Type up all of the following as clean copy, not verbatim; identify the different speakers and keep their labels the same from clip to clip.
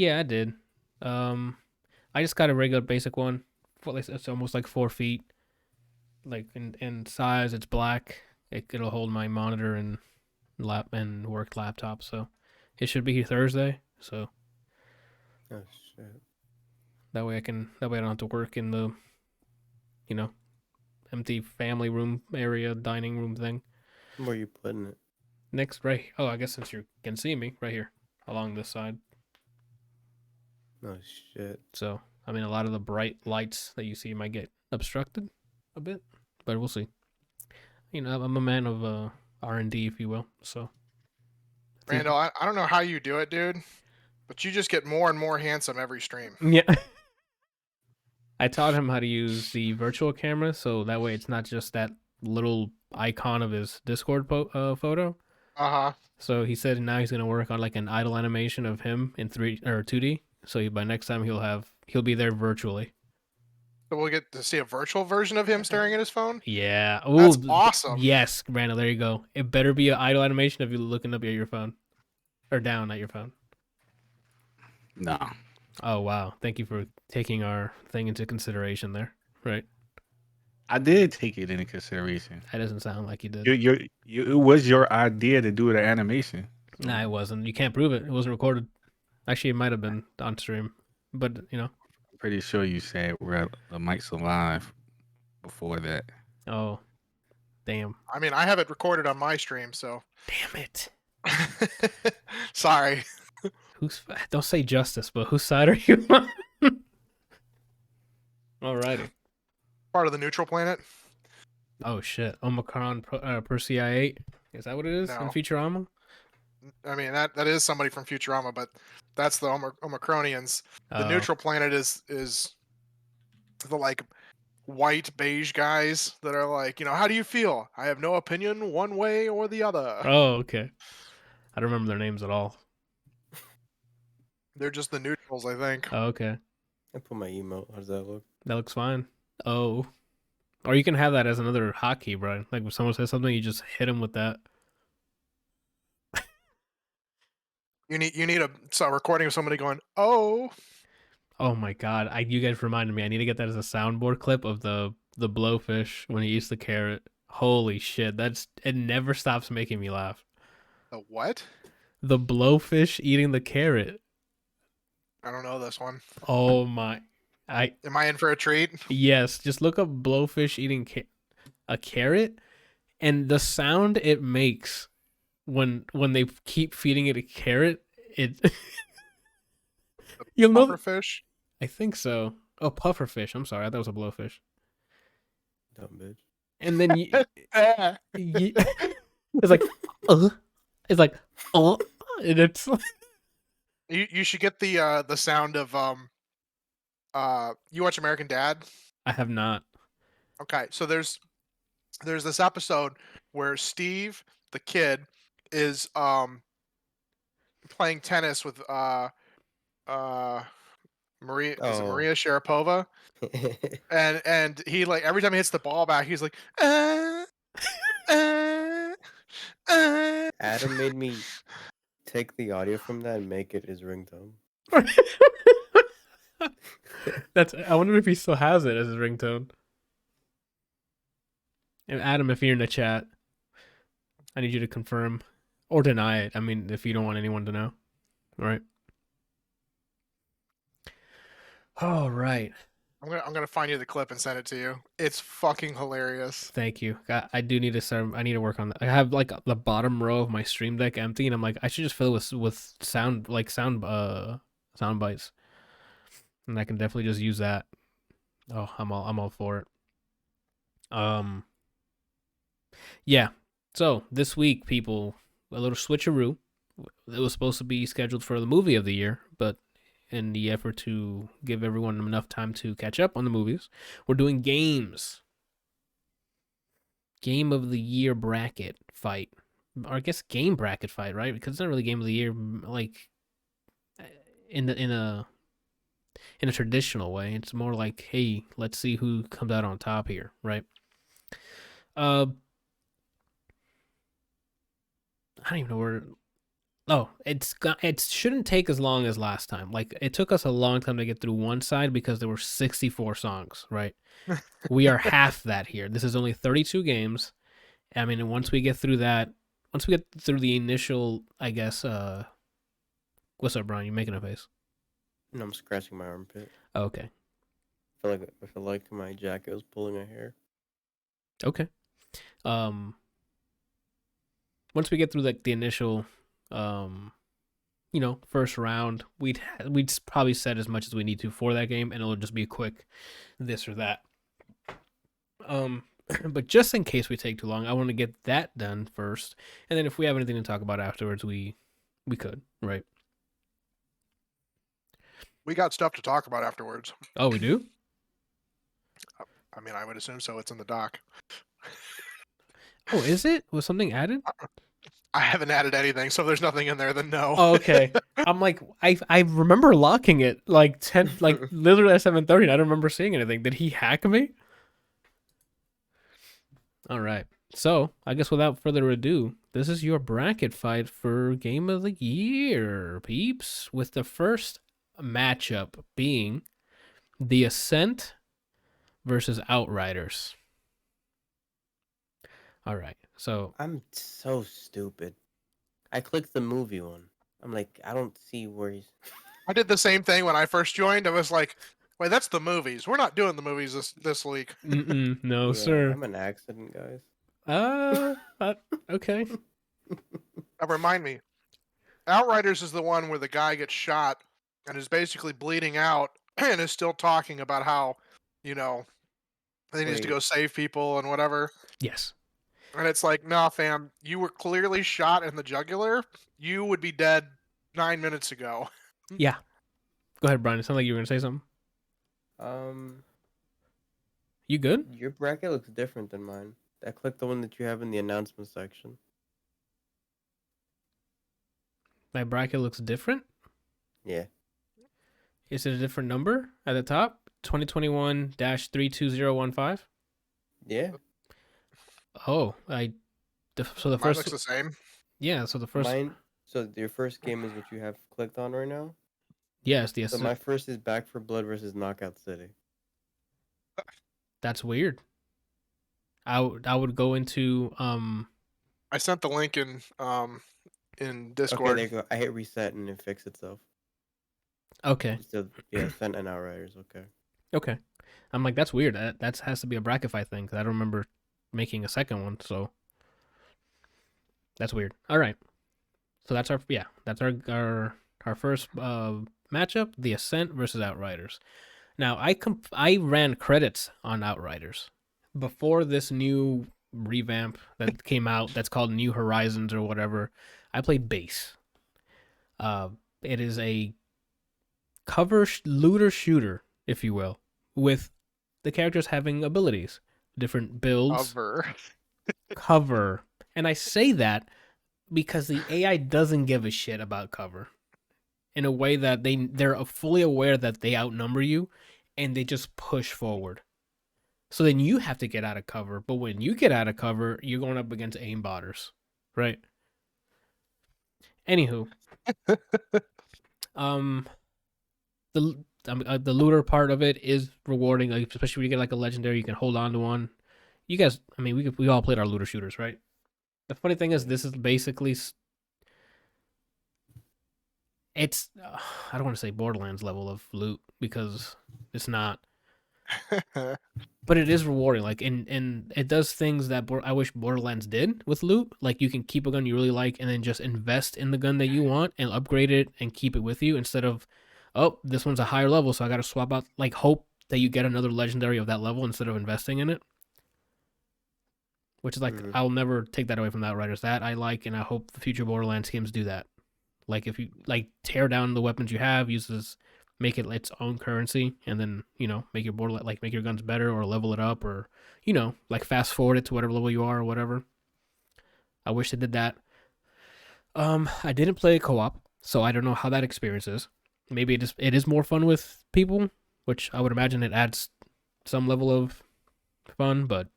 Speaker 1: Yeah, I did. Um, I just got a regular basic one. It's almost like 4 feet. Like in size, it's black. It'll hold my monitor and work laptop. So it should be here Thursday. So
Speaker 2: Oh shit.
Speaker 1: that way I don't have to work in the you know empty family room area dining room thing.
Speaker 2: Where are you putting it?
Speaker 1: Next, right. Oh, I guess since you can see me right here along this side.
Speaker 2: Oh shit.
Speaker 1: So I mean, a lot of the bright lights that you see might get obstructed a bit, but we'll see. I'm a man of R&D, if you will. So
Speaker 3: Randall, I don't know how you do it, dude, but you just get more and more handsome every stream.
Speaker 1: yeah. I taught him how to use the virtual camera, so that way it's not just that little icon of his Discord photo.
Speaker 3: Uh-huh.
Speaker 1: So he said now he's gonna work on like an idle animation of him in 2D. So by next time he'll be there virtually.
Speaker 3: So we'll get to see a virtual version of him staring at his phone?
Speaker 1: Yeah.
Speaker 3: That's
Speaker 1: Ooh,
Speaker 3: awesome.
Speaker 1: Yes, Randall, there you go. It better be an idle animation of you looking up at your phone. Or down at your phone.
Speaker 4: No.
Speaker 1: Oh, wow. Thank you for taking our thing into consideration there. Right.
Speaker 4: I did take it into consideration.
Speaker 1: That doesn't sound like you did.
Speaker 4: It was your idea to do the animation. So.
Speaker 1: Nah, it wasn't. You can't prove it. It wasn't recorded. Actually, it might have been on stream. But,
Speaker 4: I'm pretty sure you said the mic's alive before that.
Speaker 1: Oh, damn.
Speaker 3: I mean, I have it recorded on my stream, so.
Speaker 1: Damn it.
Speaker 3: Sorry.
Speaker 1: Don't say justice, but whose side are you on? Alrighty.
Speaker 3: Part of the neutral planet.
Speaker 1: Oh shit! Omicron Persei 8. Is that what it is in Futurama?
Speaker 3: I mean, that is somebody from Futurama, but that's the Omicronians. The neutral planet is the like white beige guys that are like, how do you feel? I have no opinion one way or the other.
Speaker 1: Oh, okay. I don't remember their names at all.
Speaker 3: They're just the neutrals, I think.
Speaker 1: Oh, okay.
Speaker 2: I put my emote. How does that look?
Speaker 1: That looks fine. Oh. Or you can have that as another hotkey, Brian. Like when someone says something, you just hit them with that.
Speaker 3: You need a recording of somebody going, oh.
Speaker 1: Oh my god. You guys reminded me. I need to get that as a soundboard clip of the blowfish when he eats the carrot. Holy shit. It never stops making me laugh.
Speaker 3: The what?
Speaker 1: The blowfish eating the carrot.
Speaker 3: I don't know this one.
Speaker 1: Oh my.
Speaker 3: Am I in for a treat?
Speaker 1: Yes, just look up blowfish eating a carrot, and the sound it makes when they keep feeding it a carrot, you'll know.
Speaker 3: Pufferfish?
Speaker 1: I think so. Oh, pufferfish. I'm sorry, I thought it was a blowfish.
Speaker 2: Dumb bitch.
Speaker 1: And then it's like, and it's.
Speaker 3: You should get the sound of you watch American Dad?
Speaker 1: I have not.
Speaker 3: Okay, so there's this episode where Steve, the kid, is playing tennis with Maria is it Maria Sharapova? and he like every time he hits the ball back, he's like
Speaker 2: Adam made me take the audio from that and make it his ringtone.
Speaker 1: I wonder if he still has it as his ringtone. And Adam, if you're in the chat, I need you to confirm or deny it. I mean, if you don't want anyone to know. All right. All right.
Speaker 3: I'm gonna find you the clip and send it to you. It's fucking hilarious.
Speaker 1: Thank you. I do need to start. I need to work on that. I have like the bottom row of my Stream Deck empty, and I'm like, I should just fill it with sound bites, and I can definitely just use that. Oh, I'm all for it. Yeah. So this week, people, a little switcheroo. It was supposed to be scheduled for the movie of the year, but in the effort to give everyone enough time to catch up on the movies, we're doing games. Game of the year bracket fight. Or I guess game bracket fight, right? Because it's not really game of the year like in a traditional way. It's more like, hey, let's see who comes out on top here, right? I don't even know where Oh, it shouldn't take as long as last time. Like it took us a long time to get through one side because there were 64 songs, right? We are half that here. This is only 32 games. I mean, and once we get through the initial, I guess, what's up, Brian? You making a face?
Speaker 2: No, I'm scratching my armpit.
Speaker 1: Oh, okay.
Speaker 2: I feel like my jacket was pulling a hair.
Speaker 1: Okay. Once we get through like the initial, first round, we'd probably set as much as we need to for that game, and it'll just be a quick this or that. But just in case we take too long, I want to get that done first, and then if we have anything to talk about afterwards, we could, right?
Speaker 3: We got stuff to talk about afterwards.
Speaker 1: Oh, we do?
Speaker 3: I mean, I would assume so. It's in the doc.
Speaker 1: Oh, is it? Was something added?
Speaker 3: I haven't added anything, so if there's nothing in there, then no.
Speaker 1: Oh, okay. I'm like, I remember locking it like literally at 7:30. I don't remember seeing anything. Did he hack me? All right. So I guess without further ado, this is your bracket fight for Game of the Year, peeps. With the first matchup being The Ascent versus Outriders. All right. So
Speaker 2: I'm so stupid. I clicked the movie one. I'm like, I don't see where he's.
Speaker 3: I did the same thing when I first joined. I was like, wait, that's the movies. We're not doing the movies this week.
Speaker 1: no,
Speaker 2: Yeah,
Speaker 1: sir.
Speaker 2: I'm an accident, guys.
Speaker 1: Okay.
Speaker 3: Remind me. Outriders is the one where the guy gets shot and is basically bleeding out and is still talking about how, he needs to go save people and whatever.
Speaker 1: Yes.
Speaker 3: And it's like, nah, fam, you were clearly shot in the jugular. You would be dead 9 minutes ago.
Speaker 1: Yeah. Go ahead, Brian. It sounded like you were going to say something. You good?
Speaker 2: Your bracket looks different than mine. I clicked the one that you have in the announcement section.
Speaker 1: My bracket looks different?
Speaker 2: Yeah.
Speaker 1: Is it a different number at the top? 2021-32015?
Speaker 2: Yeah.
Speaker 1: Oh, so the
Speaker 3: Mine
Speaker 1: first
Speaker 3: looks the same.
Speaker 1: Yeah, so the first
Speaker 2: So your first game is what you have clicked on right now?
Speaker 1: Yes, the
Speaker 2: So my first is Back for Blood versus Knockout City.
Speaker 1: That's weird. I would go into
Speaker 3: I sent the link in Discord.
Speaker 2: Okay, there you go. I hit reset and it fixed itself.
Speaker 1: Okay.
Speaker 2: So yeah, Ascent and Outriders.
Speaker 1: Okay. I'm like, that's weird. That has to be a bracket fight thing because I don't remember making a second one, so that's weird. All right. So that's our first matchup, The Ascent versus Outriders. Now I ran credits on Outriders before this new revamp that came out. That's called New Horizons or whatever. I played base. It is a cover looter shooter, if you will, with the characters having abilities, different builds. Cover. And I say that because the AI doesn't give a shit about cover in a way that they're fully aware that they outnumber you and they just push forward. So then you have to get out of cover. But when you get out of cover, you're going up against aimbotters, right? Anywho, the looter part of it is rewarding, like, especially when you get like a legendary, you can hold on to one. You guys, I mean, we all played our looter shooters, right? The funny thing is, this is basically it's I don't want to say Borderlands level of loot because it's not, but it is rewarding. Like, and it does things that I wish Borderlands did with loot. Like, you can keep a gun you really like and then just invest in the gun that you want and upgrade it and keep it with you instead of, oh, this one's a higher level, so I got to swap out. Like, hope that you get another legendary of that level instead of investing in it. Which is like, I'll never take that away from the Outriders. That I like, and I hope the future Borderlands games do that. Like, if you like tear down the weapons you have, make it its own currency, and then make your make your guns better or level it up, or like fast forward it to whatever level you are or whatever. I wish they did that. I didn't play co-op, so I don't know how that experience is. Maybe it is more fun with people, which I would imagine it adds some level of fun, but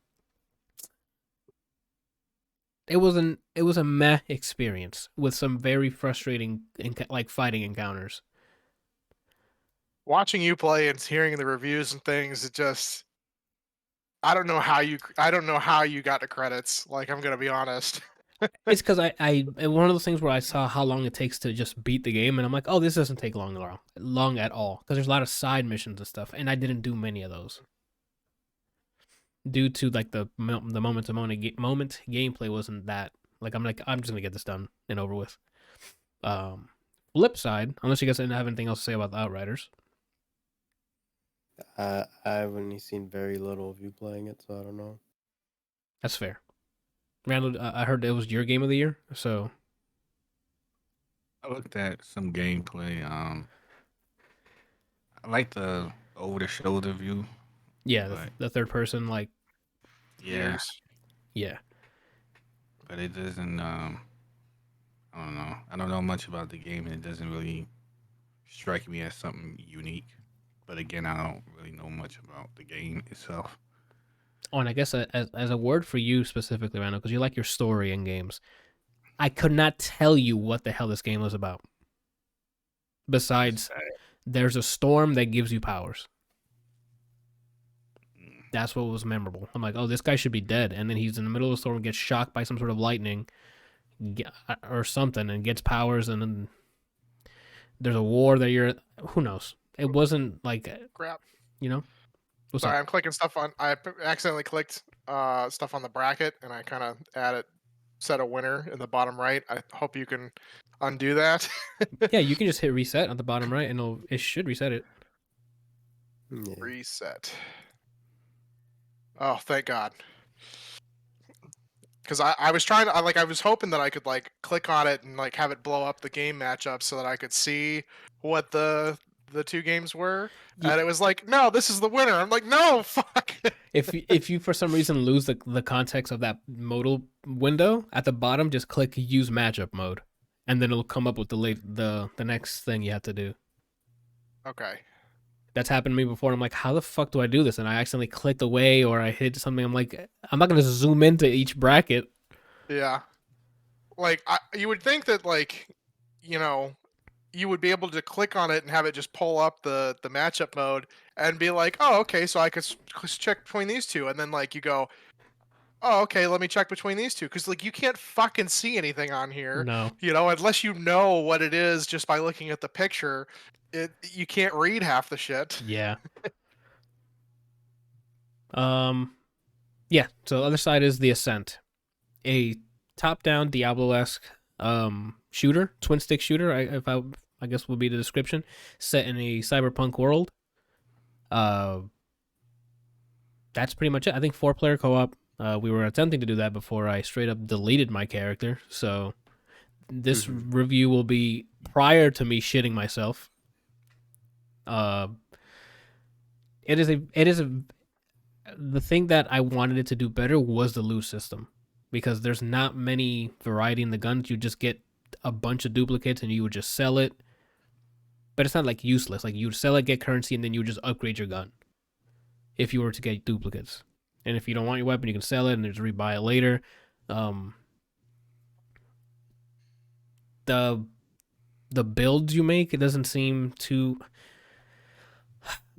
Speaker 1: it was a meh experience with some very frustrating like fighting encounters.
Speaker 3: Watching you play and hearing the reviews and things, it just I don't know how you got the credits. Like, I'm gonna be honest.
Speaker 1: It's because one of those things where I saw how long it takes to just beat the game, and I'm like, oh, this doesn't take long at all, because there's a lot of side missions and stuff, and I didn't do many of those due to like the moment gameplay wasn't that like I'm just gonna get this done and over with. Flip side, unless you guys didn't have anything else to say about the Outriders.
Speaker 2: I've only seen very little of you playing it, so I don't know.
Speaker 1: That's fair. Randall, I heard it was your game of the year, so
Speaker 4: I looked at some gameplay. I like the over the shoulder view.
Speaker 1: yeah,
Speaker 4: But
Speaker 1: the third person, like,
Speaker 4: yeah,
Speaker 3: Years.
Speaker 1: yeah,
Speaker 4: but it doesn't. I don't know. I don't know much about the game, and it doesn't really strike me as something unique. But again, I don't really know much about the game itself.
Speaker 1: Oh, and I guess as a word for you specifically, Randall, because you like your story in games, I could not tell you what the hell this game was about. Besides, there's a storm that gives you powers. That's what was memorable. I'm like, oh, this guy should be dead. And then he's in the middle of the storm, gets shocked by some sort of lightning or something, and gets powers. And then there's a war that you're. Who knows? It wasn't like,
Speaker 3: Crap.
Speaker 1: you know. What's
Speaker 3: Sorry,
Speaker 1: up?
Speaker 3: I'm clicking stuff on. I accidentally clicked stuff on the bracket, and I kind of set a winner in the bottom right. I hope you can undo that.
Speaker 1: Yeah, you can just hit reset at the bottom right, and it should reset it.
Speaker 2: Yeah.
Speaker 3: Reset. Oh, thank God. Because I was trying to I was hoping that I could like click on it and like have it blow up the game matchup so that I could see what the two games were. And it was like, no, this is the winner. I'm like, no, fuck.
Speaker 1: If you for some reason lose the context of that modal window at the bottom, just click use matchup mode, and then it'll come up with the next thing you have to do.
Speaker 3: Okay.
Speaker 1: That's happened to me before. I'm like, how the fuck do I do this? And I accidentally clicked away or I hit something. I'm like, I'm not gonna zoom into each bracket.
Speaker 3: Yeah. Like you would think that like, you know, you would be able to click on it and have it just pull up the matchup mode and be like, oh, okay, so I could check between these two, and then like you go, oh, okay, let me check between these two, because like you can't fucking see anything on here,
Speaker 1: No.
Speaker 3: you know, unless you know what it is just by looking at the picture. You can't read half the shit.
Speaker 1: Yeah. Yeah. So the other side is The Ascent, a top-down Diablo-esque shooter, twin stick shooter. I guess would be the description, set in a cyberpunk world. That's pretty much it. I think 4-player co-op. We were attempting to do that before I straight up deleted my character. So this review will be prior to me shitting myself. It is the thing that I wanted it to do better was the loot system, because there's not many variety in the guns. You just get a bunch of duplicates and you would just sell it, but it's not like useless. Like you would sell it, get currency, and then you would just upgrade your gun if you were to get duplicates. And if you don't want your weapon, you can sell it and just rebuy it later. The builds you make, it doesn't seem to.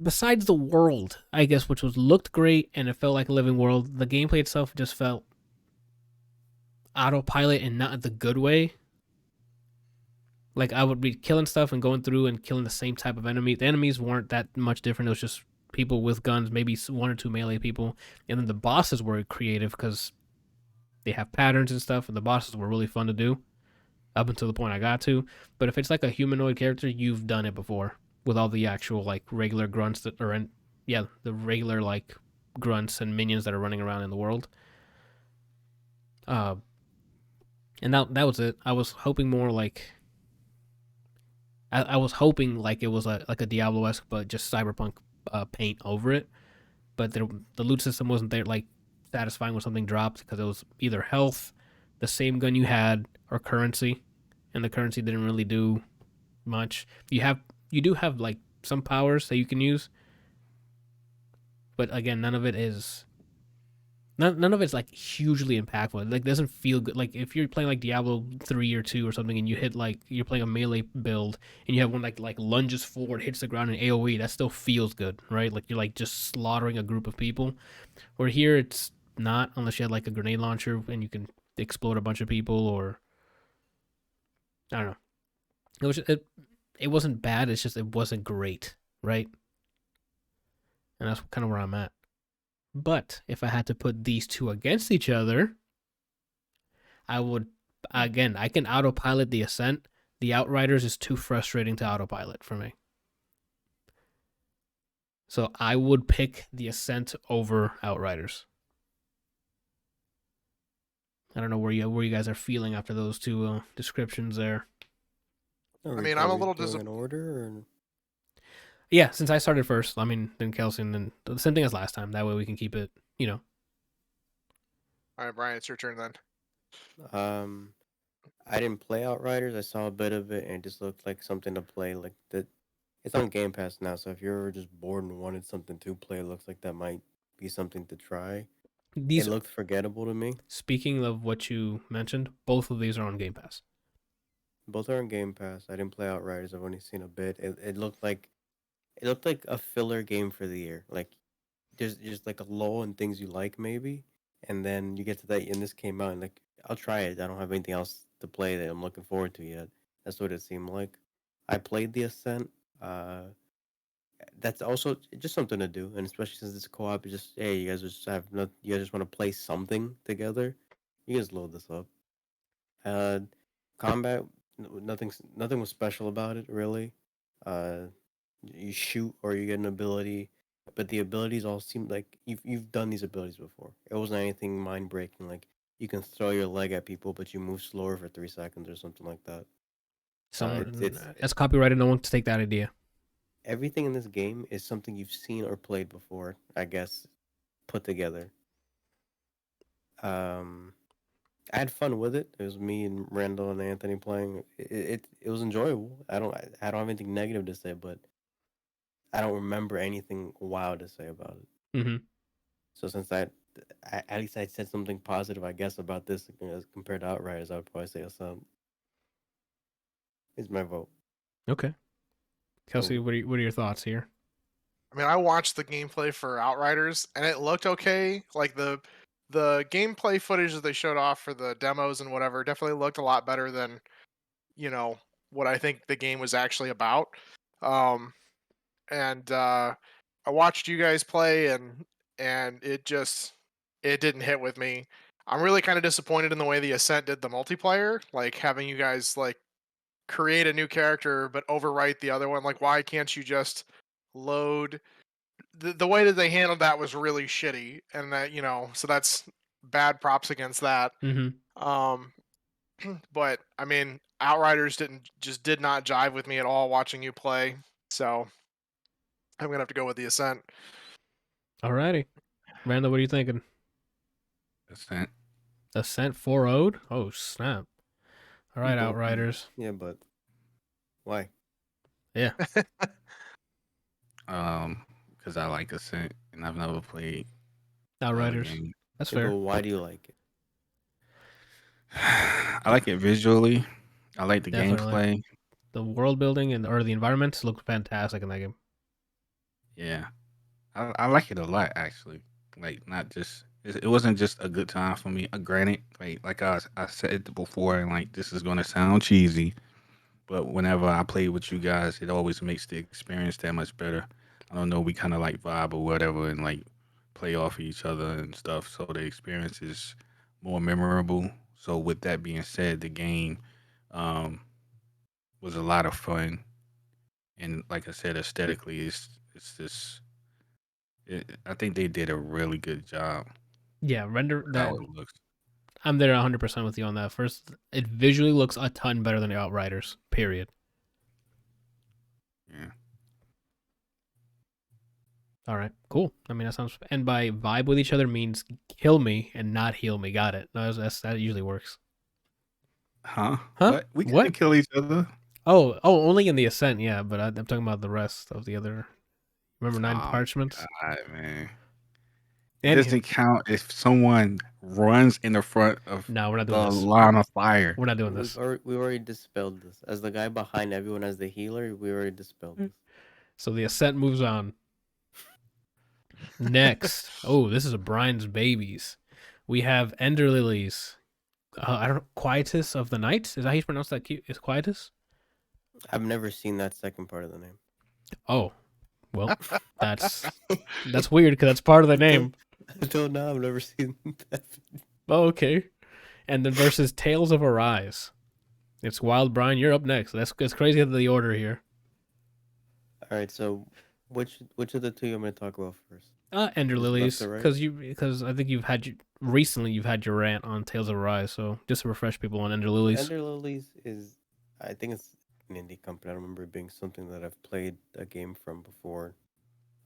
Speaker 1: Besides the world, I guess, which looked great and it felt like a living world, the gameplay itself just felt autopilot and not the good way. Like I would be killing stuff and going through and killing the same type of enemy. The enemies weren't that much different. It was just people with guns, maybe 1 or 2 melee people. And then the bosses were creative because they have patterns and stuff, and the bosses were really fun to do up until the point I got to. But if it's like a humanoid character, you've done it before with all the actual like regular grunts that are in, the regular like grunts and minions that are running around in the world. And that was it. I was hoping more like I was hoping like it was like a Diablo-esque, but just cyberpunk paint over it. But the loot system wasn't there like satisfying when something dropped, because it was either health, the same gun you had, or currency, and the currency didn't really do much. You do have like some powers that you can use, but again, none of it is None of it's like hugely impactful. It like doesn't feel good. Like if you're playing like Diablo 3 or 2 or something, and you hit like you're playing a melee build, and you have one like lunges forward, hits the ground in AOE, that still feels good, right? Like you're like just slaughtering a group of people. Where here it's not, unless you had like a grenade launcher and you can explode a bunch of people, or I don't know. It wasn't bad. It's just it wasn't great, right? And that's kind of where I'm at. But if I had to put these two against each other, I would, again, I can autopilot the Ascent. The Outriders is too frustrating to autopilot for me. So I would pick the Ascent over Outriders. I don't know where you guys are feeling after those two descriptions there.
Speaker 2: Are
Speaker 3: I
Speaker 2: we-
Speaker 3: mean,
Speaker 2: are
Speaker 3: I'm a
Speaker 2: we
Speaker 3: little
Speaker 2: doing an order. Or...
Speaker 1: Yeah, since I started first, I mean, then Kelsey, and then the same thing as last time. That way we can keep it,
Speaker 3: All right, Brian, it's your turn then.
Speaker 2: I didn't play Outriders. I saw a bit of it, and it just looked like something to play. Like that, it's on Game Pass now. So if you're ever just bored and wanted something to play, it looks like that might be something to try.
Speaker 1: These,
Speaker 2: It looked forgettable to me.
Speaker 1: speaking of what you mentioned, both of these are on Game Pass.
Speaker 2: Both are on Game Pass. I didn't play Outriders. I've only seen a bit. It looked like a filler game for the year. Like there's just like a lull in things you like maybe, and then you get to that and this came out and like I'll try it. I don't have anything else to play that I'm looking forward to yet. That's what it seemed like. I played the Ascent. That's also just something to do, and especially since it's co-op, it's just hey, you guys you guys just want to play something together. You guys load this up. Uh, Combat, nothing was special about it really. Uh, you shoot or you get an ability, but the abilities all seem like you've done these abilities before. It wasn't anything mind breaking. Like you can throw your leg at people, but you move slower for 3 seconds or something like that.
Speaker 1: That's copyrighted. No one to take that idea.
Speaker 2: Everything in this game is something you've seen or played before, I guess, put together. I had fun with it. It was me and Randall and Anthony playing. It was enjoyable. I don't have anything negative to say, but I don't remember anything wow to say about it.
Speaker 1: Mm-hmm.
Speaker 2: So since at least I said something positive, I guess, about this as compared to Outriders, I would probably say Ascent. Is my vote.
Speaker 1: Okay. Kelsey, what are your thoughts here?
Speaker 3: I mean, I watched the gameplay for Outriders, and it looked okay. Like the gameplay footage that they showed off for the demos and whatever definitely looked a lot better than what I think the game was actually about. And I watched you guys play, and it didn't hit with me. I'm really kind of disappointed in the way the Ascent did the multiplayer, like having you guys like create a new character but overwrite the other one. Like, why can't you just load? The way that they handled that was really shitty, and that so that's bad props against that.
Speaker 1: Mm-hmm.
Speaker 3: But I mean, Outriders did not jive with me at all watching you play, so I'm gonna have to go with the Ascent.
Speaker 1: Alrighty. Randall, what are you thinking?
Speaker 4: Ascent.
Speaker 1: Ascent 4-0'd? Oh, snap. All right,
Speaker 2: Well,
Speaker 1: Outriders.
Speaker 2: Yeah, but why?
Speaker 1: Yeah.
Speaker 4: Because I like Ascent and I've never played the other
Speaker 1: Outriders.
Speaker 4: game.
Speaker 1: That's
Speaker 2: Yeah,
Speaker 1: fair.
Speaker 2: but why do you like it?
Speaker 4: I like it visually. I like the
Speaker 1: Definitely.
Speaker 4: gameplay.
Speaker 1: The world building or the environments look fantastic in that game.
Speaker 4: Yeah, I like it a lot actually. Like not just it wasn't just a good time for me. Granted, like I said before, and like this is gonna sound cheesy, but whenever I play with you guys, it always makes the experience that much better. I don't know, we kind of like vibe or whatever, and like play off each other and stuff, so the experience is more memorable. So with that being said, the game um, was a lot of fun, and like I said, aesthetically, it's just I think they did a really good job
Speaker 1: Yeah, render
Speaker 4: with
Speaker 1: that.
Speaker 4: how it looks.
Speaker 1: I'm there 100% with you on that. First, it visually looks a ton better than the Outriders, period.
Speaker 4: Yeah.
Speaker 1: All right, cool. I mean, that sounds. And by vibe with each other means kill me and not heal me. Got it. That usually works.
Speaker 4: Huh?
Speaker 1: Huh?
Speaker 4: What? We
Speaker 1: What?
Speaker 4: can kill each other.
Speaker 1: Oh, only in the Ascent, yeah. But I'm talking about the rest of the other. Remember 9
Speaker 4: Oh,
Speaker 1: parchments?
Speaker 4: God, man. It doesn't count if someone runs in the front of
Speaker 1: No, we're not doing
Speaker 4: the
Speaker 1: this.
Speaker 4: line of fire.
Speaker 1: We're not doing
Speaker 2: We
Speaker 1: this.
Speaker 2: already dispelled this. As the guy behind everyone as the healer, we already dispelled this.
Speaker 1: So the ascent moves on. Next, oh, this is a Brian's babies. We have Ender Lilies. I don't know, Quietus of the Night. Is that how you pronounce that? Is Quietus?
Speaker 2: I've never seen that second part of the name.
Speaker 1: Oh, well, that's weird because that's part of the name.
Speaker 2: Until now, I've never seen that.
Speaker 1: Oh, okay. And then versus Tales of Arise. It's Wild Brian. You're up next. That's crazy the order here.
Speaker 2: All right, so which of the two you want me to talk about first?
Speaker 1: Ender
Speaker 2: Just
Speaker 1: Lilies,
Speaker 2: left or right?
Speaker 1: because I think you've had your rant on Tales of Arise. So just to refresh people on Ender Lilies.
Speaker 2: Ender Lilies is, I think it's an indie company. I don't remember it being something that I've played a game from before.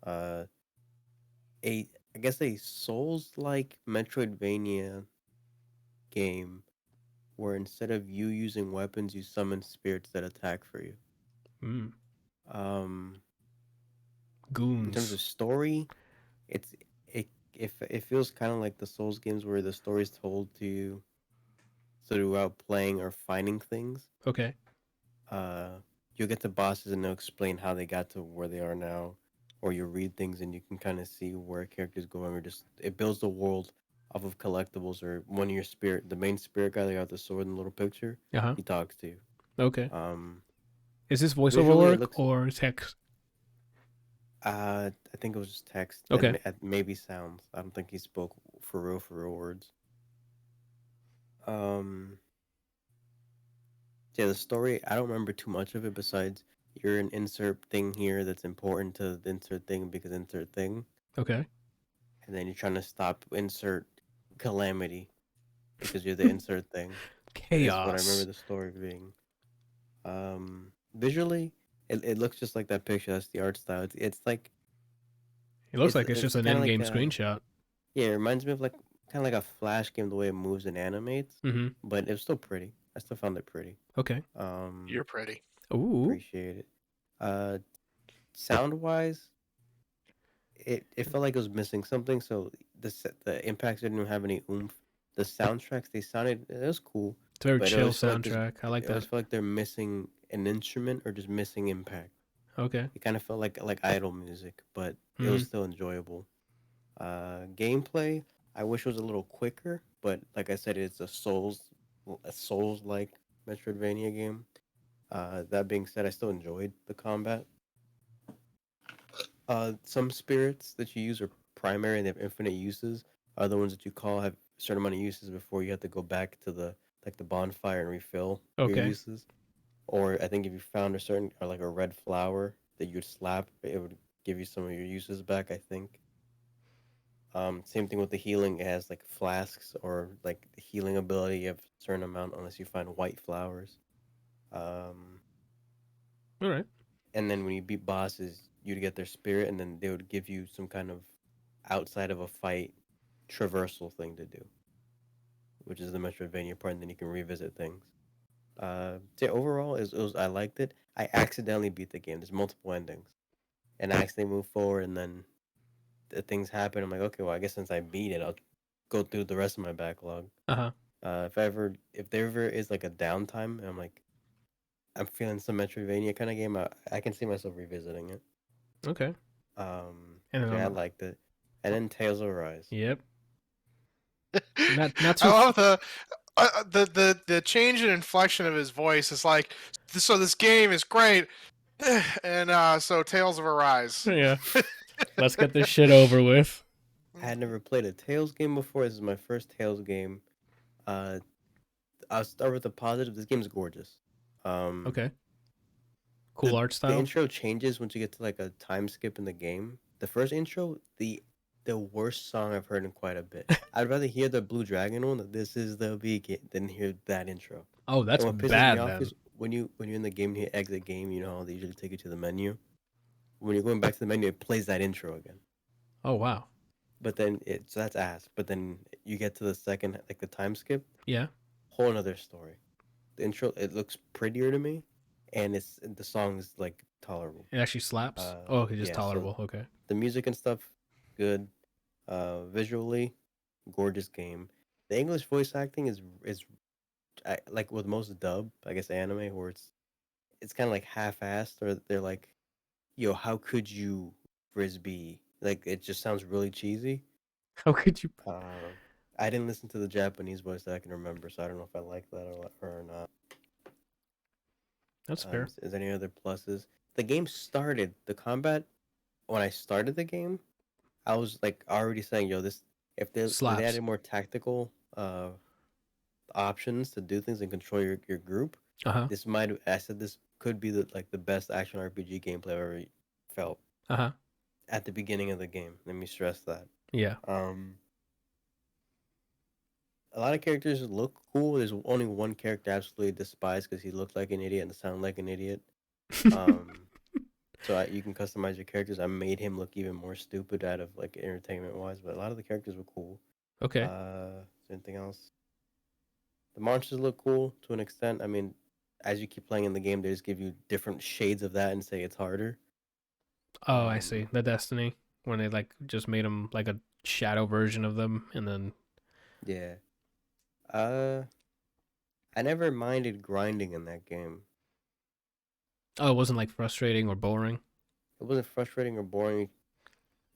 Speaker 2: I guess a Souls-like Metroidvania game where instead of you using weapons, you summon spirits that attack for you.
Speaker 1: Mm,
Speaker 2: In terms
Speaker 1: goons.
Speaker 2: of story, it feels kind of like the Souls games where the story is told to you throughout playing or finding things.
Speaker 1: Okay.
Speaker 2: You'll get to bosses and they'll explain how they got to where they are now, or you read things and you can kind of see where a character's going, or just it builds the world off of collectibles, or one of your the main spirit guy that got the sword in the little picture,
Speaker 1: Uh-huh.
Speaker 2: he talks to you.
Speaker 1: Okay.
Speaker 2: Um,
Speaker 1: Is this voiceover
Speaker 2: visually, it
Speaker 1: work
Speaker 2: looks-
Speaker 1: or text?
Speaker 2: I think it was just text.
Speaker 1: Okay.
Speaker 2: And maybe sounds. I don't think he spoke for real words. Yeah, the story, I don't remember too much of it besides you're an insert thing here that's important to the insert thing because insert thing.
Speaker 1: Okay.
Speaker 2: And then you're trying to stop insert calamity because you're the insert thing. Is what I remember
Speaker 1: Chaos.
Speaker 2: the story being. Visually, it looks just like that picture. That's the art style. It's like
Speaker 1: It looks like it's just an
Speaker 2: kinda
Speaker 1: in-game
Speaker 2: like
Speaker 1: screenshot.
Speaker 2: yeah, it reminds me of like kind of like a Flash game the way it moves and animates.
Speaker 1: Mm-hmm.
Speaker 2: But it was still pretty. I still found it pretty.
Speaker 1: Okay.
Speaker 3: You're pretty.
Speaker 1: Ooh.
Speaker 2: Appreciate it. Sound wise, it felt like it was missing something. So the impacts didn't have any oomph. The soundtracks, it was cool.
Speaker 1: It's a very
Speaker 2: But it
Speaker 1: chill
Speaker 2: always felt like
Speaker 1: soundtrack. I like
Speaker 2: I always
Speaker 1: that.
Speaker 2: feel like they're missing an instrument or just missing impact.
Speaker 1: Okay.
Speaker 2: It kind of felt like idle music, but it was still enjoyable. Gameplay, I wish it was a little quicker, but like I said, it's a Souls-like Metroidvania game. That being said, I still enjoyed the combat. Some spirits that you use are primary and they have infinite uses. Other ones that you call have a certain amount of uses before you have to go back to the bonfire and refill your
Speaker 1: Okay.
Speaker 2: uses. Or I think if you found a red flower that you'd slap, it would give you some of your uses back, I think. Same thing with the healing. It has like flasks or like the healing ability. You have a certain amount unless you find white flowers.
Speaker 1: All right.
Speaker 2: And then when you beat bosses, you'd get their spirit, and then they would give you some kind of outside of a fight traversal thing to do, which is the Metroidvania part, and then you can revisit things. Overall, I liked it. I accidentally beat the game. There's multiple endings, and I accidentally move forward, and then things happen. I'm like, okay, well, I guess since I beat it, I'll go through the rest of my backlog.
Speaker 1: Uh-huh.
Speaker 2: If there ever is like a downtime, and I'm feeling some Metroidvania kind of game, I can see myself revisiting it.
Speaker 1: Okay.
Speaker 2: And
Speaker 1: And
Speaker 2: I liked it. And then Tales of Arise.
Speaker 1: Yep. Not too.
Speaker 3: I love the change in inflection of his voice. Is like, so this game is great, and so Tales of Arise.
Speaker 1: Yeah. Let's get this shit over with.
Speaker 2: I had never played a Tales game before. This is my first Tales game. I'll start with the positive. This game's gorgeous.
Speaker 1: Okay. Cool art
Speaker 2: The
Speaker 1: style.
Speaker 2: intro changes once you get to like a time skip in the game. The first intro, the worst song I've heard in quite a bit. I'd rather hear the Blue Dragon one, "This is the Beacon," than hear that intro.
Speaker 1: Oh, that's
Speaker 2: And what pisses
Speaker 1: bad
Speaker 2: me off
Speaker 1: then.
Speaker 2: is when you're in the game and you hit exit game, you know how they usually take you to the menu. When you're going back to the menu, it plays that intro again.
Speaker 1: Oh wow.
Speaker 2: But then so that's ass. But then you get to the second, like the time skip,
Speaker 1: Yeah.
Speaker 2: whole another story. The intro, it looks prettier to me, and the song is like tolerable.
Speaker 1: It actually slaps. Oh, okay, just
Speaker 2: yeah, so-
Speaker 1: tolerable. Okay.
Speaker 2: The music and stuff, good. Visually, gorgeous game. The English voice acting is like with most dub, I guess anime, where it's kind of like half-assed, or they're like, "Yo, how could you frisbee?" Like it just sounds really cheesy.
Speaker 1: How could you?
Speaker 2: Uh, I didn't listen to the Japanese voice that I can remember, so I don't know if I like that or not.
Speaker 1: That's fair.
Speaker 2: Is there any other pluses? The game started the combat when I started the game. I was like already saying, "Yo, this if they
Speaker 1: Slaps.
Speaker 2: added more tactical options to do things and control your group,
Speaker 1: Uh-huh.
Speaker 2: this might I said this could be the best action RPG gameplay I've ever felt
Speaker 1: Uh-huh.
Speaker 2: at the beginning of the game. Let me stress that.
Speaker 1: Yeah.
Speaker 2: A lot of characters look cool. There's only one character I absolutely despise because he looked like an idiot and sounded like an idiot. So you can customize your characters. I made him look even more stupid out of like entertainment wise, but a lot of the characters were cool.
Speaker 1: Okay.
Speaker 2: Is there anything else? The monsters look cool to an extent. I mean, as you keep playing in the game, they just give you different shades of that and say it's harder.
Speaker 1: Oh, I see. The Destiny, when they like just made them like a shadow version of them, and then
Speaker 2: Yeah. I never minded grinding in that game.
Speaker 1: it wasn't like frustrating or boring.
Speaker 2: It wasn't frustrating or boring,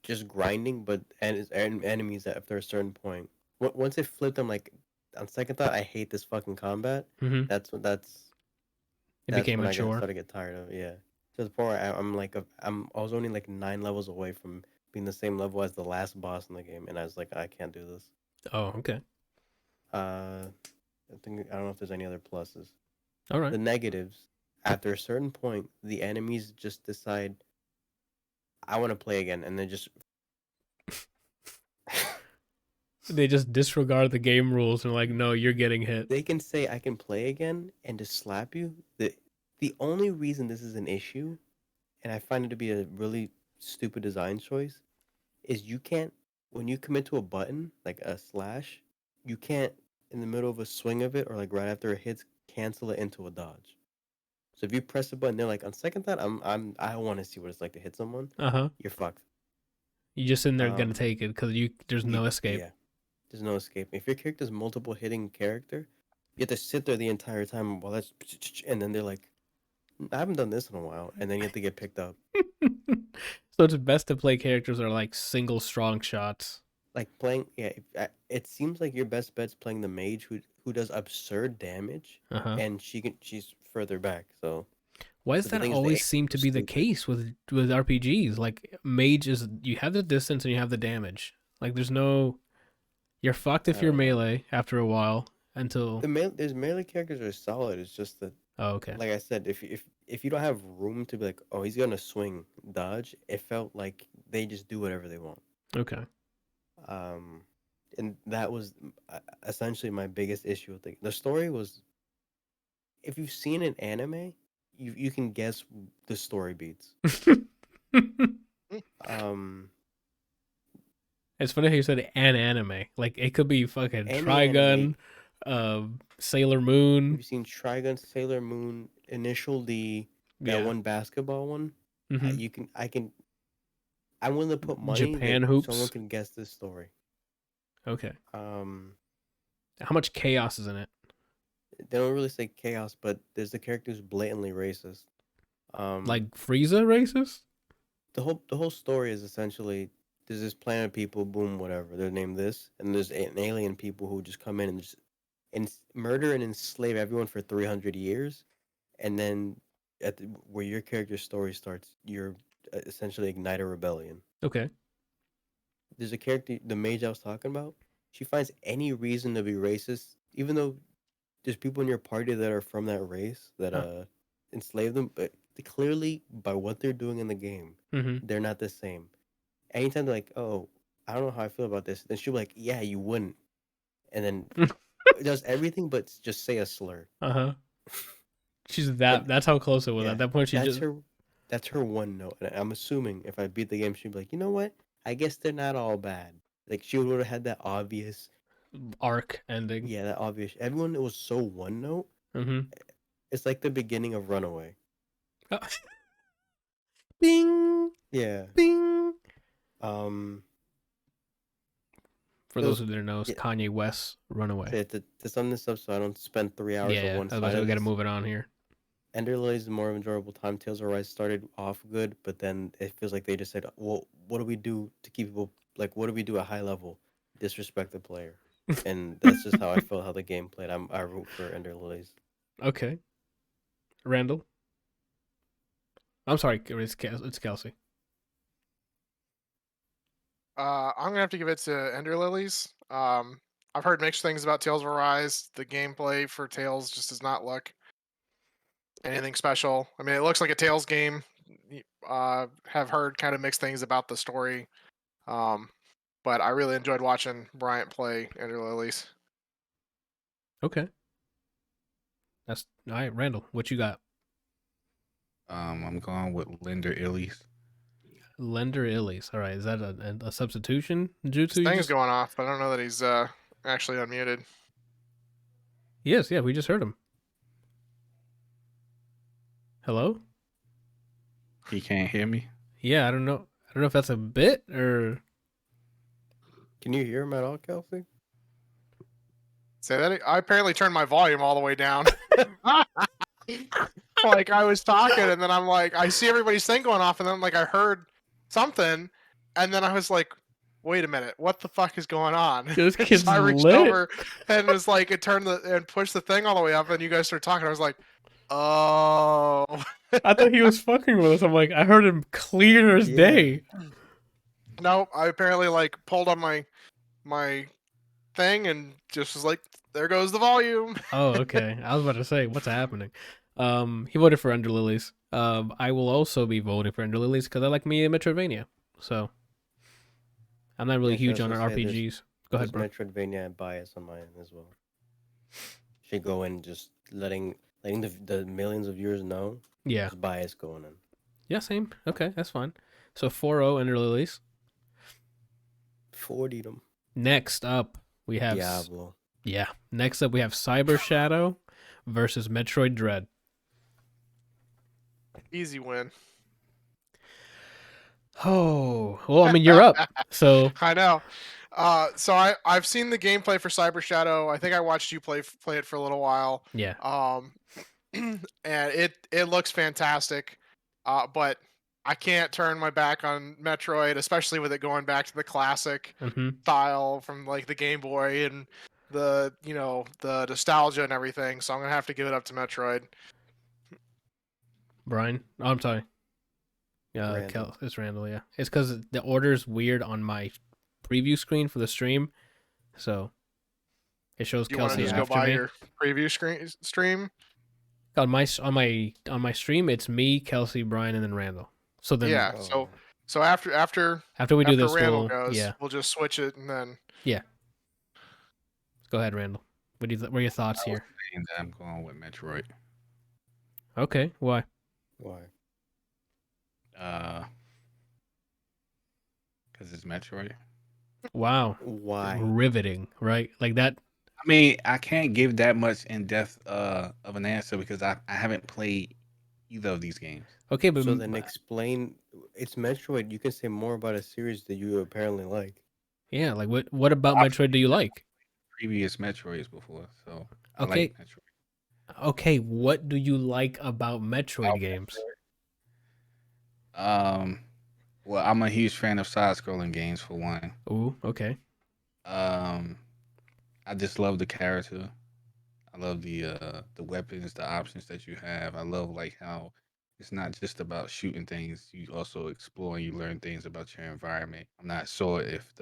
Speaker 2: just grinding. But enemies after a certain point, once it flipped, I'm like, on second thought, I hate this fucking combat.
Speaker 1: Mm-hmm.
Speaker 2: That's
Speaker 1: It became
Speaker 2: when I
Speaker 1: mature.
Speaker 2: started to get tired of it. Yeah, to the point where I'm like, I was only like 9 levels away from being the same level as the last boss in the game, and I was like, I can't do this.
Speaker 1: Oh, okay.
Speaker 2: I don't know if there's any other pluses.
Speaker 1: All right.
Speaker 2: The negatives, after a certain point, the enemies just decide, I want to play again, and they just
Speaker 1: They just disregard the game rules and like, no, you're getting hit.
Speaker 2: they can say I can play again and just slap you. The only reason this is an issue, and I find it to be a really stupid design choice, is you can't, when you commit to a button like a slash, you can't in the middle of a swing of it or like right after it hits cancel it into a dodge. So if you press a button, they're like, on second thought, I want to see what it's like to hit someone.
Speaker 1: Uh-huh.
Speaker 2: You're fucked.
Speaker 1: You just in there gonna take it because there's no escape.
Speaker 2: Yeah, there's no escape. If your character's multiple hitting character, you have to sit there the entire time while that's, and then they're like, I haven't done this in a while, and then you have to get picked up.
Speaker 1: So it's best to play characters that are like single strong shots.
Speaker 2: Like playing, yeah. It seems like your best bet's playing the mage who does absurd damage,
Speaker 1: Uh-huh.
Speaker 2: and she's further back. So
Speaker 1: why does that always seem to be the case with RPGs? Like mage is, you have the distance and you have the damage. Like there's no, you're fucked if you're melee after a while until
Speaker 2: there's melee characters that are solid. It's just that,
Speaker 1: oh, okay.
Speaker 2: like I said, if you don't have room to be like, oh, he's gonna swing dodge, it felt like they just do whatever they want.
Speaker 1: Okay.
Speaker 2: And that was essentially my biggest issue with the story was, if you've seen an anime, you can guess the story beats.
Speaker 1: It's funny how you said an anime. Like it could be fucking
Speaker 2: Any
Speaker 1: Trigun, Sailor Moon.
Speaker 2: You've seen Trigun, Sailor Moon, Initial D, that one basketball one.
Speaker 1: Mm-hmm.
Speaker 2: I'm willing to put money
Speaker 1: Japan
Speaker 2: that
Speaker 1: hoops.
Speaker 2: someone can guess this story.
Speaker 1: Okay. How much chaos is in it?
Speaker 2: They don't really say chaos, but there's the character who's blatantly racist.
Speaker 1: Like Frieza racist?
Speaker 2: The whole story is essentially, there's this planet of people, boom, whatever, they're named this, and there's an alien people who just come in and just murder and enslave everyone for 300 years, and then where your character's story starts, you're essentially ignite a rebellion.
Speaker 1: Okay.
Speaker 2: There's a character, the mage I was talking about, she finds any reason to be racist, even though there's people in your party that are from that race that enslave them, but clearly by what they're doing in the game, they're not the same. Anytime they're like, oh, I don't know how I feel about this, then she'll be like, yeah, you wouldn't. And then does everything but just say a slur.
Speaker 1: She's that's how close it was. At that point,
Speaker 2: that's her one note. And I'm assuming if I beat the game, she'd be like, you know what? I guess they're not all bad. Like she would have had that obvious
Speaker 1: arc ending.
Speaker 2: Yeah, that obvious. Everyone was so one note. It's like the beginning of Runaway.
Speaker 1: Oh. Bing.
Speaker 2: Yeah.
Speaker 1: Bing. For those who didn't know, it's
Speaker 2: Yeah.
Speaker 1: Kanye West's Runaway.
Speaker 2: To sum this up, so I don't spend 3 hours on one
Speaker 1: I was about
Speaker 2: side
Speaker 1: to say,
Speaker 2: of
Speaker 1: we got to
Speaker 2: this.
Speaker 1: move it on here.
Speaker 2: Ender Lilies is more of an enjoyable time. Tales of Arise started off good, but then it feels like they just said, "Well, what do we do to keep people like? What do we do at high level? Disrespect the player." And that's just how I felt how the game played. I root for Ender Lilies.
Speaker 1: Okay. Randall? I'm sorry, it's Kelsey.
Speaker 3: I'm gonna have to give it to Ender Lilies. I've heard mixed things about Tales of Arise. The gameplay for Tales just does not look anything special. I mean, it looks like a Tales game. Have heard kind of mixed things about the story. But I really enjoyed watching Bryant play Ender Lilies.
Speaker 1: Okay. That's all right, Randall. What you got?
Speaker 4: I'm going with Linder Illies.
Speaker 1: Lender Illies. All right, is that a substitution? Jutsu?
Speaker 3: His thing's going off, but I don't know that he's actually unmuted.
Speaker 1: Yes, yeah, we just heard him. Hello?
Speaker 4: He can't hear me.
Speaker 1: Yeah, I don't know. I don't know if that's a bit or.
Speaker 2: Can you hear him at all, Kelsey?
Speaker 3: Say that. I apparently turned my volume all the way down. Like I was talking, and then I'm like, I see everybody's thing going off, and then like I heard something, and then I was like, wait a minute, what the fuck is going on?
Speaker 1: This kid's
Speaker 3: So I reached
Speaker 1: lit.
Speaker 3: over and was like, it turned and pushed the thing all the way up, and you guys started talking. I was like, oh.
Speaker 1: I thought he was fucking with us. I'm like, I heard him clear as day.
Speaker 3: No, I apparently like pulled on my thing and just was like, there goes the volume.
Speaker 1: Oh, okay. I was about to say, what's happening? He voted for Ender Lilies. I will also be voting for Ender Lilies because I like me a Metroidvania. So I'm not really
Speaker 2: Yeah,
Speaker 1: huge
Speaker 2: I
Speaker 1: on
Speaker 2: was gonna say,
Speaker 1: RPGs. Go ahead, bro.
Speaker 2: There's Metroidvania bias on my end as well. Should go in just letting the millions of viewers know.
Speaker 1: Yeah.
Speaker 2: There's bias going in.
Speaker 1: Yeah, same. Okay, that's fine. So 4-0 Ender Lilies.
Speaker 2: 40 them.
Speaker 1: Next up, we have
Speaker 2: Diablo.
Speaker 1: Yeah. Next up, we have Cyber Shadow versus Metroid Dread.
Speaker 3: Easy win.
Speaker 1: Oh, well, I mean, you're up. So
Speaker 3: I know. So I've seen the gameplay for Cyber Shadow. I think I watched you play it for a little while.
Speaker 1: yeah,
Speaker 3: And it looks fantastic. But I can't turn my back on Metroid, especially with it going back to the classic style from like the Game Boy and the the nostalgia and everything. So I'm gonna have to give it up to Metroid.
Speaker 1: Brian. Oh, I'm sorry. Yeah,
Speaker 2: Randall.
Speaker 1: it's Randall. Yeah, it's because the order's weird on my preview screen for the stream, so it shows
Speaker 3: You want to
Speaker 1: Kelsey
Speaker 3: just go
Speaker 1: after
Speaker 3: by
Speaker 1: me.
Speaker 3: your preview stream?
Speaker 1: On my stream, it's me, Kelsey, Brian, and then Randall. So then,
Speaker 3: Yeah. So after
Speaker 1: we do this,
Speaker 3: Randall
Speaker 1: we'll
Speaker 3: goes, we'll just switch it and then.
Speaker 1: Go ahead, Randall. What are your thoughts here?
Speaker 4: I'm going with Metroid.
Speaker 1: Okay, why?
Speaker 2: Why?
Speaker 4: Because it's Metroid.
Speaker 1: Wow,
Speaker 2: Why?
Speaker 1: riveting, right? Like that.
Speaker 4: I mean, I can't give that much in depth of an answer because I haven't played either of these games.
Speaker 1: Okay, but
Speaker 2: So then explain. It's Metroid. You can say more about a series that you apparently like.
Speaker 1: yeah, like what about Metroid do you like?
Speaker 4: Previous Metroids before, so I
Speaker 1: Okay.
Speaker 4: like Metroid.
Speaker 1: Okay, what do you like about Metroid games?
Speaker 4: Well, I'm a huge fan of side-scrolling games for one.
Speaker 1: Ooh, okay.
Speaker 4: I just love the character. I love the weapons, the options that you have. I love like how it's not just about shooting things. You also explore and you learn things about your environment. I'm not sure if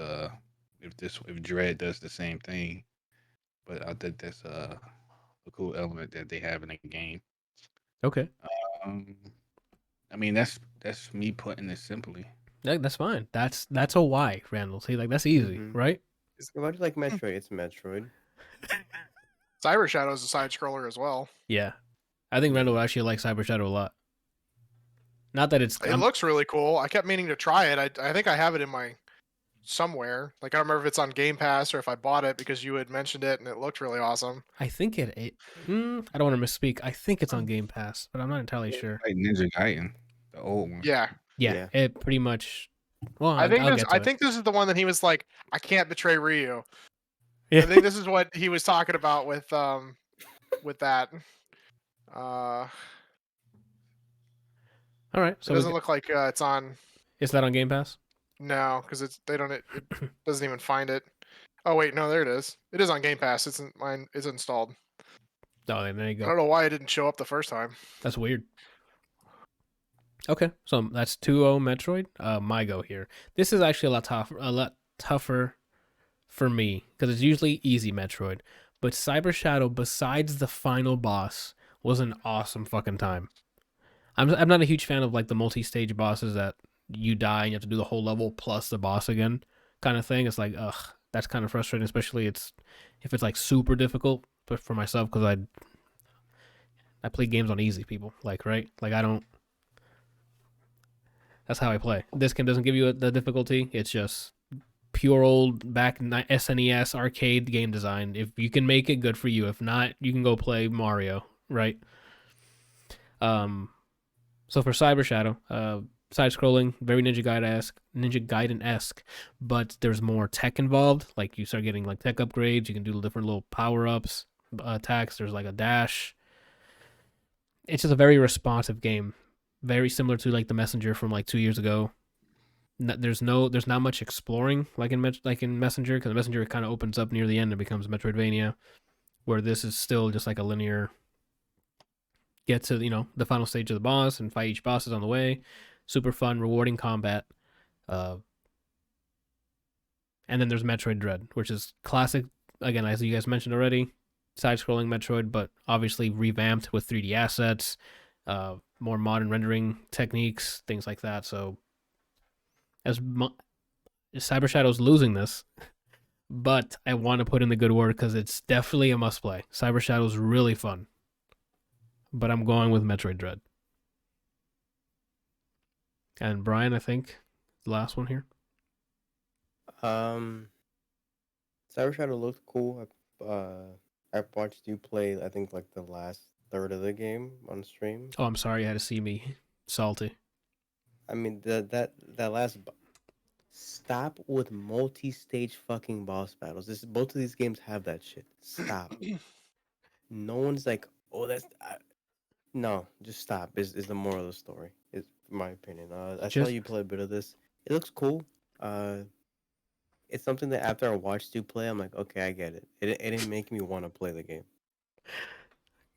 Speaker 4: Dread does the same thing, but I think that's a cool element that they have in the game.
Speaker 1: Okay.
Speaker 4: I mean that's me putting it simply.
Speaker 1: That's fine. That's a why, Randall. See, like that's easy,
Speaker 2: Mhm.
Speaker 1: right?
Speaker 2: Why do you like Metroid? It's Metroid.
Speaker 3: Cyber Shadow is a side scroller as well.
Speaker 1: Yeah. I think Randall would actually like Cyber Shadow a lot. Not that it's
Speaker 3: It looks really cool. I kept meaning to try it. I think I have it in my somewhere. Like I don't remember if it's on Game Pass or if I bought it because you had mentioned it and it looked really awesome.
Speaker 1: I think I don't want to misspeak. I think it's on Game Pass, but I'm not entirely sure.
Speaker 4: Like Ninja Gaiden, the old one.
Speaker 3: Yeah.
Speaker 1: Yeah, it pretty much Well,
Speaker 3: I think
Speaker 1: I'll get to
Speaker 3: I
Speaker 1: it.
Speaker 3: think this is the one that he was like, I can't betray Ryu.
Speaker 1: Yeah.
Speaker 3: I think this is what he was talking about with that.
Speaker 1: All right.
Speaker 3: It
Speaker 1: So
Speaker 3: doesn't look like it's on.
Speaker 1: it's not on Game Pass.
Speaker 3: No, because it doesn't even find it. Oh wait, no, there it is. It is on Game Pass. It's mine. It's installed.
Speaker 1: Oh, there you
Speaker 3: I
Speaker 1: go.
Speaker 3: don't know why it didn't show up the first time.
Speaker 1: That's weird. Okay, so that's 2-0 Metroid. My go here. This is actually a lot tougher for me because it's usually easy Metroid. But Cyber Shadow, besides the final boss, was an awesome fucking time. I'm not a huge fan of like the multi-stage bosses that you die and you have to do the whole level plus the boss again kind of thing. It's like, ugh, that's kind of frustrating, especially if it's like super difficult. But for myself, because I play games on easy, people, like, right? Like I don't. That's how I play. This game doesn't give you the difficulty. It's just pure old back SNES arcade game design. If you can make it, good for you. If not, you can go play Mario, right? So for Cyber Shadow, side scrolling, very Ninja Gaiden-esque, but there's more tech involved. Like you start getting like tech upgrades. You can do different little power ups, attacks. There's like a dash. It's just a very responsive game. Very similar to like the Messenger from like 2 years ago. There's not much exploring like in Messenger, because Messenger kind of opens up near the end and becomes Metroidvania, where this is still just like a linear. Get to the final stage of the boss and fight each boss is on the way. Super fun, rewarding combat. And then there's Metroid Dread, which is classic. Again, as you guys mentioned already, side-scrolling Metroid, but obviously revamped with 3D assets. More modern rendering techniques, things like that. So, Cyber Shadow's losing this, but I want to put in the good word because it's definitely a must play. Cyber Shadow's really fun, but I'm going with Metroid Dread. And Brian, I think the last one here.
Speaker 2: Cyber Shadow looked cool. I watched you play. I think like the last third of the game on stream.
Speaker 1: Oh, I'm sorry, you had to see me salty.
Speaker 2: I mean that last. Stop with multi-stage fucking boss battles. Both of these games have that shit. Stop. No one's like, oh, no, just stop. Is the moral of the story? Is my opinion. I saw you play a bit of this. It looks cool. It's something that after I watched you play, I'm like, okay, I get it. It didn't make me want to play the game.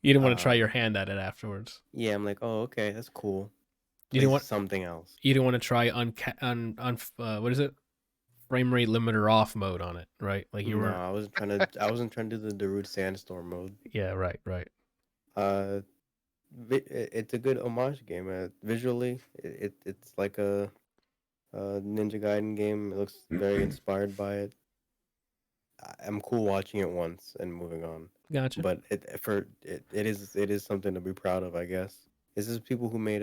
Speaker 1: You didn't want to try your hand at it afterwards.
Speaker 2: Yeah, I'm like, oh, okay, that's cool.
Speaker 1: You didn't want
Speaker 2: something else.
Speaker 1: You didn't want to try what is it? Frame rate limiter off mode on it, right? Like you were.
Speaker 2: No, I wasn't trying to do the Darude Sandstorm mode.
Speaker 1: Yeah, right.
Speaker 2: It's a good homage game. Visually, it's like a Ninja Gaiden game. It looks very inspired by it. I'm cool watching it once and moving on.
Speaker 1: Gotcha.
Speaker 2: But it is something to be proud of, I guess. This is people who made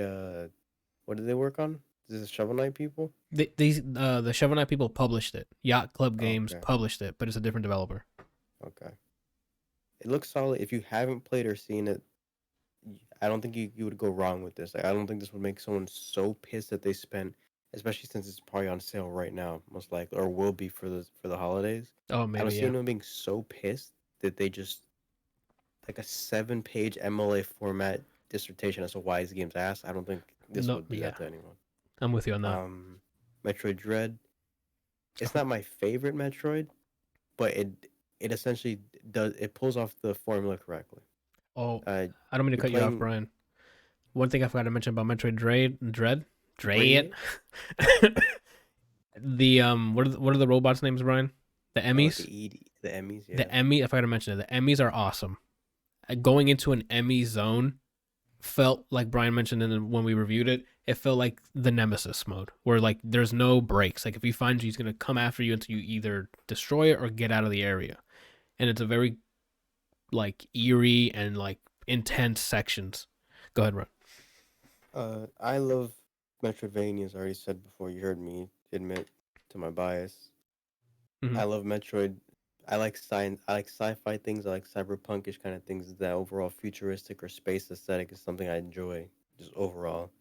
Speaker 2: what did they work on? Is this Shovel Knight people?
Speaker 1: The Shovel Knight people published it. Yacht Club Games published it, but it's a different developer.
Speaker 2: Okay. It looks solid. If you haven't played or seen it, I don't think you would go wrong with this. Like, I don't think this would make someone so pissed that they spent, especially since it's probably on sale right now, most likely, or will be for the holidays.
Speaker 1: Oh, maybe.
Speaker 2: I don't see anyone being so pissed that they just like a 7-page MLA format dissertation as to why his game's ass. I don't think this would be that to anyone.
Speaker 1: I'm with you on that.
Speaker 2: Metroid Dread. It's not my favorite Metroid, but it essentially pulls off the formula correctly.
Speaker 1: Oh, I don't mean to cut you off, Brian. One thing I forgot to mention about Metroid Dread. The what are the robots' names, Brian? The Emmys.
Speaker 2: The Emmys. Yeah.
Speaker 1: The Emmy. I forgot to mention it. The Emmys are awesome. Going into an Emmy zone felt like Brian mentioned when we reviewed it. It felt like the Nemesis mode, where like there's no breaks. Like if he finds you, he's gonna come after you until you either destroy it or get out of the area. And it's a very like eerie and like intense sections. Go ahead, Ron.
Speaker 2: I love Metroidvanias. I already said before. You heard me admit to my bias. Mm-hmm. I love Metroid. I like science. I like sci-fi things. I like cyberpunkish kind of things. That overall futuristic or space aesthetic is something I enjoy, just overall.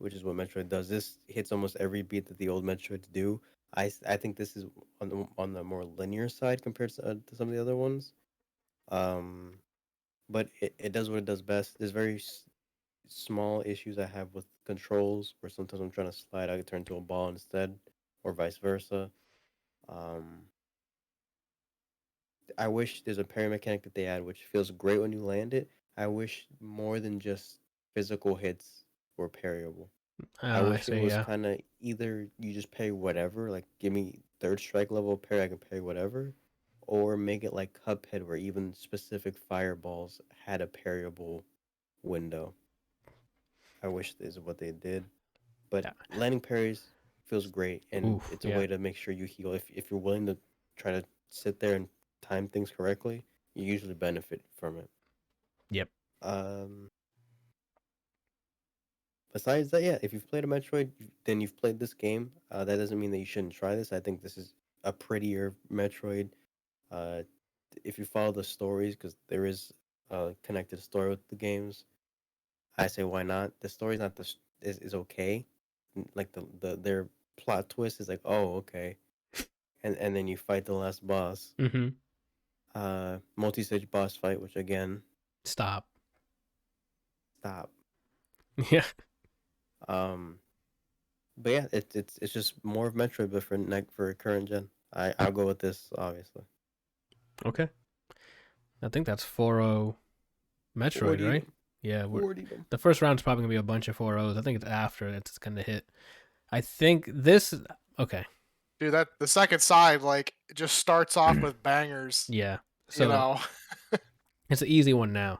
Speaker 2: which is what Metroid does. This hits almost every beat that the old Metroids do. I think this is on the more linear side compared to some of the other ones. Um, but it does what it does best. There's very small issues I have with controls, where sometimes I'm trying to slide, I can turn to a ball instead, or vice versa. Um, I wish there's a parry mechanic that they add, which feels great when you land it. I wish more than just physical hits were parryable. I
Speaker 1: I
Speaker 2: wish it
Speaker 1: see.
Speaker 2: was
Speaker 1: Yeah.
Speaker 2: kind of either you just parry whatever, like give me third strike level parry, I can parry whatever, or make it like Cuphead, where even specific fireballs had a parryable window. I wish this is what they did. But
Speaker 1: Yeah.
Speaker 2: landing parries feels great, and
Speaker 1: Oof.
Speaker 2: it's a
Speaker 1: Yeah.
Speaker 2: way to make sure you heal. If you're willing to try to sit there and time things correctly, you usually benefit from it.
Speaker 1: Yep.
Speaker 2: Um, Besides that, yeah, if you've played a Metroid, then you've played this game. That doesn't mean that you shouldn't try this. I think this is a prettier Metroid. Uh, if you follow the stories, because there is a connected story with the games, I say why not? The story's not is okay. Like their plot twist is like, oh, okay, and then you fight the last boss.
Speaker 1: Mm-hmm.
Speaker 2: Multi-stage boss fight, which again,
Speaker 1: Stop.
Speaker 2: stop.
Speaker 1: Yeah.
Speaker 2: Um, but yeah, it's just more of Metroid, but for current gen. I'll go with this, obviously.
Speaker 1: Okay. I think that's 4-0 Metroid,
Speaker 2: 40
Speaker 1: right?
Speaker 2: them.
Speaker 1: Yeah.
Speaker 2: 40 them.
Speaker 1: The first round's probably gonna be a bunch of 4-0s. I think it's after it's gonna hit. I think this. Okay.
Speaker 3: Dude, that the second side like it just starts off with bangers.
Speaker 1: Yeah.
Speaker 3: You
Speaker 1: So
Speaker 3: know,
Speaker 1: it's an easy one now.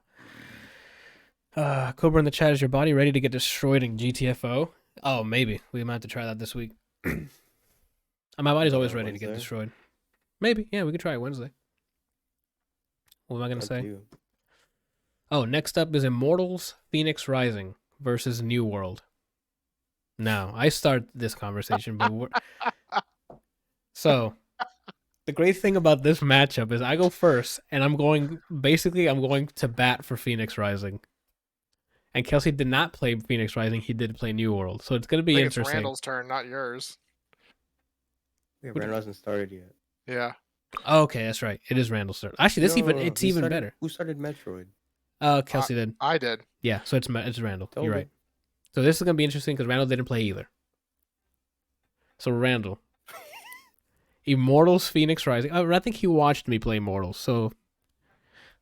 Speaker 1: Cobra in the chat, is your body ready to get destroyed in GTFO? Oh, maybe. We might have to try that this week. My body's always ready to get
Speaker 2: Wednesday?
Speaker 1: destroyed. Maybe. Yeah, we could try it Wednesday. What am I going to
Speaker 2: Up to
Speaker 1: say?
Speaker 2: you.
Speaker 1: Oh, next up is Immortals Phoenix Rising versus New World. Now, I start this conversation, but so the great thing about this matchup is I go first, and I'm going to bat for Phoenix Rising. And Kelsey did not play Phoenix Rising; he did play New World, so it's going to
Speaker 3: I
Speaker 1: be
Speaker 3: think it's
Speaker 1: interesting.
Speaker 3: Randall's turn, not yours.
Speaker 2: Yeah, Brandon hasn't started yet.
Speaker 3: Yeah.
Speaker 1: Oh, okay, that's right. It is Randall's turn. Actually, this
Speaker 2: No,
Speaker 1: even
Speaker 2: no, no.
Speaker 1: it's
Speaker 2: He
Speaker 1: even
Speaker 2: started-
Speaker 1: better.
Speaker 2: Who started Metroid?
Speaker 1: Kelsey did.
Speaker 3: I did.
Speaker 1: Yeah, so it's Randall.
Speaker 2: Told
Speaker 1: You're
Speaker 2: him.
Speaker 1: right. So this is gonna be interesting because Randall didn't play either. So Randall, Immortals Phoenix Rising. Oh, I think he watched me play Immortals, so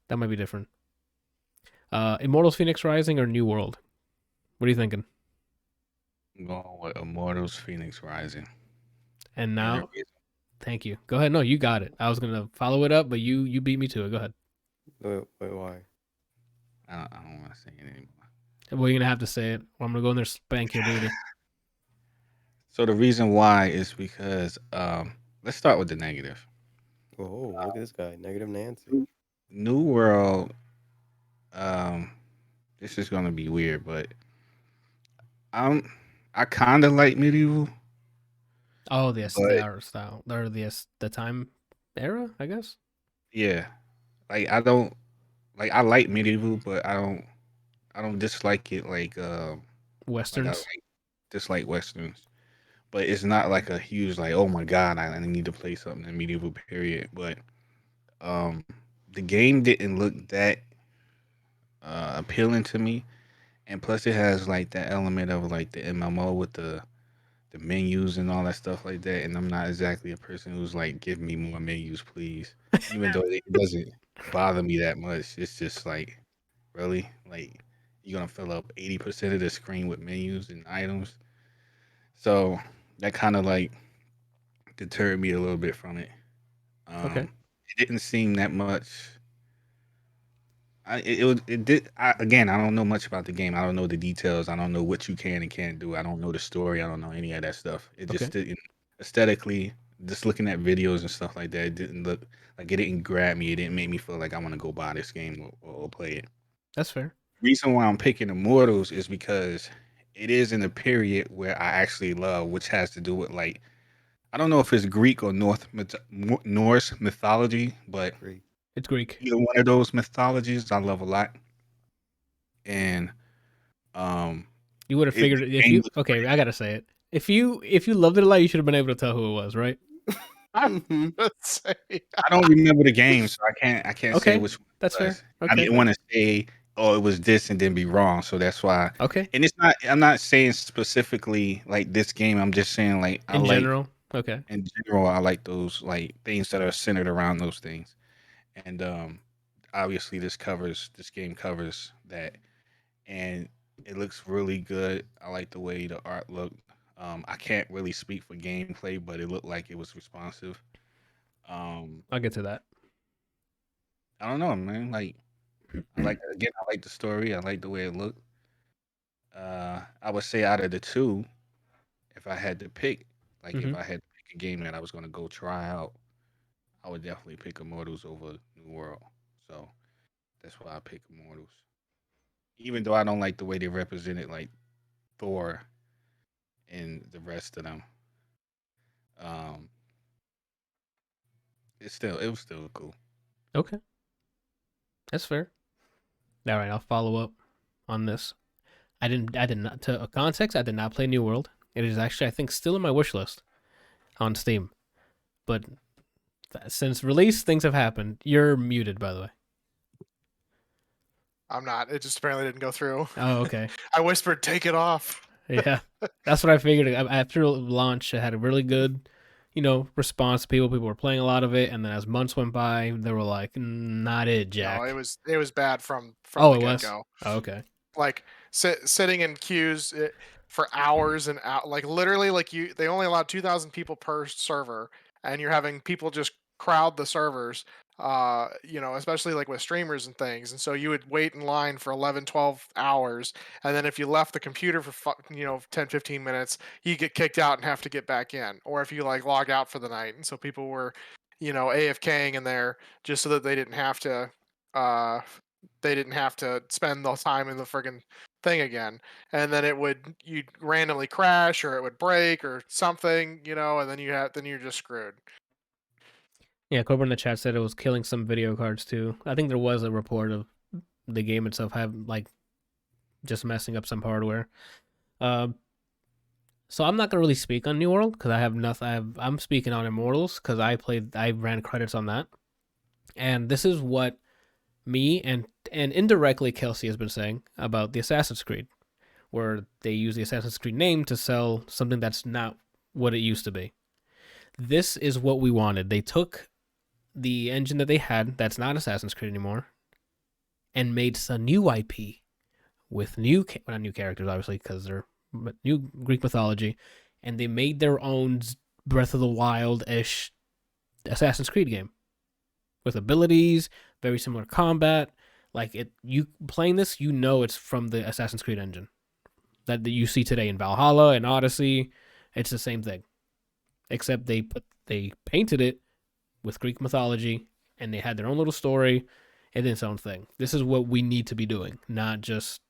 Speaker 1: that might be different. Immortals Phoenix Rising or New World? What are you thinking?
Speaker 4: I'm going with Immortals Phoenix Rising.
Speaker 1: And
Speaker 4: And
Speaker 1: now,
Speaker 4: the reason-
Speaker 1: thank you. Go ahead. No, you got it. I was gonna follow it up, but you beat me to it. Go ahead.
Speaker 2: Wait, why?
Speaker 4: I don't want to say it anymore.
Speaker 1: Well, you're gonna have to say it, or I'm gonna go in there and spank your booty.
Speaker 4: So the reason why is because let's start with the negative.
Speaker 2: Oh, look at this guy, Negative Nancy.
Speaker 4: New World, um, this is gonna be weird, but I kind of like medieval.
Speaker 1: Oh, the
Speaker 4: But-
Speaker 1: art style, or the time era, I guess.
Speaker 4: Yeah, like I like medieval, but I don't dislike it like I
Speaker 1: Westerns.
Speaker 4: dislike westerns. But it's not like a huge like, oh my god, I need to play something in medieval period. But um, the game didn't look that appealing to me, and plus it has like that element of like the MMO with the menus and all that stuff like that. And I'm not exactly a person who's like, give me more menus, please. Even though it doesn't bother me that much, it's just like, really, like you're gonna fill up 80% of the screen with menus and items. So that kind of like deterred me a little bit from it.
Speaker 1: Okay.
Speaker 4: It didn't seem that much. It did. Again, I don't know much about the game. I don't know the details. I don't know what you can and can't do. I don't know the story. I don't know any of that stuff. It just
Speaker 1: Okay.
Speaker 4: didn't aesthetically. Just looking at videos and stuff like that, it didn't look like it didn't grab me. It didn't make me feel like I want to go buy this game or play it.
Speaker 1: That's fair.
Speaker 4: Reason why I'm picking Immortals is because it is in a period where I actually love, which has to do with like I don't know if it's Greek or Norse mythology, but
Speaker 2: Great.
Speaker 1: It's Greek.
Speaker 4: either one of those mythologies I love a lot. And um
Speaker 1: You would have figured it if
Speaker 4: game
Speaker 1: you.
Speaker 4: was
Speaker 1: Okay,
Speaker 4: great.
Speaker 1: I gotta say it. If you loved it a lot, you should have been able to tell who it was, right?
Speaker 3: Let's say.
Speaker 4: I don't remember the game, so I can't say
Speaker 1: Okay,
Speaker 4: which one
Speaker 1: that's
Speaker 4: it
Speaker 1: fair.
Speaker 4: was. I
Speaker 1: Okay,
Speaker 4: didn't want to say, oh, it was this and then be wrong. So that's why.
Speaker 1: okay.
Speaker 4: And it's not. I'm not saying specifically like this game. I'm just saying like I
Speaker 1: In
Speaker 4: like
Speaker 1: general, okay.
Speaker 4: in general. I like those like things that are centered around those things. And obviously this game covers that, and it looks really good. I like the way the art looked. I can't really speak for gameplay, but it looked like it was responsive.
Speaker 1: I'll get to that.
Speaker 4: I don't know, man. Like I like the story. I like the way it looked. I would say out of the two, if I had to pick, like if
Speaker 1: Mhm.
Speaker 4: I had to pick a game that I was gonna go try out, I would definitely pick Immortals over New World. So that's why I pick Immortals. Even though I don't like the way they represented like Thor and the rest of them, um, it was still cool.
Speaker 1: Okay, that's fair. All right, I'll follow up on this. I did not, to context, I did not play New World. It is actually, I think, still in my wish list on Steam. But since release, things have happened. You're muted, by the way.
Speaker 3: I'm not. It just apparently didn't go through.
Speaker 1: Oh, okay.
Speaker 3: I whispered, "Take it off."
Speaker 1: Yeah, that's what I figured. After launch, it had a really good, response to people. People were playing a lot of it, and then as months went by, they were like, "Not it, Jack."
Speaker 3: No, it was bad from
Speaker 1: Oh,
Speaker 3: the
Speaker 1: it
Speaker 3: get
Speaker 1: was.
Speaker 3: go.
Speaker 1: Oh, okay.
Speaker 3: Like sitting in queues for hours and out, like literally, like they only allow 2,000 people per server, and you're having people just crowd the servers. Especially like with streamers and things, and so you would wait in line for 11 12 hours, and then if you left the computer for 10 15 minutes, you get kicked out and have to get back in, or if you like log out for the night. And so people were AFKing in there just so that uh they didn't have to spend the time in the friggin' thing again. And then you'd randomly crash, or it would break or something, and then you're just screwed.
Speaker 1: Yeah, Cobra in the chat said it was killing some video cards too. I think there was a report of the game itself just messing up some hardware. So I'm not gonna really speak on New World because I have nothing. I'm speaking on Immortals because I ran credits on that, and this is what me and indirectly Kelsey has been saying about the Assassin's Creed, where they use the Assassin's Creed name to sell something that's not what it used to be. This is what we wanted. They took the engine that they had that's not Assassin's Creed anymore and made a new IP with not new characters, obviously, because they're new Greek mythology, and they made their own Breath of the Wild-ish Assassin's Creed game with abilities, very similar combat. Like you playing this, it's from the Assassin's Creed engine that you see today in Valhalla and Odyssey. It's the same thing, except they painted it with Greek mythology, and they had their own little story and its own thing. This is what we need to be doing, not just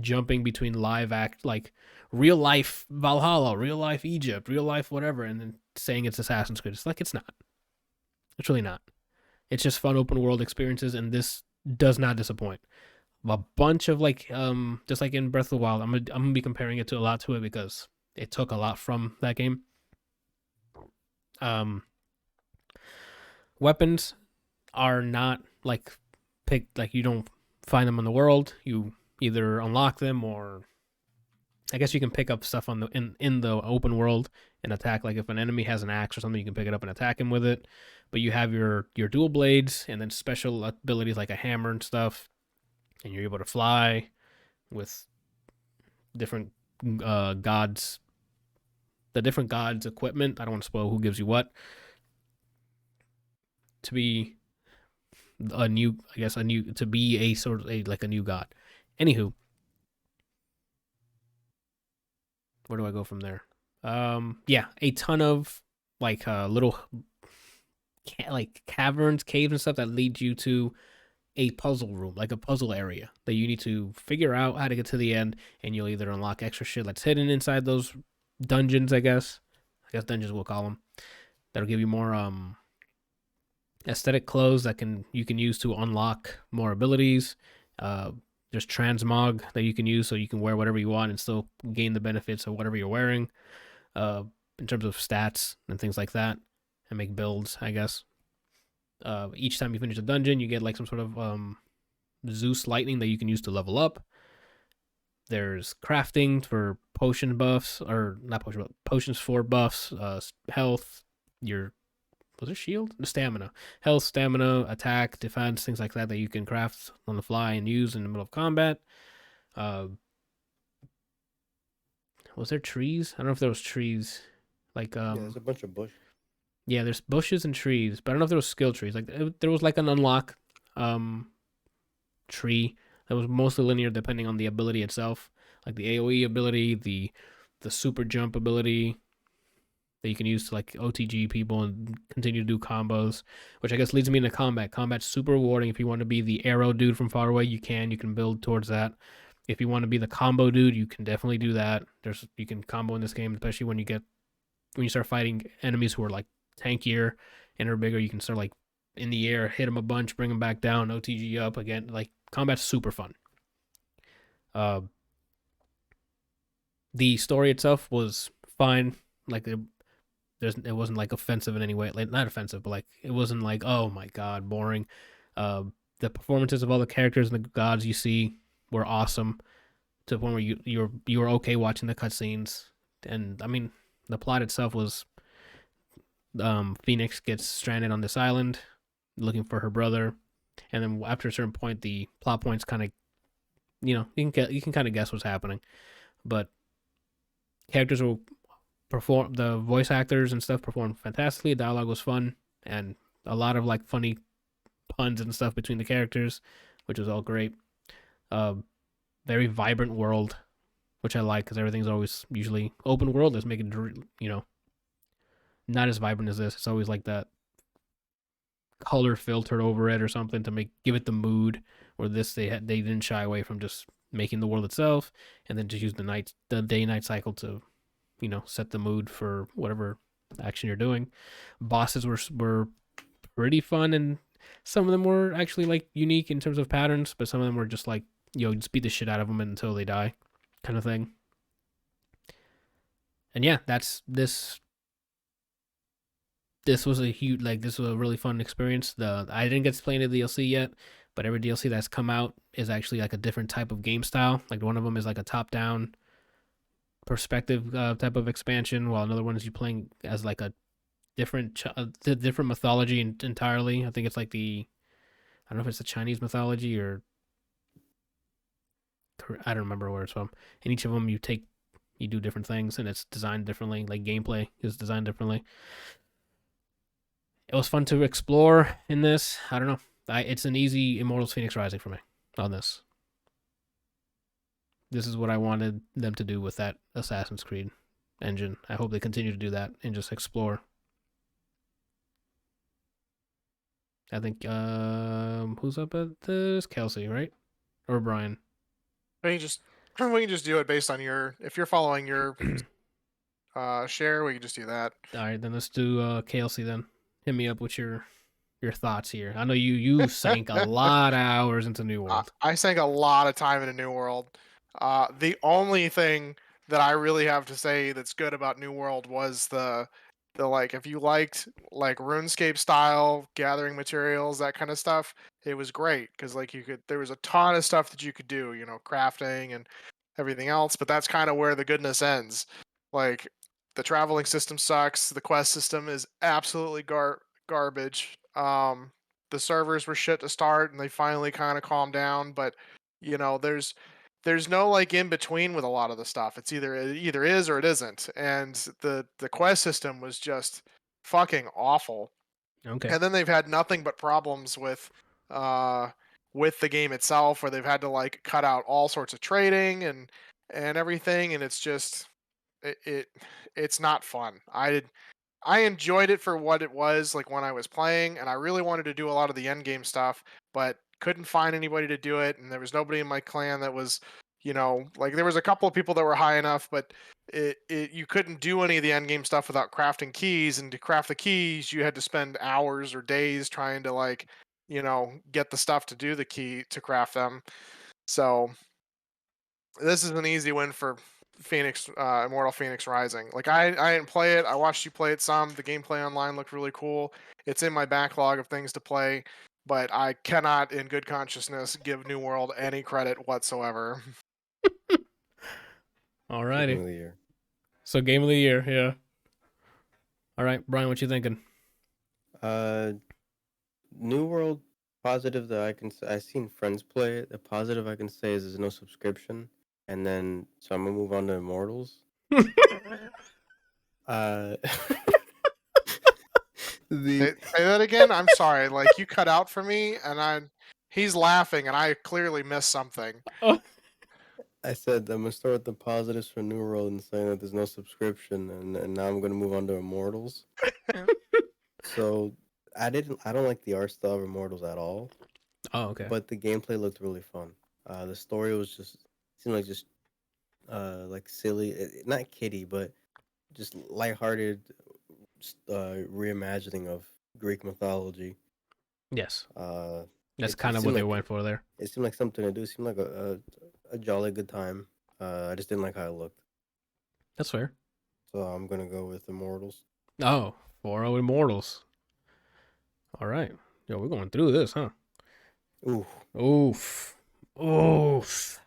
Speaker 1: jumping between like real life Valhalla, real life Egypt, real life whatever, and then saying it's Assassin's Creed. It's like it's not. It's really not. It's just fun open world experiences, and this does not disappoint. A bunch of just like in Breath of the Wild, I'm gonna be comparing it to a lot to it because it took a lot from that game. Weapons are not you don't find them in the world. You either unlock them, or I guess you can pick up stuff in the open world and attack. Like if an enemy has an axe or something, you can pick it up and attack him with it. But you have your dual blades and then special abilities like a hammer and stuff, and you're able to fly with different gods. The different gods' equipment. I don't want to spoil who gives you what. To be a new god. Anywho, where do I go from there? A ton of little caverns, caves, and stuff that lead you to a puzzle room, like a puzzle area that you need to figure out how to get to the end, and you'll either unlock extra shit that's hidden inside those dungeons. I guess dungeons we'll call them. That'll give you more aesthetic clothes you can use to unlock more abilities. There's transmog that you can use, so you can wear whatever you want and still gain the benefits of whatever you're wearing, in terms of stats and things like that, and make builds, I guess. Each time you finish a dungeon, you get like some sort of Zeus lightning that you can use to level up. There's crafting for potion buffs, or not potion, but potions for buffs, health, was it shield? The stamina. Health, stamina, attack, defense, things like that you can craft on the fly and use in the middle of combat. Was there trees? I don't know if there was trees. Like
Speaker 2: yeah, there's a bunch of bush.
Speaker 1: Yeah, there's bushes and trees, but I don't know if there was skill trees. Like there was like an unlock tree that was mostly linear depending on the ability itself. Like the AoE ability, the super jump ability that you can use to like OTG people and continue to do combos, which I guess leads me into combat. Combat's super rewarding. If you want to be the arrow dude from far away, you can build towards that. If you want to be the combo dude, you can definitely do that. You can combo in this game, especially when you start fighting enemies who are like tankier and are bigger. You can start like in the air, hit them a bunch, bring them back down, OTG up again. Like combat's super fun. The story itself was fine. Like it wasn't like offensive in any way. Like not offensive, but like it wasn't like, oh my god, boring. The performances of all the characters and the gods you see were awesome, to the point where you were okay watching the cutscenes. And I mean, the plot itself was Phoenix gets stranded on this island looking for her brother, and then after a certain point, the plot points kind of, you can kind of guess what's happening, but characters will perform, the voice actors and stuff performed fantastically. Dialogue was fun, and a lot of like funny puns and stuff between the characters, which was all great. Very vibrant world, which I like, because everything's always usually open world. Let's make it, not as vibrant as this. It's always like that color filtered over it or something to give it the mood. Or this, they didn't shy away from just making the world itself, and then just use the day-night cycle to, set the mood for whatever action you're doing. Bosses were pretty fun, and some of them were actually like unique in terms of patterns, but some of them were just like, just beat the shit out of them until they die, kind of thing. And yeah, this was this was a really fun experience. I didn't get to play any of the DLC yet, but every DLC that's come out is actually like a different type of game style. Like one of them is like a top-down perspective type of expansion, while another one is you playing as like a different mythology entirely. I think it's like I don't know if it's the Chinese mythology or I don't remember where it's from. And each of them you do different things, and it's designed differently. Like gameplay is designed differently. It was fun to explore in this. I don't know. It's an easy Immortals Phoenix Rising for me on this. This is what I wanted them to do with that Assassin's Creed engine. I hope they continue to do that and just explore. I think who's up at this? Kelsey, right? Or Brian?
Speaker 3: We can just do it based on if you're following your share, we can just do that.
Speaker 1: All right, then let's do Kelsey then. Hit me up with your thoughts here. I know you sank a lot of hours into New World.
Speaker 3: I sank a lot of time into New World. The only thing that I really have to say that's good about New World was the like, if you liked like RuneScape style gathering materials, that kind of stuff, it was great, because like there was a ton of stuff that you could do, crafting and everything else, but that's kind of where the goodness ends. Like the traveling system sucks. The quest system is absolutely garbage. The servers were shit to start, and they finally kind of calmed down, but there's no like in between with a lot of the stuff. It either is or it isn't. And the quest system was just fucking awful.
Speaker 1: Okay.
Speaker 3: And then they've had nothing but problems with the game itself, where they've had to like cut out all sorts of trading and everything, and it's just it's not fun. I enjoyed it for what it was like when I was playing, and I really wanted to do a lot of the end game stuff, but couldn't find anybody to do it, and there was nobody in my clan that was, like there was a couple of people that were high enough, but you couldn't do any of the end game stuff without crafting keys, and to craft the keys you had to spend hours or days trying to like, get the stuff to do the key to craft them. So this is an easy win for Immortal Phoenix Rising. Like I didn't play it. I watched you play it some. The gameplay online looked really cool. It's in my backlog of things to play, but I cannot, in good consciousness, give New World any credit whatsoever.
Speaker 1: Alrighty.
Speaker 2: Game of the year.
Speaker 1: So game of the year, yeah. All right, Brian, what you thinking?
Speaker 2: New World, positive that I've seen friends play it. The positive I can say is there's no subscription, and then so I'm gonna move on to Immortals. Uh,
Speaker 3: Say that again. I'm sorry. Like you cut out for me, and he's laughing, and I clearly missed something.
Speaker 2: I said I'm gonna start with the positives for New World and saying that there's no subscription, and now I'm gonna move on to Immortals. So I don't like the art style of Immortals at all.
Speaker 1: Oh, okay.
Speaker 2: But the gameplay looked really fun. The story was seemed like just like silly, not kiddie, but just lighthearted reimagining of Greek mythology.
Speaker 1: Yes. That's
Speaker 2: It
Speaker 1: kind of
Speaker 2: seemed
Speaker 1: what they
Speaker 2: like
Speaker 1: went for there.
Speaker 2: It seemed like something to do. It seemed like a jolly good time. I just didn't like how it looked.
Speaker 1: That's fair.
Speaker 2: So I'm gonna go with Immortals.
Speaker 1: Oh, 4-0 Immortals. All right. Yo, we're going through this, huh?
Speaker 2: Ooh.
Speaker 1: Oof. Oof.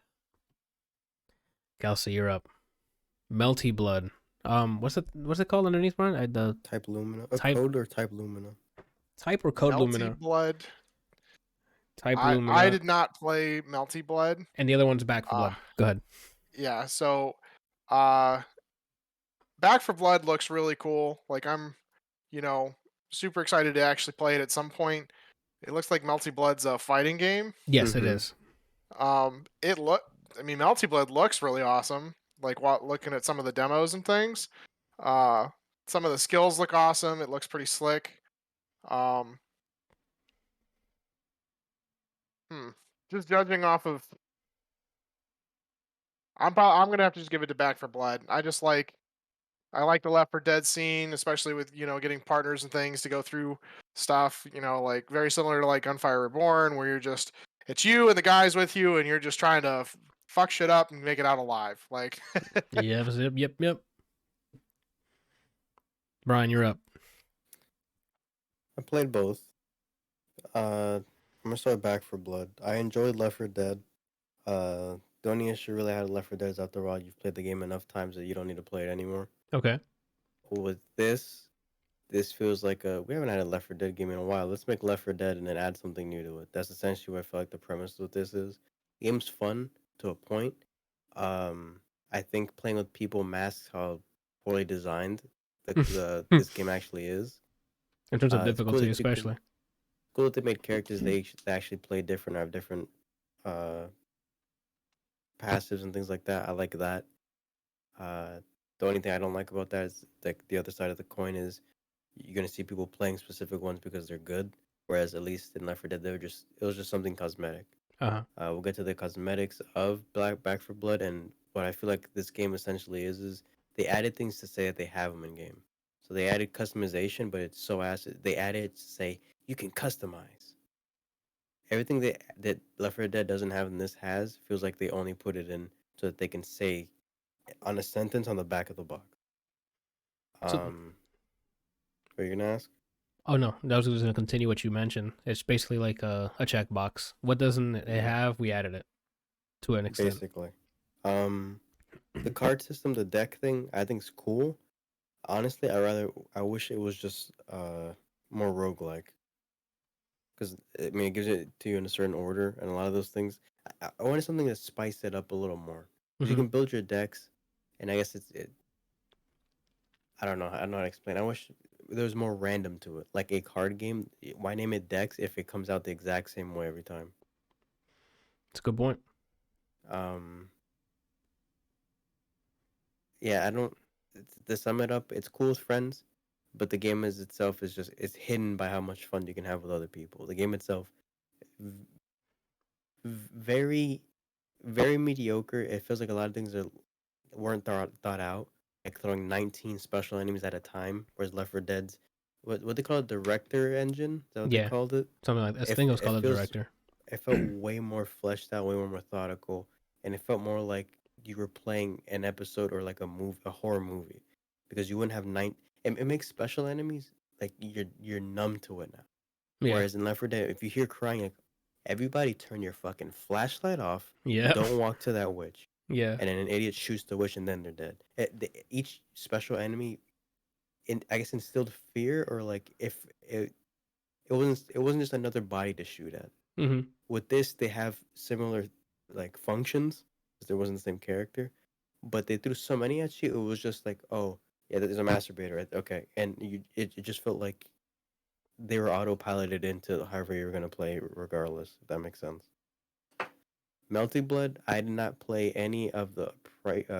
Speaker 1: Kelsey, you're up. Melty Blood. What's it called underneath, Brian? The
Speaker 2: Type Lumina.
Speaker 1: Type-
Speaker 2: Code or Type Lumina?
Speaker 1: type or code
Speaker 3: Melty
Speaker 1: Lumina?
Speaker 3: Blood.
Speaker 1: Type Lumina.
Speaker 3: I did not play Melty Blood.
Speaker 1: And the other one's Back for Blood. Go ahead.
Speaker 3: Yeah, so Back for Blood looks really cool. Like I'm, super excited to actually play it at some point. It looks like Melty Blood's a fighting game.
Speaker 1: Yes, it
Speaker 2: Mhm.
Speaker 1: is.
Speaker 3: Melty Blood looks really awesome. Like looking at some of the demos and things. Some of the skills look awesome. It looks pretty slick. Just judging off of, I'm gonna have to just give it to Back for Blood. I like the Left 4 Dead scene, especially with getting partners and things to go through stuff. Like very similar to like Gunfire Reborn, where it's you and the guys with you, and you're just trying to fuck shit up and make it out alive. Like,
Speaker 1: Yep. Brian, you're up.
Speaker 2: I played both. I'm gonna start Back for Blood. I enjoyed Left 4 Dead. The only issue really I had with Left 4 Dead is after a while you've played the game enough times that you don't need to play it anymore.
Speaker 1: Okay.
Speaker 2: With this feels like we haven't had a Left 4 Dead game in a while. Let's make Left 4 Dead and then add something new to it. That's essentially what I feel like the premise of this is. The game's fun to a point. I think playing with people masks how poorly designed this game actually is.
Speaker 1: In terms of
Speaker 2: It's cool
Speaker 1: difficulty,
Speaker 2: that you can-
Speaker 1: especially.
Speaker 2: Cool that they made characters they actually play different or have different passives and things like that. I like that. The only thing I don't like about that is like the other side of the coin is you're gonna see people playing specific ones because they're good, whereas at least in Left 4 Dead it was just something cosmetic.
Speaker 1: Uh-huh.
Speaker 2: We'll get to the cosmetics of Back for Blood, and what I feel like this game essentially is they added things to say that they have them in game. So they added customization, but it's so acid. They added to say you can customize. Everything that Left 4 Dead doesn't have and this has feels like they only put it in so that they can say on a sentence on the back of the box.
Speaker 1: So-
Speaker 2: What are you gonna ask?
Speaker 1: Oh, no. I was just going to continue what you mentioned. It's basically like a checkbox. What doesn't it have? We added it to an extent.
Speaker 2: Basically, the card system, the deck thing, I think is cool. Honestly, I wish it was just more roguelike. Because I mean, it gives it to you in a certain order, and a lot of those things, I wanted something to spice it up a little more. 'Cause you
Speaker 1: Mhm.
Speaker 2: can build your decks, and I guess I don't know how to explain. I wish there was more random to it, like a card game. Why name it decks if it comes out the exact same way every time?
Speaker 1: It's a good point.
Speaker 2: Yeah, I don't. To sum it up, it's cool with friends, but the game itself is it's hidden by how much fun you can have with other people. The game itself, very, very mediocre. It feels like a lot of things weren't thought out, like throwing 19 special enemies at a time, whereas Left 4 Dead's what they call it, director engine. Is that what
Speaker 1: Yeah.
Speaker 2: they called it?
Speaker 1: Something like that. I
Speaker 2: It-
Speaker 1: think it was
Speaker 2: it
Speaker 1: called the
Speaker 2: feels-
Speaker 1: director.
Speaker 2: it felt way more fleshed out, way more methodical, and it felt more like you were playing an episode or like a horror movie, because you wouldn't have nine. It makes special enemies like you're numb to it now.
Speaker 1: Yeah.
Speaker 2: Whereas in Left 4 Dead, if you hear crying, like, everybody turn your fucking flashlight off.
Speaker 1: Yeah.
Speaker 2: Don't walk to that witch.
Speaker 1: Yeah.
Speaker 2: And then an idiot shoots the witch, and then they're dead. Each special enemy, I guess, instilled fear, or like if it wasn't just another body to shoot at.
Speaker 1: Mm-hmm.
Speaker 2: With this, they have similar like functions, because there wasn't the same character, but they threw so many at you. It was just like, oh yeah, there's a masturbator, right? Okay, and it just felt like they were autopiloted into however you were gonna play, regardless. If that makes sense. Melty Blood, I did not play any of the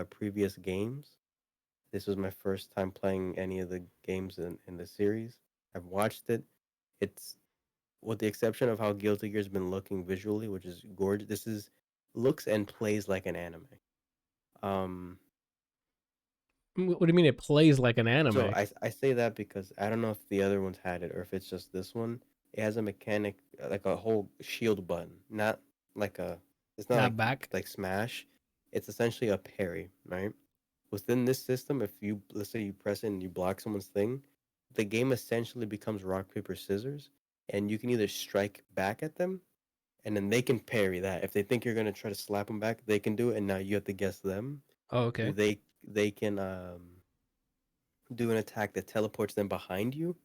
Speaker 2: previous games. This was my first time playing any of the games in the series. I've watched it. It's, with the exception of how Guilty Gear's been looking visually, which is gorgeous. This is looks and plays like an anime. Um,
Speaker 1: What do you mean it plays like an anime?
Speaker 2: so I say that because I don't know if the other ones had it or if it's just this one. It has a mechanic, like a whole shield button, not like a. It's not
Speaker 1: Not
Speaker 2: like
Speaker 1: back.
Speaker 2: Smash. It's essentially a parry, right? Within this system, if you, let's say you press it and you block someone's thing, the game essentially becomes rock paper scissors, and you can either strike back at them, and then they can parry that. If they think you're gonna try to slap them back, they can do it, and now you have to guess them.
Speaker 1: Oh, okay.
Speaker 2: They can do an attack that teleports them behind you,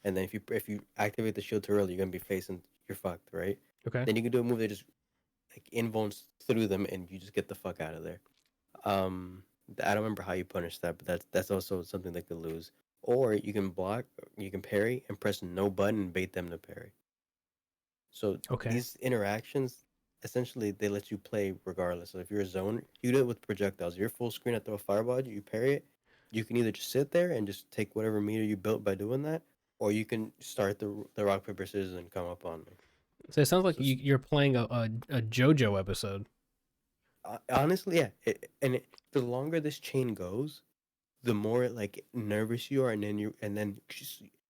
Speaker 2: and then if you activate the shield too early, you're gonna be facing, you're fucked, right?
Speaker 1: Okay.
Speaker 2: Then you can do a move that just like invulns through them, and you just get the fuck out of there. Um, I don't remember how you punish that, but that's also something they could lose. Or you can block, you can parry, and press no button and bait them to parry. So
Speaker 1: Okay.
Speaker 2: these interactions, essentially, they let you play regardless. So if you're a zone, you do it with projectiles. If you're full screen, I throw a fireball at you, you parry it. You can either just sit there and just take whatever meter you built by doing that, or you can start the rock paper scissors and come up on me.
Speaker 1: So it sounds like
Speaker 2: So
Speaker 1: you're playing a JoJo episode.
Speaker 2: honestly, yeah. The longer this chain goes, the more like nervous you are, and then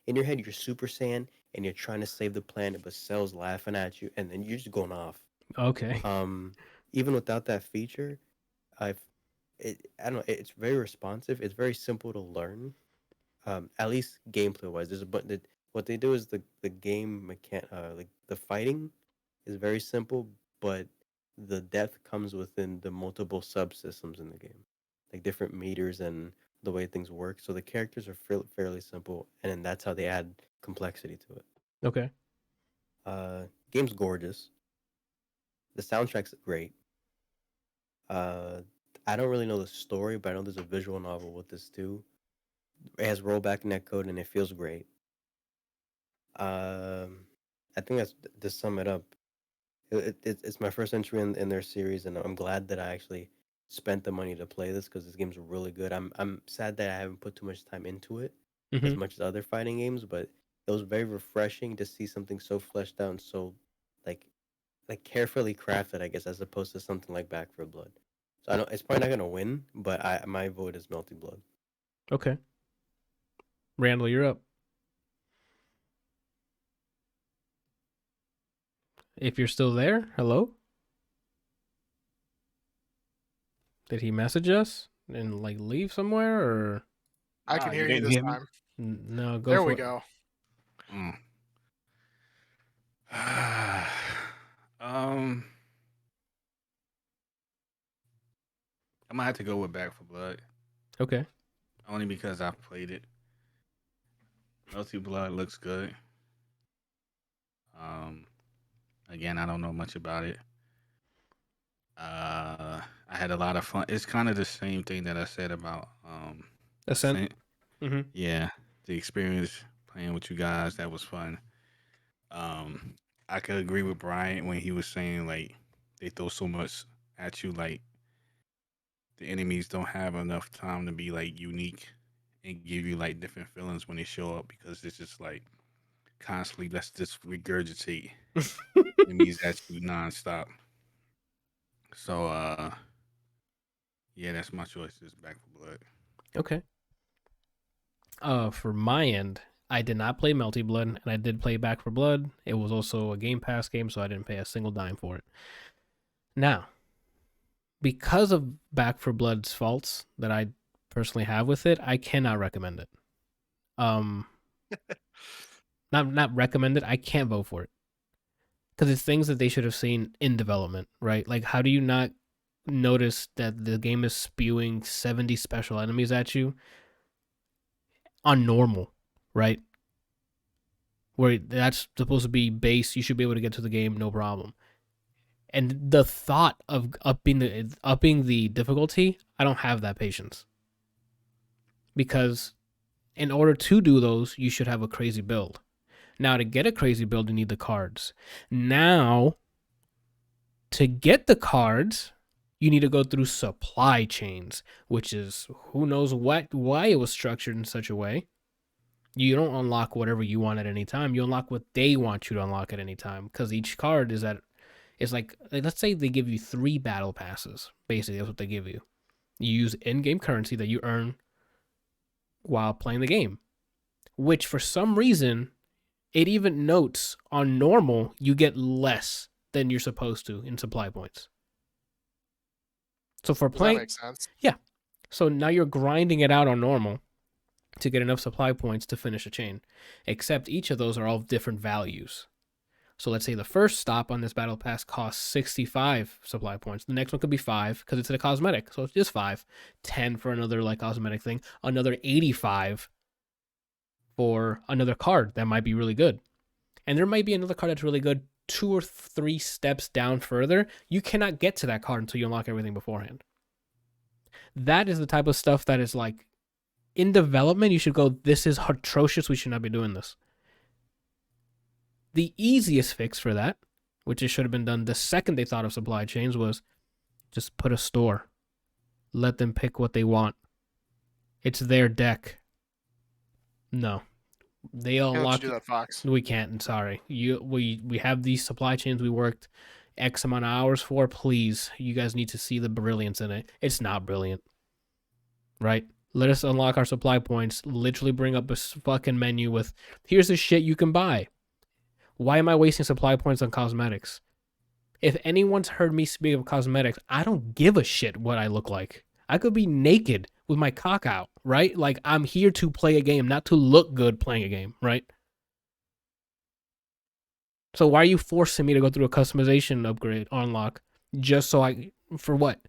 Speaker 2: in your head you're Super Saiyan and you're trying to save the planet, but Cell's laughing at you, and then you're just going off.
Speaker 1: Okay.
Speaker 2: Even without that feature, I don't know. It's very responsive. It's very simple to learn. At least gameplay wise, there's a but what they do is the game like the fighting is very simple, but the depth comes within the multiple subsystems in the game, like different meters and the way things work. So the characters are fairly simple, and then that's how they add complexity to it.
Speaker 1: Okay.
Speaker 2: Game's gorgeous. The soundtrack's great. Uh, I don't really know the story, but I know there's a visual novel with this too. It has rollback netcode, and it feels great. I think that's to sum it up. It's my first entry in their series, and I'm glad that I actually spent the money to play this, because this game's really good. I'm sad that I haven't put too much time into it as
Speaker 1: Mm-hmm.
Speaker 2: much as other fighting games, but it was very refreshing to see something so fleshed out and so like carefully crafted, I guess, as opposed to something like Back for Blood. So I don't. It's probably not gonna win, but my vote is Melty Blood.
Speaker 1: Okay. Randall, you're up. If you're still there, hello? Did he message us and like leave somewhere, or
Speaker 3: I can
Speaker 4: Ah,
Speaker 3: hear
Speaker 4: you
Speaker 3: you
Speaker 4: didn't
Speaker 3: this
Speaker 4: hear me?
Speaker 3: time.
Speaker 1: no? Go
Speaker 3: There
Speaker 1: for
Speaker 3: we
Speaker 1: it.
Speaker 3: go.
Speaker 4: Mm. um, I might have to go with Back for Blood,
Speaker 1: Okay.
Speaker 4: only because I've played it. Melty Blood looks good. Um, again, I don't know much about it. I had a lot of fun. It's kind of the same thing that I said about
Speaker 1: Ascent.
Speaker 4: Ascent.
Speaker 1: Mm-hmm.
Speaker 4: Yeah, the experience playing with you guys, that was fun. Um, I could agree with Brian when he was saying like they throw so much at you, like the enemies don't have enough time to be like unique and give you like different feelings when they show up, because it's just like constantly let's just regurgitate enemies at you nonstop. So yeah, that's my choice. Is Back for Blood.
Speaker 1: Okay. For my end, I did not play Melty Blood, and I did play Back 4 Blood. It was also a Game Pass game, so I didn't pay a single dime for it. Now, because of Back 4 Blood's faults that I personally have with it, I cannot recommend it. Not recommend it. I can't vote for it because it's things that they should have seen in development, right? Like, how do you not notice that the game is spewing 70 special enemies at you on normal, right? Where that's supposed to be base, you should be able to get to the game no problem. And the thought of upping the difficulty, I don't have that patience. Because in order to do those, you should have a crazy build. Now, to get a crazy build, you need the cards. Now, to get the cards, you need to go through supply chains, which is who knows why it was structured in such a way. You don't unlock whatever you want at any time. You unlock what they want you to unlock at any time, because each card is like, let's say they give you 3 battle passes. Basically, that's what they give you. You use in-game currency that you earn while playing the game, which for some reason, it even notes on normal, you get less than you're supposed to in supply points. So for playing,
Speaker 3: that makes sense.
Speaker 1: Yeah. So now you're grinding it out on normal to get enough supply points to finish a chain, except each of those are all different values. So let's say the first stop on this battle pass costs 65 supply points. The next one could be 5 because it's a cosmetic. So it's just 5. 10 for another like cosmetic thing. Another 85 for another card that might be really good. And there might be another card that's really good 2 or 3 steps down further. You cannot get to that card until you unlock everything beforehand. That is the type of stuff that is like, in development, you should go, this is atrocious, we should not be doing this. The easiest fix for that, which it should have been done the second they thought of supply chains, was just put a store. Let them pick what they want. It's their deck. No. They all
Speaker 3: Can't let
Speaker 1: lock.
Speaker 3: you do that, Fox.
Speaker 1: We can't. I'm sorry. We have these supply chains we worked X amount of hours for. Please, you guys need to see the brilliance in it. It's not brilliant. Right? Let us unlock our supply points. Literally bring up a fucking menu with, here's the shit you can buy. Why am I wasting supply points on cosmetics? If anyone's heard me speak of cosmetics, I don't give a shit what I look like. I could be naked with my cock out, right? Like, I'm here to play a game, not to look good playing a game, right? So why are you forcing me to go through a customization upgrade unlock just so for what?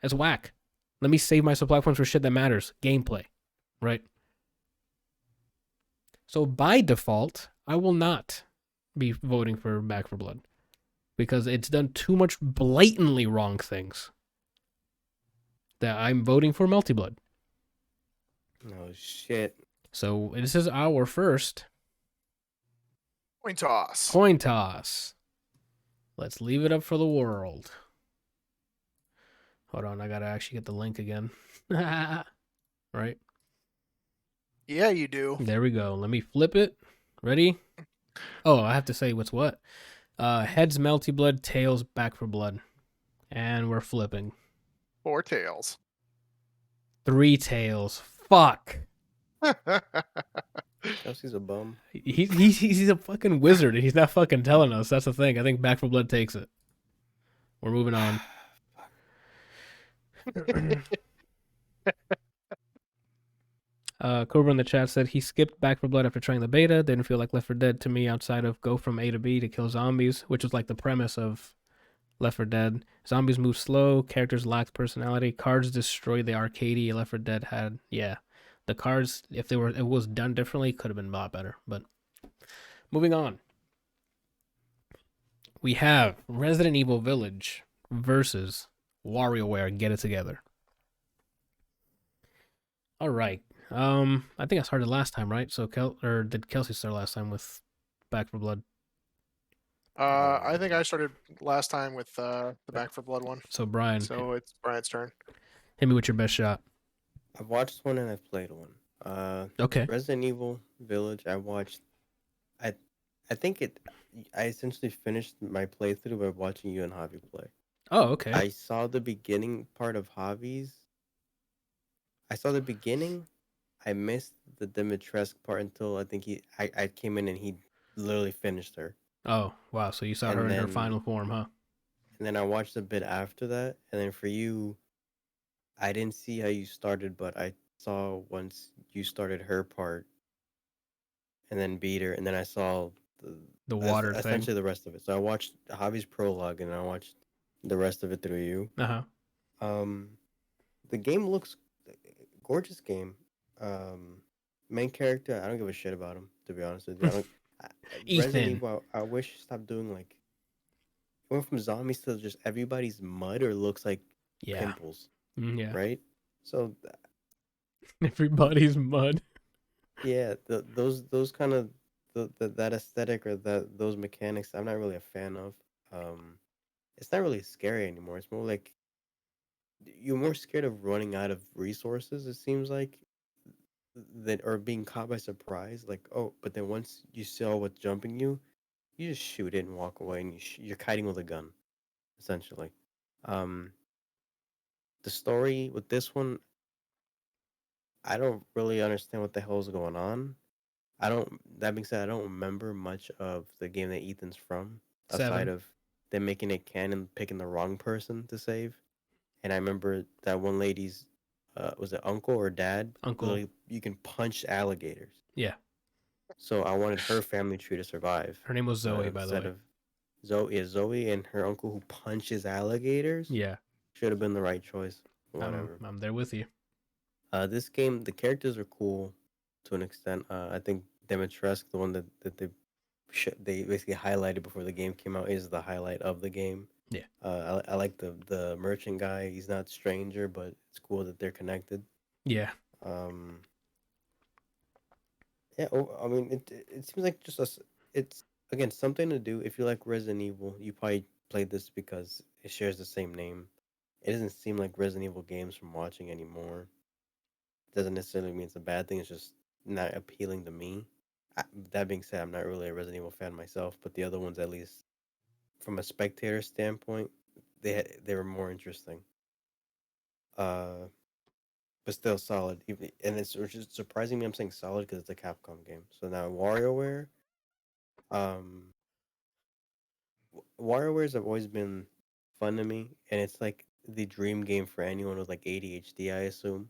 Speaker 1: That's whack. Let me save my supply points for shit that matters. Gameplay, right? So by default, I will not be voting for Back 4 Blood because it's done too much blatantly wrong things that I'm voting for Melty Blood.
Speaker 2: Oh, shit.
Speaker 1: So this is our first
Speaker 3: Coin toss.
Speaker 1: coin toss. Let's leave it up for the world. Hold on, I gotta actually get the link again. Right?
Speaker 3: Yeah, you do.
Speaker 1: There we go. Let me flip it. Ready? Oh, I have to say what's what. Heads Melty Blood, tails Back 4 Blood. And we're flipping.
Speaker 3: 4 tails.
Speaker 1: 3 tails. Fuck.
Speaker 2: Chelsea's a bum.
Speaker 1: He's a fucking wizard and he's not fucking telling us. That's the thing. I think Back 4 Blood takes it. We're moving on. Cobra in the chat said he skipped Back 4 Blood after trying the beta. Didn't feel like Left 4 Dead to me outside of go from A to B to kill zombies, which was like the premise of Left 4 Dead. Zombies move slow, characters lacked personality, cards destroy the arcadey Left 4 Dead had. Yeah, the cards, if it was done differently, could have been a lot better. But moving on, we have Resident Evil Village versus Warioware. Get it together. All right. I think I started last time, right? So did Kelsey start last time with Back 4 Blood?
Speaker 3: I think I started last time with the Back 4 Blood one.
Speaker 1: So Brian,
Speaker 3: So it's Brian's turn.
Speaker 1: hit me with your best shot.
Speaker 2: I've watched one and I've played one.
Speaker 1: Okay.
Speaker 2: Resident Evil Village, I watched. I think I essentially finished my playthrough by watching you and Javi play.
Speaker 1: Oh, okay.
Speaker 2: I saw the beginning part of Javi's. I saw the beginning. I missed the Dimitrescu part until I think I came in and he literally finished her.
Speaker 1: Oh, wow. So you saw her in her final form, huh?
Speaker 2: And then I watched a bit after that. And then for you, I didn't see how you started, but I saw once you started her part and then beat her. And then I saw
Speaker 1: the water thing.
Speaker 2: Essentially the rest of it. So I watched Javi's prologue and I watched the rest of it through you. The game looks gorgeous game. Main character, I don't give a shit about him, to be honest with you. Resident Evil, I wish stopped doing like went from zombies to just everybody's mud or looks like pimples.
Speaker 1: Yeah.
Speaker 2: Right? So
Speaker 1: everybody's mud.
Speaker 2: Yeah, those kind of that aesthetic or those mechanics I'm not really a fan of. It's not really scary anymore. It's more like you're more scared of running out of resources, it seems like, than or being caught by surprise. Like, oh, but then once you saw what's jumping you, you just shoot it and walk away, and you're kiting with a gun, essentially. Um, the story with this one, I don't really understand what the hell is going on. I don't. That being said, I don't remember much of the game that Ethan's from, aside of them making it canon, picking the wrong person to save. And I remember that one lady's, was it uncle or dad?
Speaker 1: Uncle.
Speaker 2: Literally, you can punch alligators.
Speaker 1: Yeah.
Speaker 2: So I wanted her family tree to survive.
Speaker 1: Her name was Zoe, by the way.
Speaker 2: Instead of Zoe and her uncle who punches alligators.
Speaker 1: Yeah.
Speaker 2: Should have been the right choice. Whatever.
Speaker 1: I'm there with you.
Speaker 2: This game, the characters are cool to an extent. I think Dimitrescu, the one that they basically highlighted before the game came out, is the highlight of the game.
Speaker 1: Yeah.
Speaker 2: I like the merchant guy. He's not stranger, but it's cool that they're connected.
Speaker 1: Yeah.
Speaker 2: Yeah. I mean, it seems like it's again something to do. If you like Resident Evil, you probably played this because it shares the same name. It doesn't seem like Resident Evil games from watching anymore. Doesn't necessarily mean it's a bad thing. It's just not appealing to me. That being said, I'm not really a Resident Evil fan myself, but the other ones, at least from a spectator standpoint, they were more interesting. But still solid. And it's just surprising me. I'm saying solid because it's a Capcom game. So now WarioWare. WarioWares have always been fun to me, and it's like the dream game for anyone with like ADHD, I assume.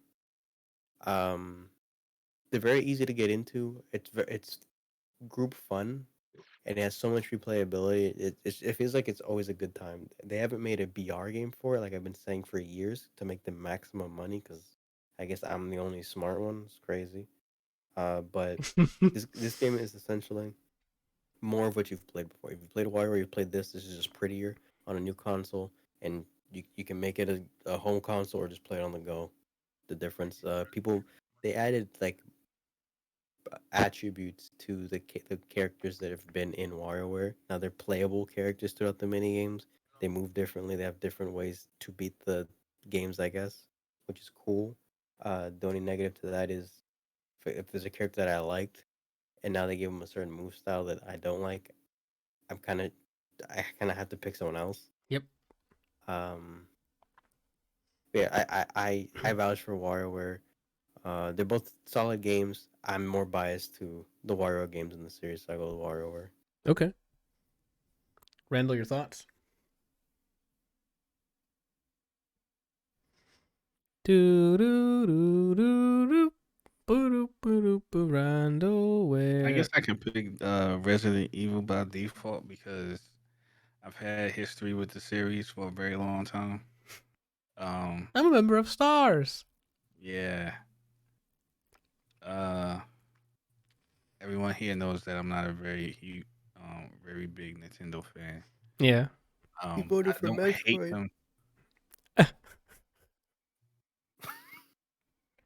Speaker 2: They're very easy to get into. It's group fun, and it has so much replayability. It feels like it's always a good time. They haven't made a BR game for it, like I've been saying for years, to make the maximum money. Because I guess I'm the only smart one. It's crazy. But this game is essentially more of what you've played before. If you played WarioWare, you played this. This is just prettier on a new console, and you can make it a home console or just play it on the go. The difference, they added like attributes to the characters that have been in WarioWare. Now they're playable characters throughout the mini games. They move differently. They have different ways to beat the games, I guess, which is cool. The only negative to that is if there's a character that I liked, and now they give them a certain move style that I don't like, I kind of have to pick someone else.
Speaker 1: Yep.
Speaker 2: Yeah, I vouch for WarioWare. They're both solid games. I'm more biased to the Wario games in the series, so I go with WarioWare.
Speaker 1: Okay. Randall, your thoughts? Randallware.
Speaker 4: I guess I can pick Resident Evil by default because I've had history with the series for a very long time.
Speaker 1: I'm a member of Stars.
Speaker 4: Yeah. Everyone here knows that I'm not a very big Nintendo fan.
Speaker 1: Yeah.
Speaker 2: You voted for Metroid.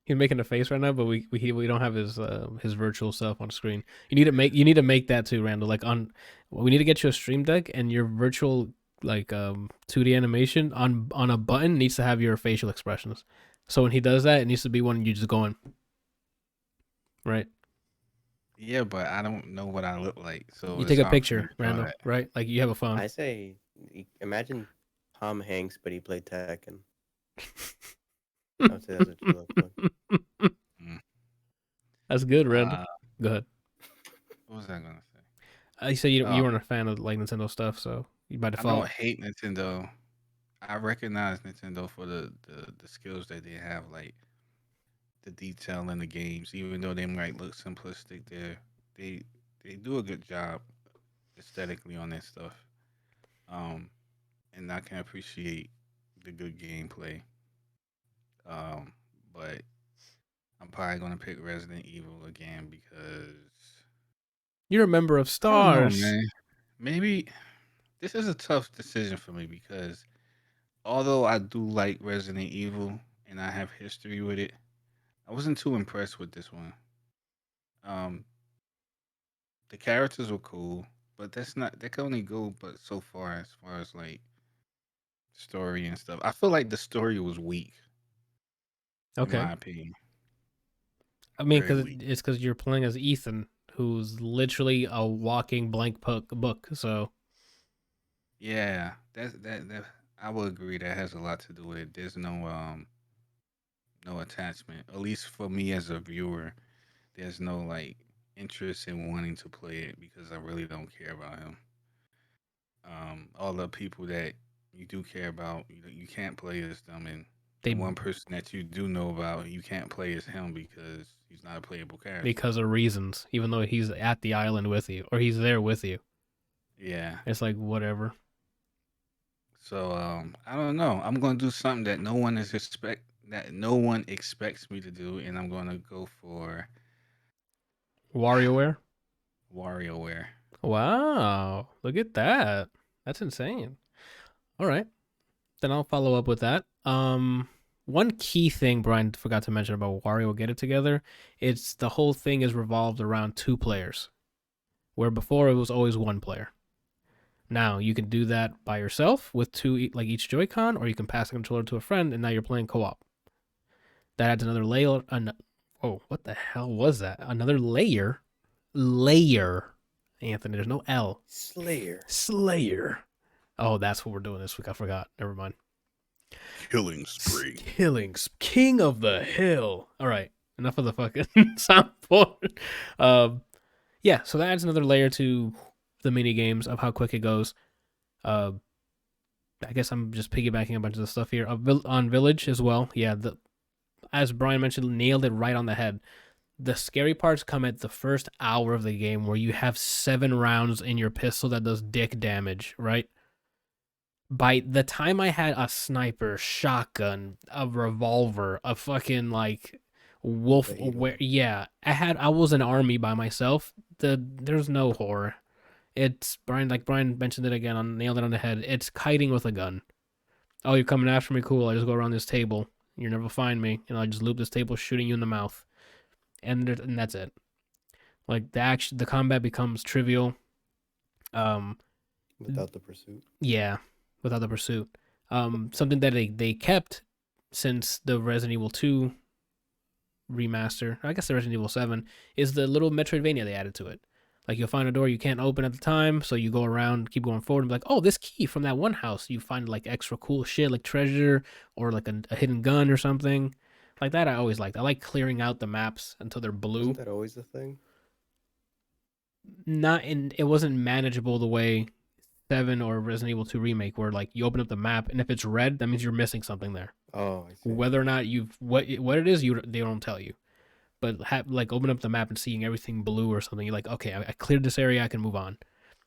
Speaker 1: He's making a face right now, but we don't have his virtual self on screen. You need to make that too, Randall. Like we need to get you a stream deck, and your virtual 2D animation on a button needs to have your facial expressions. So when he does that, it needs to be one you just going, right?
Speaker 4: Yeah, but I don't know what I look like. So
Speaker 1: you take a picture, Randall, right? Like you have a phone.
Speaker 2: I say, imagine Tom Hanks, but he played Tekken. I would say that's what you look like.
Speaker 1: That's good, Red.
Speaker 4: Uh,
Speaker 1: Go ahead.
Speaker 4: what was I gonna say?
Speaker 1: You said you
Speaker 4: Um,
Speaker 1: weren't a fan of like Nintendo stuff, so by
Speaker 4: I
Speaker 1: default.
Speaker 4: don't hate Nintendo. I recognize Nintendo for the skills that they have, like the detail in the games. Even though they might look simplistic, they they do a good job aesthetically on that stuff. Um, and I can appreciate the good gameplay. Um, but I'm probably gonna pick Resident Evil again because
Speaker 1: You're a member of
Speaker 4: I don't know,
Speaker 1: Stars.
Speaker 4: man. Maybe this is a tough decision for me because although I do like Resident Evil and I have history with it, I wasn't too impressed with this one. Um, the characters were cool, but that's not they can only go but so far as like story and stuff. I feel like the story was weak in
Speaker 1: Okay.
Speaker 4: my opinion.
Speaker 1: I mean,
Speaker 4: Very
Speaker 1: because
Speaker 4: weak.
Speaker 1: it's because you're playing as Ethan, who's literally a walking blank book. So
Speaker 4: Yeah, that I would agree that has a lot to do with it. There's no attachment. At least for me as a viewer, there's no like interest in wanting to play it because I really don't care about him. All the people that you do care about, you can't play as them, and the
Speaker 1: they
Speaker 4: one person that you do know about, you can't play as him because he's not a playable character.
Speaker 1: because of reasons, even though he's at the island with you or he's there with you,
Speaker 4: Yeah.
Speaker 1: it's like whatever.
Speaker 4: So I don't know. I'm gonna do something that no one expects me to do, and I'm gonna go for
Speaker 1: Warioware.
Speaker 4: Warioware.
Speaker 1: Wow, look at that. That's insane. All right, then I'll follow up with that. One key thing Brian forgot to mention about Wario Get It Together, it's the whole thing is revolved around 2 players, where before it was always 1 player. Now you can do that by yourself with 2 like each Joy-Con, or you can pass the controller to a friend, and now you're playing co-op. That adds another layer. Oh, what the hell was that? Another layer. Anthony, there's no L. Slayer. Oh, that's what we're doing this week. I forgot. Never mind.
Speaker 4: Killing spree.
Speaker 1: King of the Hill. All right, enough of the fucking soundboard. Yeah, so that adds another layer to the mini games of how quick it goes. I guess I'm just piggybacking a bunch of the stuff here on Village as well. Yeah, as Brian mentioned, nailed it right on the head. The scary parts come at the first hour of the game where you have 7 rounds in your pistol that does dick damage, right? By the time I had a sniper, shotgun, a revolver, a fucking like wolf, I was an army by myself. There's no horror. It's Brian mentioned it again, nailed it on the head. It's kiting with a gun. Oh, you're coming after me? Cool. I just go around this table. You'll never find me, and I just loop this table, shooting you in the mouth, and that's it. Like the combat becomes trivial.
Speaker 2: Without the pursuit.
Speaker 1: Yeah, without the pursuit. Something that they kept since the Resident Evil 2 remaster, I guess the Resident Evil 7, is the little Metroidvania they added to it. Like you'll find a door you can't open at the time, so you go around, keep going forward, and be like, oh, this key from that one house. You find like extra cool shit, like treasure or like a hidden gun or something. Like that I always liked. I like clearing out the maps until they're blue.
Speaker 2: Isn't that always the thing?
Speaker 1: It wasn't manageable the way 7 or Resident Evil 2 Remake, where like you open up the map and if it's red, that means you're missing something there.
Speaker 2: Oh, I see.
Speaker 1: Whether or not what it is, they don't tell you. But like open up the map and seeing everything blue or something, you're like, okay, I cleared this area, I can move on.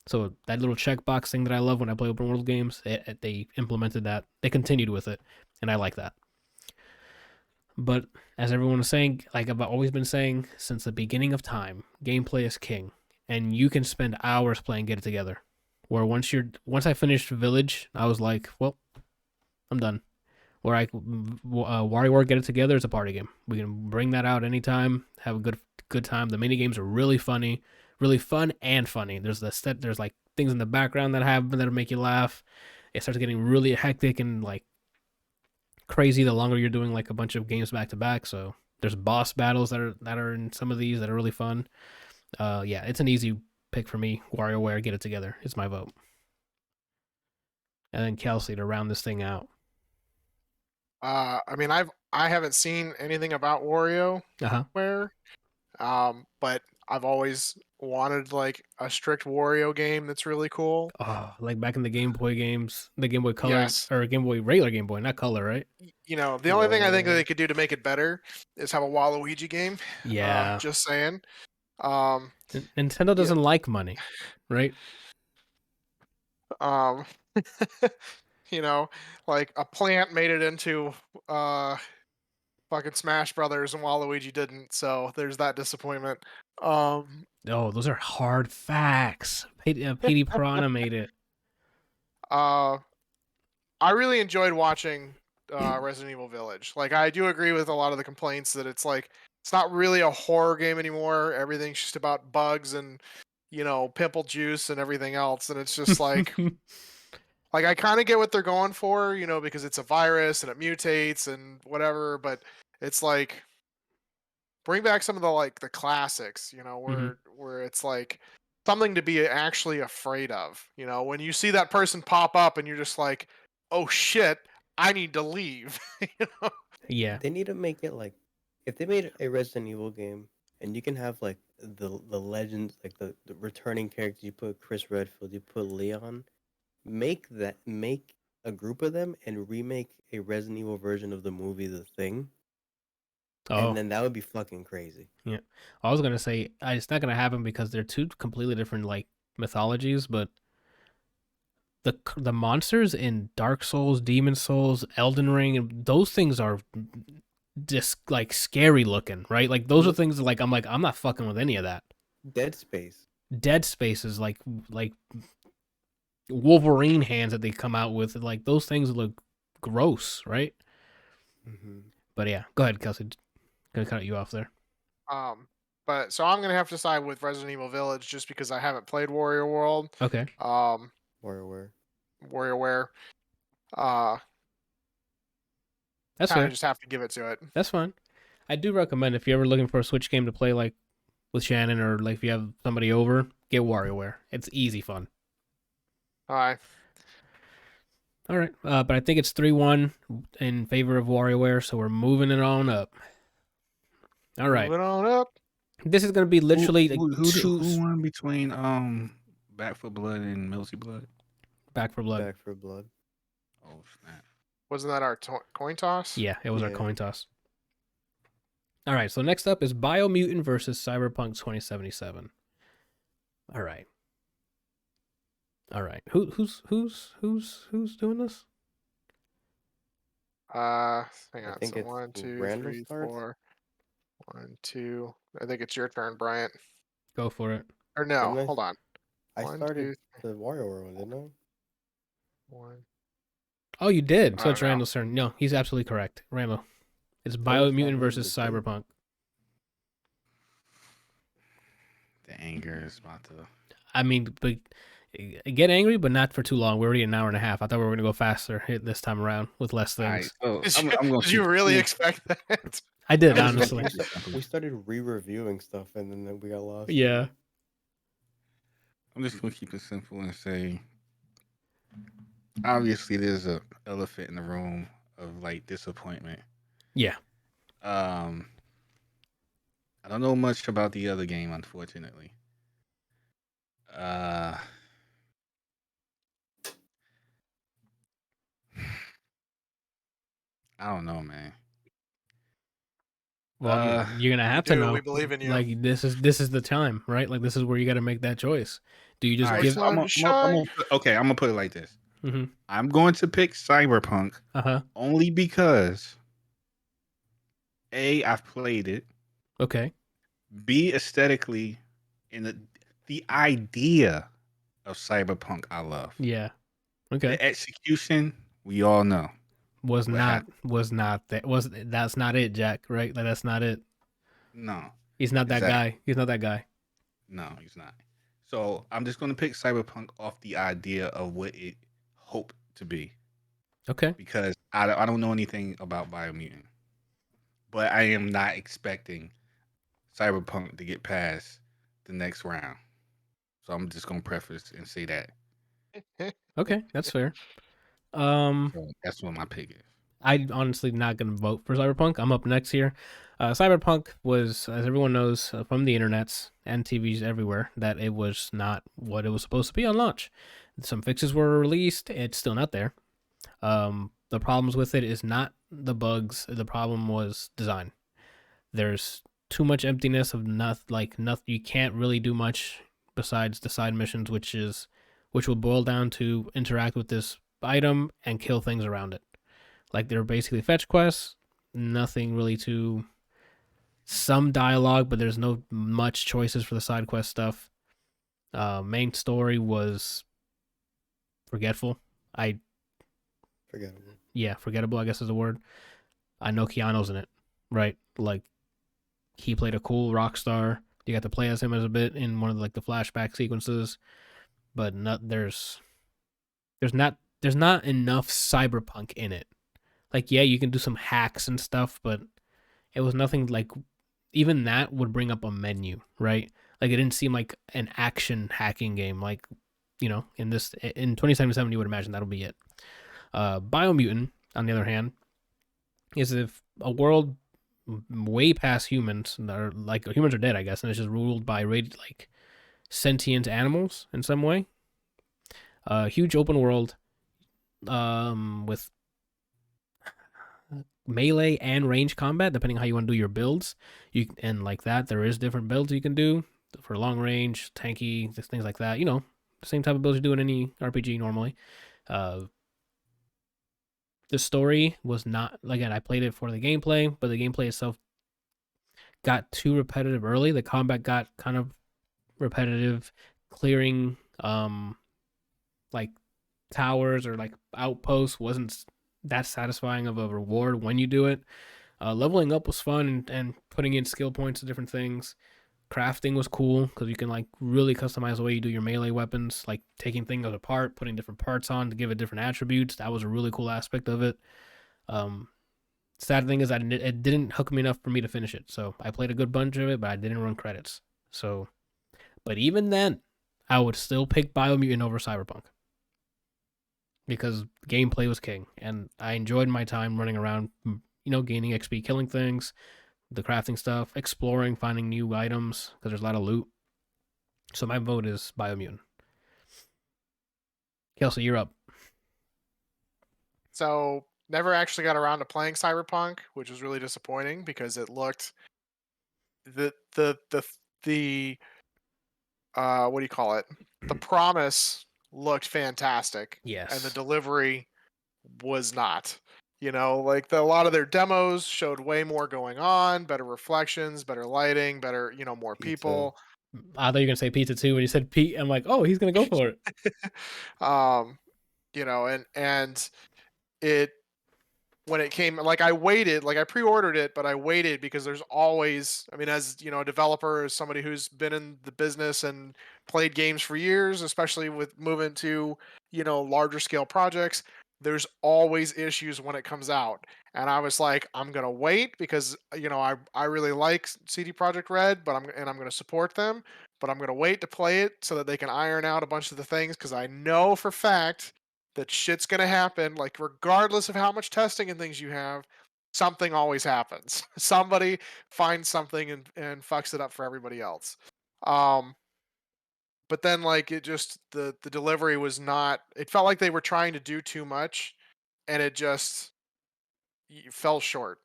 Speaker 1: So that little checkbox thing that I love when I play open world games, they implemented that. They continued with it, and I like that. But as everyone was saying, like I've always been saying since the beginning of time, gameplay is king, and you can spend hours playing Get It Together. Where once I finished Village, I was like, well, I'm done. Where Warioware Get It Together is a party game. We can bring that out anytime, have a good time. The mini games are really funny, really fun and funny. There's like things in the background that happen that'll make you laugh. It starts getting really hectic and like crazy the longer you're doing like a bunch of games back to back. So there's boss battles that are in some of these that are really fun. Yeah, it's an easy pick for me. WarioWare Get It Together is my vote. And then Kelsey to round this thing out.
Speaker 3: I mean, I haven't seen anything about Wario.
Speaker 1: Uh-huh.
Speaker 3: Where, But I've always wanted like a strict Wario game that's really cool.
Speaker 1: Oh, like back in the Game Boy games, the Game Boy Color
Speaker 3: Yes.
Speaker 1: or Game Boy regular Game Boy, not Color, right?
Speaker 3: You know, the only thing I think that
Speaker 2: Yeah.
Speaker 3: they could do to make it better is have a Waluigi game.
Speaker 1: Yeah.
Speaker 3: Just saying. Um,
Speaker 1: Nintendo doesn't like money, right?
Speaker 3: um, you know, like a plant made it into fucking Smash Brothers and Waluigi didn't, so there's that disappointment. Um,
Speaker 1: Oh, those are hard facts. Petey Piranha made it.
Speaker 3: uh, I really enjoyed watching Resident Evil Village. Like, I do agree with a lot of the complaints that it's like it's not really a horror game anymore. Everything's just about bugs and pimple juice and everything else, and it's just like I kind of get what they're going for, because it's a virus and it mutates and whatever, but it's like bring back some of the classics, where it's like something to be actually afraid of. When you see that person pop up and you're just like, oh shit, I need to leave.
Speaker 1: Yeah.
Speaker 2: They need to make it like if they made a Resident Evil game and you can have like the legends, like the returning characters. You put Chris Redfield, you put Leon. Make a group of them and remake a Resident Evil version of the movie The Thing.
Speaker 1: Oh,
Speaker 2: And then that would be fucking crazy.
Speaker 1: yeah. I was gonna say it's not gonna happen because they're two completely different like mythologies, but the monsters in Dark Souls, Demon Souls, Elden Ring, and those things are just like scary looking, right? Like those are things that, like I'm not fucking with any of that.
Speaker 2: Dead Space.
Speaker 1: Dead Space is like Wolverine hands that they come out with, like those things look gross, right?
Speaker 2: Mm-hmm.
Speaker 1: But yeah, go ahead, Kelsey. Gonna cut you off there.
Speaker 3: But so I'm gonna have to side with Resident Evil Village just because I haven't played Warrior World.
Speaker 1: Okay.
Speaker 2: Warioware.
Speaker 1: That's
Speaker 3: Kind
Speaker 1: fair.
Speaker 3: of just have to give it to it.
Speaker 1: That's fine. I do recommend if you're ever looking for a Switch game to play, like with Shannon, or like if you have somebody over, get WarioWare. It's easy fun.
Speaker 3: All right.
Speaker 1: All right, but I think it's 3-1 in favor of WarioWare, so we're moving it on up. All right,
Speaker 3: Moving on up.
Speaker 1: this is gonna be literally
Speaker 4: who won between Back for Blood and Milsy Blood?
Speaker 1: Back for Blood.
Speaker 2: Back for Blood.
Speaker 4: Oh snap!
Speaker 3: Wasn't that our coin toss?
Speaker 1: Yeah, it was our
Speaker 2: Yeah.
Speaker 1: coin toss. All right, so next up is Biomutant versus Cyberpunk 2077. All right. Who's doing this?
Speaker 3: Hang on.
Speaker 2: I think
Speaker 3: So
Speaker 2: it's
Speaker 3: 1, 2,
Speaker 2: random
Speaker 3: 3,
Speaker 2: starts?
Speaker 3: 4. 1, 2. I think it's your turn, Bryant.
Speaker 1: Go for it.
Speaker 3: Or no,
Speaker 2: Didn't I-
Speaker 3: hold on.
Speaker 2: I
Speaker 3: 1,
Speaker 2: started
Speaker 3: 2,
Speaker 2: the WarioWare one, didn't I?
Speaker 3: 1.
Speaker 1: Oh, you did.
Speaker 3: I
Speaker 1: So
Speaker 3: don't
Speaker 1: it's
Speaker 3: know.
Speaker 1: Randall's turn. No, he's absolutely correct. Randall. It's
Speaker 2: What was
Speaker 1: Biomutant
Speaker 2: that
Speaker 1: versus
Speaker 2: movie, the
Speaker 1: Cyberpunk.
Speaker 4: The anger is about to.
Speaker 1: I mean, but get angry, but not for too long. We're already an hour and a half. I thought we were gonna go faster this time around with less
Speaker 4: All right,
Speaker 1: things.
Speaker 4: so
Speaker 3: Did
Speaker 4: gonna
Speaker 3: did you
Speaker 4: keep-
Speaker 3: really expect that?
Speaker 1: I did,
Speaker 4: I'm just
Speaker 1: honestly.
Speaker 4: gonna keep it simple.
Speaker 2: We started re-reviewing stuff and then we got lost.
Speaker 1: Yeah.
Speaker 4: I'm just gonna keep it simple and say, obviously, there's a elephant in the room of like disappointment.
Speaker 1: Yeah.
Speaker 4: I don't know much about the other game, unfortunately. I don't know, man.
Speaker 1: Well, you're gonna have to
Speaker 3: do.
Speaker 1: know.
Speaker 3: We believe in you.
Speaker 1: Like this is the time, right? Like this is where you got to make that choice. Do you just
Speaker 4: All right,
Speaker 1: give?
Speaker 4: so I'm gonna put it like this.
Speaker 1: Mm-hmm.
Speaker 4: I'm going to pick Cyberpunk only because A, I've played it.
Speaker 1: Okay.
Speaker 4: B, aesthetically, in the idea of Cyberpunk, I love.
Speaker 1: Yeah. Okay.
Speaker 4: The execution, we all know.
Speaker 1: That's not it, Jack, right? Like that's not it.
Speaker 4: No.
Speaker 1: He's not that guy. He's not that guy.
Speaker 4: No, he's not. So I'm just gonna pick Cyberpunk off the idea of what it hoped to be.
Speaker 1: Okay.
Speaker 4: Because I don't know anything about Biomutant. But I am not expecting Cyberpunk to get past the next round. So I'm just gonna preface and say that.
Speaker 1: Okay, that's fair.
Speaker 4: So that's what my pick is.
Speaker 1: I'm honestly not going to vote for Cyberpunk. I'm up next here. Cyberpunk was, as everyone knows from the internets and TVs everywhere, that it was not what it was supposed to be on launch. Some fixes were released. It's still not there. The problems with it is not the bugs. The problem was design. There's too much emptiness of nothing. You can't really do much besides the side missions, which will boil down to interact with this item and kill things around it. Like they're basically fetch quests, nothing really to some dialogue, but there's no much choices for the side quest stuff. Main story was forgetful. Forgettable, I guess is the word. I know Keanu's in it, right? Like he played a cool rock star. You got to play as him as a bit in one of the flashback sequences, but there's not enough cyberpunk in it. Like, yeah, you can do some hacks and stuff, but it was nothing like, even that would bring up a menu, right? Like it didn't seem like an action hacking game. Like, in 2077, you would imagine that'll be it. Biomutant, on the other hand, is if a world way past humans, humans are dead, I guess, and it's just ruled by sentient animals in some way. Huge open world, with melee and range combat, depending how you want to do your builds. There is different builds you can do for long range, tanky, just things like that. The same type of builds you do in any RPG normally. The story was not, again, I played it for the gameplay, but the gameplay itself got too repetitive early. The combat got kind of repetitive. Clearing towers or outposts wasn't that satisfying of a reward when you do it. Leveling up was fun and putting in skill points to different things. Crafting was cool because you can really customize the way you do your melee weapons, like taking things apart, putting different parts on to give it different attributes. That was a really cool aspect of it. Sad thing is that it didn't hook me enough for me to finish it. So I played a good bunch of it, but I didn't run credits. So, but even then, I would still pick Biomutant over Cyberpunk because gameplay was king, and I enjoyed my time running around, gaining XP, killing things, the crafting stuff, exploring, finding new items because there's a lot of loot. So my vote is Biomutant. Kelsey, you're up.
Speaker 3: So never actually got around to playing Cyberpunk, which was really disappointing because it looked the what do you call it? The promise looked fantastic.
Speaker 1: Yes.
Speaker 3: And the delivery was not. A lot of their demos showed way more going on, better reflections, better lighting, better, more
Speaker 2: Pizza.
Speaker 3: people.
Speaker 1: I thought you were gonna say pizza too. When you said Pete, I'm like, oh, he's gonna go for it.
Speaker 3: And it, when it came, I waited, I pre-ordered it, but I waited because there's always, as a developer, as somebody who's been in the business and played games for years, especially with moving to, larger scale projects, there's always issues when it comes out. And I was like, I'm going to wait because, I really like CD Projekt Red, but I'm going to support them, but I'm going to wait to play it so that they can iron out a bunch of the things. Cause I know for fact that shit's going to happen. Regardless of how much testing and things you have, something always happens. Somebody finds something and fucks it up for everybody else. But then it just, the delivery was not, it felt like they were trying to do too much and it just fell short.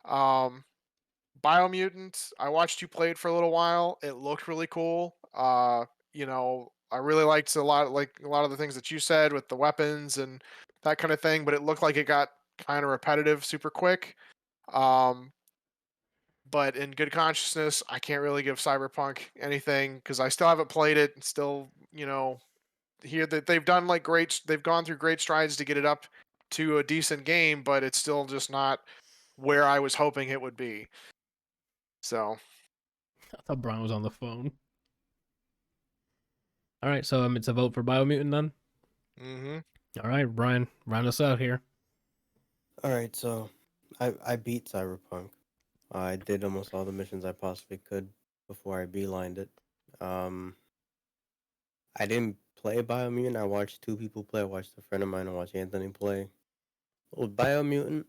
Speaker 3: Biomutant, I watched you play it for a little while. It looked really cool. I really liked a lot of the things that you said with the weapons and that kind of thing, but it looked like it got kind of repetitive super quick. But in good consciousness, I can't really give Cyberpunk anything because I still haven't played it. And still, hear that they've done they've gone through great strides to get it up to a decent game, but it's still just not where I was hoping it would be. So
Speaker 1: I thought Brian was on the phone. All right, so it's a vote for Biomutant then.
Speaker 3: Mm-hmm.
Speaker 1: All right, Brian, round us out here.
Speaker 2: All right, so I beat Cyberpunk. I did almost all the missions I possibly could before I beelined it. I didn't play Biomutant. I watched two people play. I watched a friend of mine. I watched Anthony play. Well, Biomutant,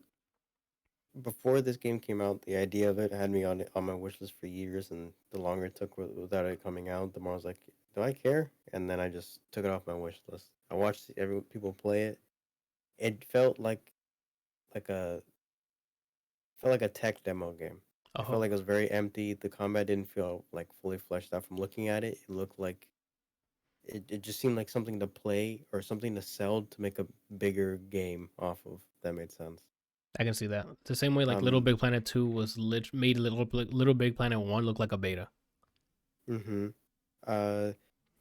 Speaker 2: before this game came out, the idea of it had me on my wish list for years, and the longer it took without it coming out, the more I was like, do I care? And then I just took it off my wish list. I watched every people play it. It like a felt like a tech demo game. It felt
Speaker 1: Oh,
Speaker 2: like it was very empty. The combat didn't feel like fully fleshed out from looking at it. It looked like it just seemed like something to play or something to sell to make a bigger game off of. If that made sense.
Speaker 1: I can see that. The same way like Little
Speaker 2: Um.
Speaker 1: Big Planet 2 was made Little Big Planet 1 look like a beta.
Speaker 2: Mm-hmm. Uh.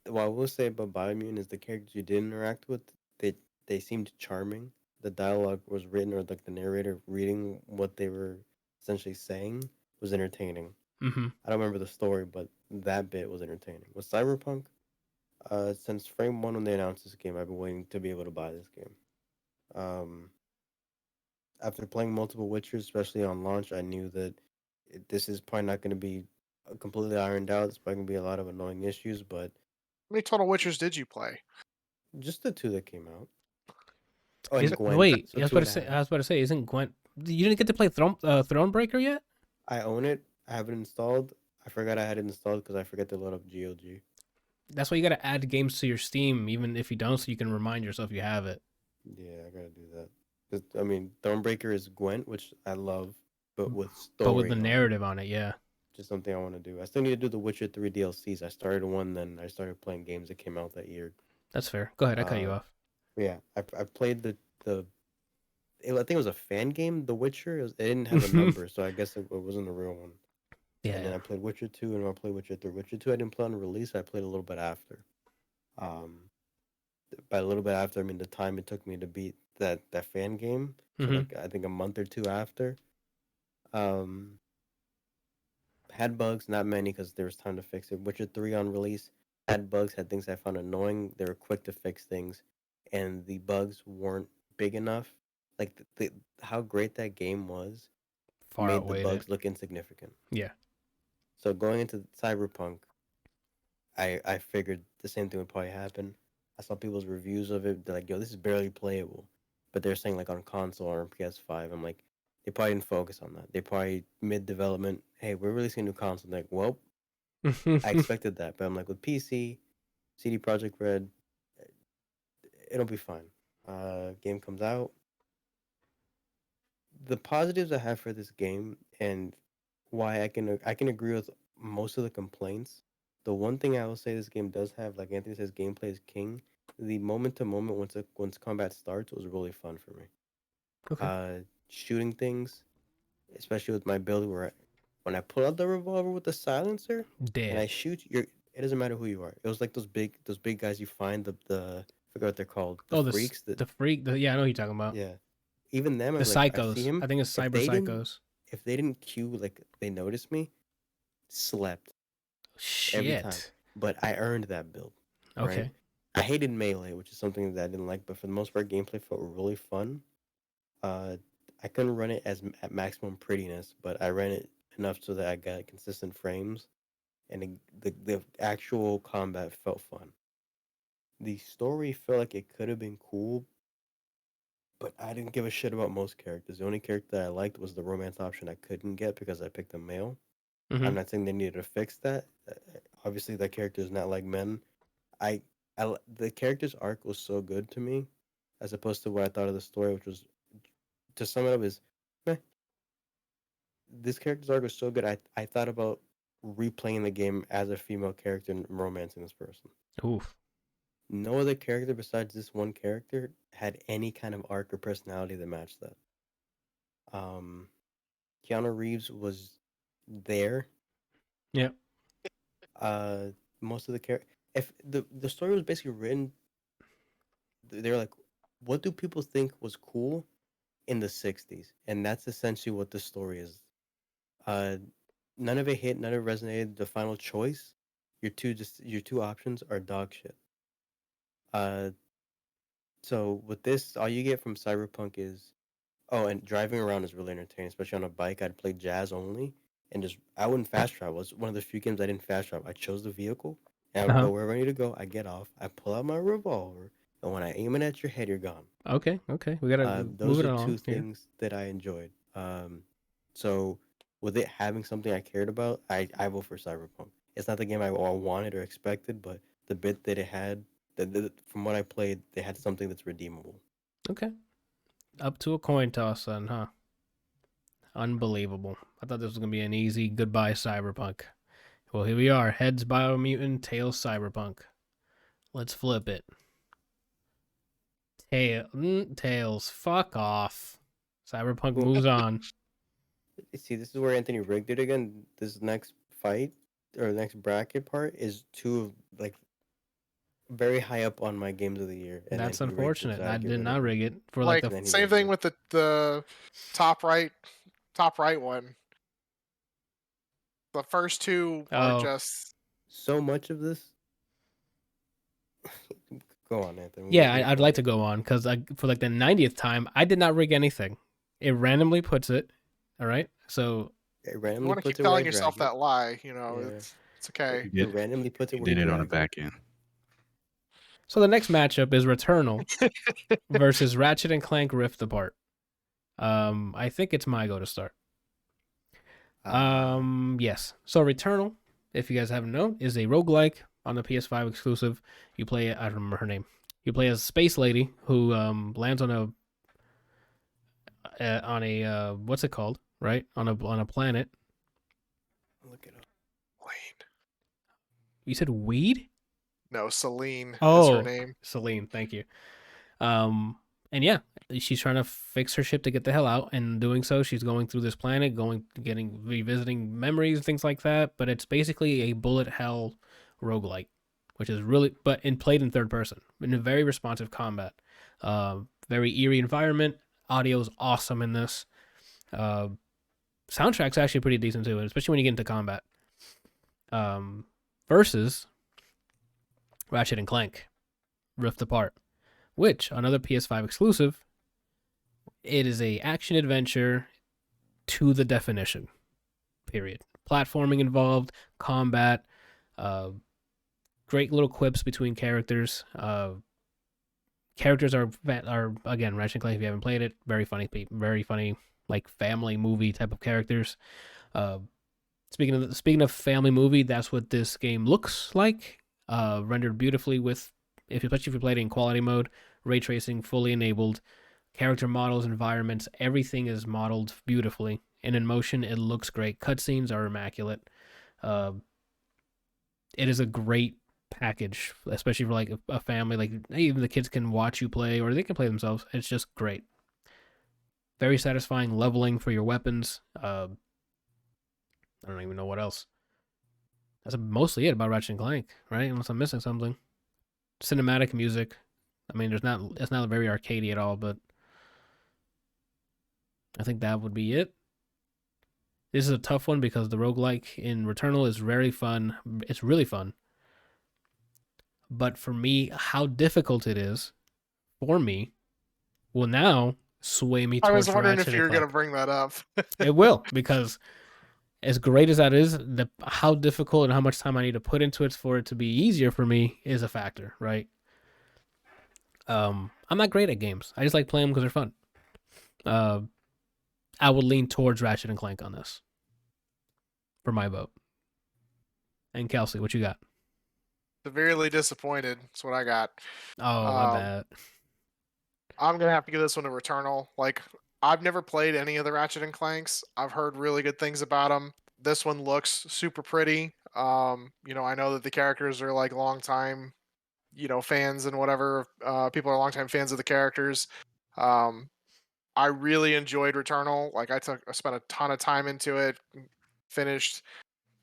Speaker 2: What I will say about Biomutant is the characters you did interact with, they they seemed charming. The dialogue was written, or like the narrator reading what they were essentially saying was entertaining.
Speaker 1: Mm-hmm.
Speaker 2: I don't remember the story, but that bit was entertaining. With Cyberpunk, since frame one when they announced this game, I've been waiting to be able to buy this game. Um, After playing multiple Witchers, especially on launch, I knew that this is probably not going to be completely ironed out. There's probably going to be a lot of annoying issues, but
Speaker 3: How many total Witchers did you play?
Speaker 2: just the two that came out. Oh, and
Speaker 1: Isn't
Speaker 2: Gwent,
Speaker 1: wait?
Speaker 2: so
Speaker 1: I was
Speaker 2: two
Speaker 1: about to
Speaker 2: and a
Speaker 1: say.
Speaker 2: half.
Speaker 1: I was about to say. Isn't Gwent? You didn't get to play Thronebreaker yet?
Speaker 2: I own it. I have it installed. I forgot I had it installed because I forget to load up GOG.
Speaker 1: That's why you got to add games to your Steam, even if you don't, so you can remind yourself you have it.
Speaker 2: Yeah, I gotta do that. 'Cause, I mean, Thronebreaker is Gwent, which I love, but with
Speaker 1: But with the
Speaker 2: story on it.
Speaker 1: narrative on it, yeah,
Speaker 2: Just something I want to do. I still need to do the Witcher 3 DLCs. I started one, then I started playing games that came out that year.
Speaker 1: that's fair. Go ahead, I cut you
Speaker 2: Uh,
Speaker 1: off.
Speaker 2: yeah, I played I think it was a fan game, The Witcher. It didn't have a number, so I guess it wasn't a real one. And then
Speaker 1: Yeah,
Speaker 2: I played Witcher 2, and I played Witcher 3. Witcher 2 I didn't play on release. I played a little bit after. Um, by a little bit after, I mean the time it took me to beat that fan game. So
Speaker 1: mm-hmm.
Speaker 2: like I think a month or two after. Um, had bugs, not many because there was time to fix it. Witcher 3 on release had bugs, had things I found annoying. They were quick to fix things, and the bugs weren't big enough. Like how great that game was
Speaker 1: Far
Speaker 2: made the
Speaker 1: outweighed it.
Speaker 2: bugs look insignificant.
Speaker 1: Yeah,
Speaker 2: So going into Cyberpunk, I figured the same thing would probably happen. I saw people's reviews of it. They're like, "Yo, this is barely playable," but they're saying like on console or on PS5. I'm like, they probably didn't focus on that. They probably mid development. Hey, we're releasing a new console. They're like, well, I expected that, but I'm like with PC, CD Projekt Red, it'll be fine. Game comes out. The positives I have for this game and why I can agree with most of the complaints. The one thing I will say this game does have, like Anthony says, gameplay is king. The moment to moment once combat starts was really fun for me.
Speaker 1: okay.
Speaker 2: Shooting things, especially with my build where when I pull out the revolver with the silencer and
Speaker 1: Dead.
Speaker 2: I shoot, it doesn't matter who you are. It was like those big guys you find I forgot what they're called, the
Speaker 1: Oh,
Speaker 2: freaks that
Speaker 1: the freak. Yeah, I know who you're talking about.
Speaker 2: yeah. Even them,
Speaker 1: The
Speaker 2: I'm like I see
Speaker 1: psychos.
Speaker 2: him.
Speaker 1: I think it's
Speaker 2: If
Speaker 1: cyber
Speaker 2: they didn't
Speaker 1: psychos.
Speaker 2: if they didn't cue like they noticed me, slept every time.
Speaker 1: Shit.
Speaker 2: But I earned that build, right?
Speaker 1: Okay.
Speaker 2: I hated melee, which is something that I didn't like, but for the most part, gameplay felt really fun. Uh, I couldn't run it at maximum prettiness, but I ran it enough so that I got consistent frames, and the actual combat felt fun. The story felt like it could have been cool, but I didn't give a shit about most characters. The only character that I liked was the romance option I couldn't get because I picked a male.
Speaker 1: Mm-hmm.
Speaker 2: I'm not saying they needed to fix that. Obviously, that character is not like men. I, the character's arc was so good to me, as opposed to what I thought of the story, which was, to sum it up, is, meh. This character's arc was so good. I thought about replaying the game as a female character and romancing this person.
Speaker 1: Oof.
Speaker 2: No other character besides this one character had any kind of arc or personality that matched that. Um, Keanu Reeves was there.
Speaker 1: Yeah.
Speaker 2: Uh, most of the character, if the story was basically written, they're like, what do people think was cool in the '60s, and that's essentially what the story is. Uh, None of it hit, none of it resonated. The final choice, your two options are dog shit. Uh, so with this, all you get from Cyberpunk is, oh, and driving around is really entertaining, especially on a bike. I'd play jazz only, and just I wouldn't fast travel. It's one of the few games I didn't fast travel. I chose the vehicle, and I would
Speaker 1: Uh-huh.
Speaker 2: go wherever I need to go. I get off, I pull out my revolver, and when I aim it at your head, you're gone.
Speaker 1: Okay. We gotta move
Speaker 2: Those
Speaker 1: it
Speaker 2: are
Speaker 1: along
Speaker 2: two
Speaker 1: here.
Speaker 2: things that I enjoyed. So with it having something I cared about, I vote for Cyberpunk. It's not the game I all wanted or expected, but the bit that it had, from what I played, they had something that's redeemable.
Speaker 1: Okay. Up to a coin toss then, huh? Unbelievable. I thought this was gonna be an easy goodbye Cyberpunk. Well, here we are. Heads Biomutant, tails Cyberpunk. Let's flip it. Tails. Fuck off. Cyberpunk
Speaker 2: Well,
Speaker 1: moves on.
Speaker 2: see, this is where Anthony rigged it again. This next fight or next bracket part is two of like very high up on my games of the year, and
Speaker 1: That's
Speaker 2: then he rigged it,
Speaker 1: unfortunate.
Speaker 2: so I
Speaker 1: I
Speaker 2: had to get
Speaker 1: did
Speaker 2: rid
Speaker 1: not
Speaker 2: of him.
Speaker 1: rig it for
Speaker 3: Like
Speaker 1: the.
Speaker 2: then he
Speaker 3: same
Speaker 2: rigged
Speaker 3: thing
Speaker 2: it.
Speaker 3: with the top right one. The first two are
Speaker 1: Oh.
Speaker 3: just
Speaker 2: So much of this. Go on, Anthony.
Speaker 1: Yeah,
Speaker 2: We'll
Speaker 1: I'd
Speaker 2: go
Speaker 1: like to
Speaker 2: on.
Speaker 1: go on because for like the 90th time, I did not rig anything. It randomly puts it. All right. So
Speaker 2: It
Speaker 3: you
Speaker 2: randomly
Speaker 3: want to
Speaker 2: puts
Speaker 3: keep
Speaker 2: it where I
Speaker 3: telling
Speaker 2: drag
Speaker 3: yourself
Speaker 2: it.
Speaker 3: that lie. You know,
Speaker 2: Yeah.
Speaker 3: it's okay.
Speaker 2: It randomly puts it
Speaker 4: You
Speaker 2: where
Speaker 4: did
Speaker 2: you
Speaker 4: it on the
Speaker 2: drag
Speaker 4: back end.
Speaker 1: the next matchup is Returnal versus Ratchet and Clank Rift Apart. I think it's my go to start. Yes. So Returnal, if you guys haven't known, is a roguelike on the PS5 exclusive. You play, I don't remember her name. You play as a space lady who lands on a what's it called? Right? On a planet.
Speaker 2: Look it up.
Speaker 3: Wait. You
Speaker 1: said weed?
Speaker 3: No, Celine is
Speaker 1: Oh,
Speaker 3: her name.
Speaker 1: Celine, thank you. And yeah, she's trying to fix her ship to get the hell out, and doing so, she's going through this planet, revisiting memories and things like that. But it's basically a bullet hell roguelike, which is really, played in third person, in a very responsive combat. Very eerie environment. Audio's awesome in this. Soundtrack's actually pretty decent too, especially when you get into combat. Versus Ratchet and Clank, Rift Apart, which another PS5 exclusive. It is a action adventure to the definition. Period. Platforming involved, combat, great little quips between characters. Characters are again Ratchet and Clank. If you haven't played it, very funny, like family movie type of characters. Speaking of family movie, that's what this game looks like. Rendered beautifully especially if you played it in quality mode, ray tracing fully enabled, character models, environments, everything is modeled beautifully, and in motion it looks great. Cutscenes are immaculate. It is a great package, especially for like a family. Like even the kids can watch you play, or they can play themselves. It's just great. Very satisfying leveling for your weapons. I don't even know what else. That's mostly it about Ratchet and Clank, right? Unless I'm missing something. Cinematic music. I mean, it's not very arcadey at all, but I think that would be it. This is a tough one because the roguelike in Returnal is very fun. It's really fun. But for me, how difficult it is for me will now sway me
Speaker 3: I
Speaker 1: towards
Speaker 3: was wondering
Speaker 1: Ratchet
Speaker 3: if
Speaker 1: and
Speaker 3: you were
Speaker 1: Clank.
Speaker 3: going to bring that up.
Speaker 1: It will, because as great as that is, how difficult and how much time I need to put into it for it to be easier for me is a factor, right? I'm not great at games. I just like playing them because they're fun. I would lean towards Ratchet and Clank on this for my vote. And Kelsey, what you got?
Speaker 3: Severely disappointed. That's what I got.
Speaker 1: Oh, my bad.
Speaker 3: I'm going to have to give this one to Returnal. Like, I've never played any of the Ratchet and Clanks. I've heard really good things about them. This one looks super pretty. I know that the characters are like longtime, fans and whatever. People are longtime fans of the characters. I really enjoyed Returnal. Like, I spent a ton of time into it, finished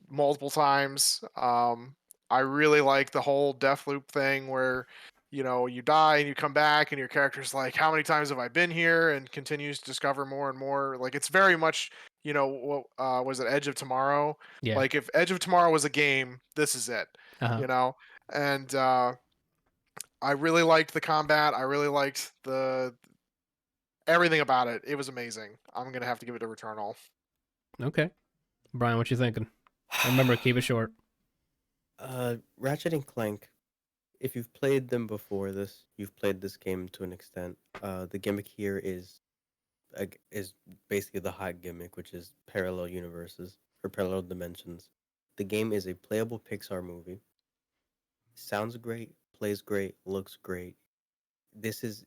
Speaker 3: multiple times. I really like the whole death loop thing where, you die and you come back and your character's like, how many times have I been here? And continues to discover more and more. Like, it's very much, what was it, Edge of Tomorrow?
Speaker 1: Yeah.
Speaker 3: Like, if Edge of Tomorrow was a game, this is it, And I really liked the combat. I really liked everything about it. It was amazing. I'm going to have to give it to Returnal.
Speaker 1: Okay. Brian, what you thinking? Remember, keep it short.
Speaker 2: Ratchet and Clank if you've played them before this, you've played this game to an extent. The gimmick here is basically the hot gimmick, which is parallel universes or parallel dimensions. The game is a playable Pixar movie. Sounds great, plays great, looks great. This is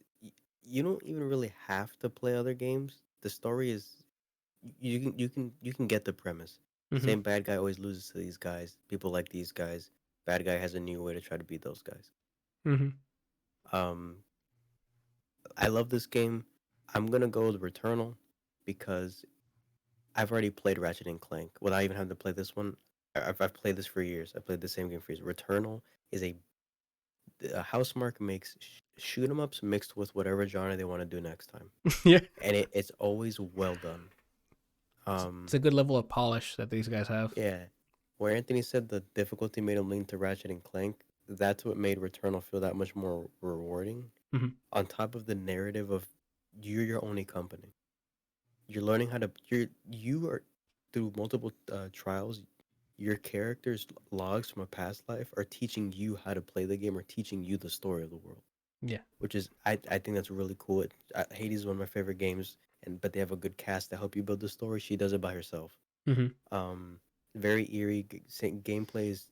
Speaker 2: you don't even really have to play other games. The story is you can get the premise.
Speaker 1: Mm-hmm.
Speaker 2: Same bad guy always loses to these guys. People like these guys. Bad guy has a new way to try to beat those guys.
Speaker 1: Mm-hmm.
Speaker 2: Um, I love this game. I'm gonna go with Returnal because I've already played Ratchet and Clank without even having to play this one. I've played this for years. I played the same game for years. Returnal is a Housemark makes shoot 'em ups mixed with whatever genre they want to do next time,
Speaker 1: Yeah.
Speaker 2: and it's always well done.
Speaker 1: It's a good level of polish that these guys have.
Speaker 2: Yeah, where Anthony said the difficulty made him lean to Ratchet and Clank, that's what made Returnal feel that much more rewarding.
Speaker 1: Mm-hmm.
Speaker 2: On top of the narrative of you're your only company, you're learning how to you are through multiple trials. Your character's logs from a past life are teaching you how to play the game or teaching you the story of the world.
Speaker 1: Yeah.
Speaker 2: Which is I think that's really cool. Hades is one of my favorite games, but they have a good cast to help you build the story. She does it by herself.
Speaker 1: Mm-hmm.
Speaker 2: Very eerie. Gameplay is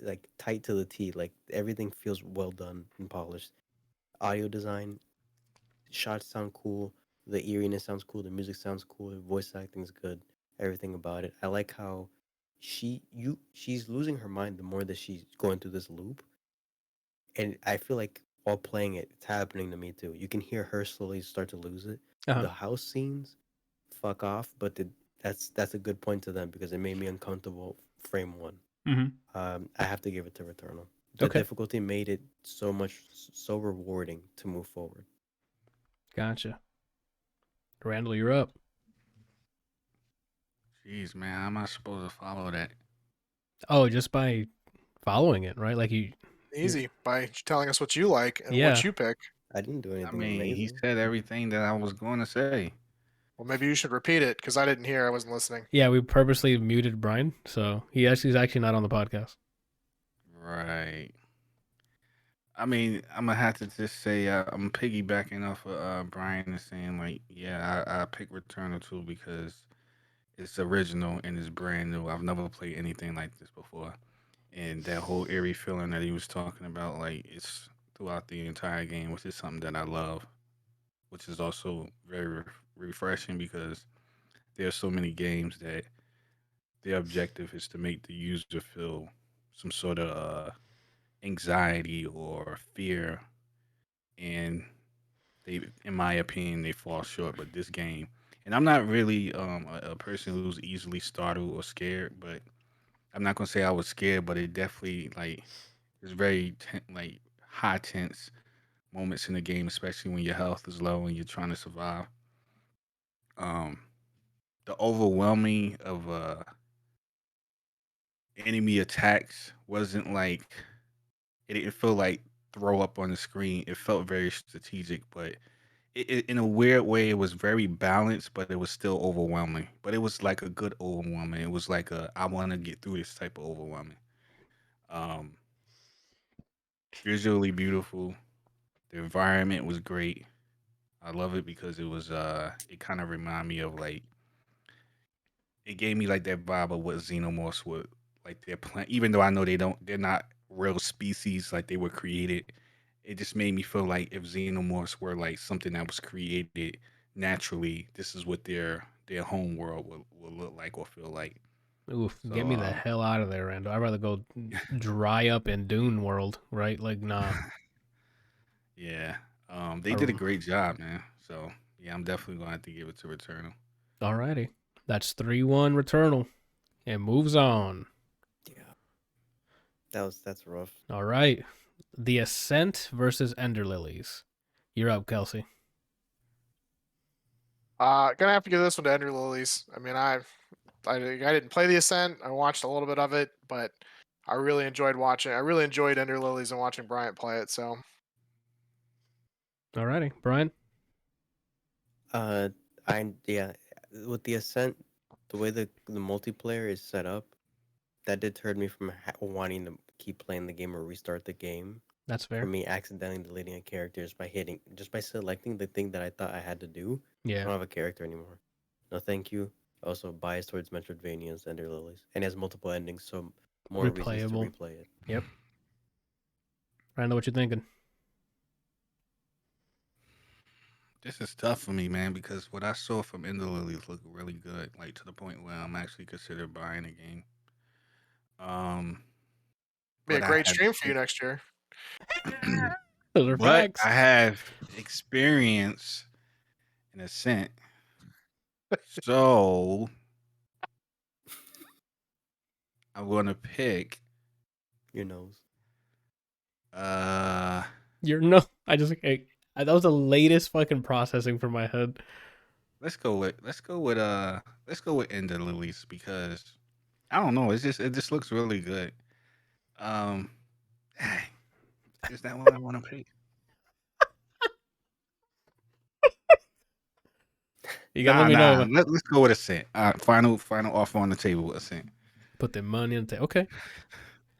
Speaker 2: like tight to the T. Like everything feels well done and polished. Audio design, shots sound cool. The eeriness sounds cool. The music sounds cool. The voice acting's good. Everything about it. I like how she's losing her mind the more that she's going through this loop, and I feel like while playing it, it's happening to me too. You can hear her slowly start to lose it.
Speaker 1: Uh-huh.
Speaker 2: The house scenes, fuck off, but that's a good point to them because it made me uncomfortable. Frame one.
Speaker 1: Mm-hmm.
Speaker 2: I have to give it to Returnal. The
Speaker 1: Okay.
Speaker 2: difficulty made it so rewarding to move forward.
Speaker 1: Gotcha. Randall, you're up.
Speaker 4: Jeez, man, how am I supposed to follow that?
Speaker 1: Oh, just by following it, right? Like you.
Speaker 3: Easy by telling us what you like and
Speaker 1: Yeah.
Speaker 3: what you pick.
Speaker 2: I didn't do
Speaker 4: I
Speaker 2: anything
Speaker 4: mean, he
Speaker 2: amazing.
Speaker 4: said everything that I was going to say.
Speaker 3: Well, maybe you should repeat it because I didn't hear. I wasn't listening.
Speaker 1: Yeah, we purposely muted Brian, so he's actually not on the podcast.
Speaker 4: Right. I mean, I'm gonna have to just say I'm piggybacking off of Brian and saying like, yeah, I pick Returnal too because it's original and it's brand new. I've never played anything like this before, and that whole eerie feeling that he was talking about, like it's throughout the entire game, which is something that I love, which is also very refreshing because there's so many games that their objective is to make the user feel some sort of anxiety or fear, and they, in my opinion, they fall short. But this game, and I'm not really a person who's easily startled or scared, but I'm not gonna say I was scared, but it definitely like it's very like high tense moments in the game, especially when your health is low and you're trying to survive. Um, the overwhelming of enemy attacks wasn't like it didn't feel like throw up on the screen. It felt very strategic, but in a weird way, it was very balanced, but it was still overwhelming. But it was like a good overwhelming. It was like a I want to get through this type of overwhelming. Um, Visually beautiful. The environment was great. I love it because it was it kind of reminded me of like it gave me like that vibe of what xenomorphs would like their plant. Even though I know they're not real species like they were created. It just made me feel like if xenomorphs were like something that was created naturally, this is what their home world will look like or feel like.
Speaker 1: Oof,
Speaker 4: So
Speaker 1: get me the hell out of there, Randall. I'd rather go dry up in Dune World, right? Like, nah.
Speaker 4: yeah, they did a great job, man. So yeah, I'm definitely gonna have to give it to Returnal.
Speaker 1: Alrighty. That's 3-1 Returnal. And moves on.
Speaker 2: Yeah, that's rough.
Speaker 1: All right. The Ascent versus Ender Lilies. You're up, Kelsey.
Speaker 3: Gonna have to give this one to Ender Lilies. I mean, I didn't play the Ascent. I watched a little bit of it, but I really enjoyed watching. I really enjoyed Ender Lilies and watching Bryant play it. So
Speaker 1: Alrighty. Brian?
Speaker 2: I yeah, with the Ascent, the way the multiplayer is set up, that deterred me from wanting to keep playing the game or restart the game.
Speaker 1: That's
Speaker 2: For
Speaker 1: fair.
Speaker 2: me, accidentally deleting a character is just by selecting the thing that I thought I had to do. I
Speaker 1: Yeah.
Speaker 2: don't have a character anymore. No, thank you. Also, biased towards Metroidvanias and Ender Lilies, and it has multiple endings, so more reasons to
Speaker 1: Replayable.
Speaker 2: replay it.
Speaker 1: Yep. Randall, what you thinking?
Speaker 4: This is tough for me, man, because what I saw from Ender Lilies looked really good, like to the point where I'm actually considered buying a game.
Speaker 3: Be a
Speaker 4: But I
Speaker 3: great
Speaker 4: have,
Speaker 3: stream for you next year.
Speaker 1: Those are
Speaker 4: but
Speaker 1: facts.
Speaker 4: I have experience in a sense. So I'm gonna pick.
Speaker 2: Your nose.
Speaker 1: You're no. That was the latest fucking processing for my head.
Speaker 4: Let's go with Ender Lilies because I don't know. It just looks really good. Is that what I want to pick?
Speaker 1: You gotta let me know.
Speaker 4: Let's go with Ascent. Final offer on the table with Ascent.
Speaker 1: Put the money on the table. Okay.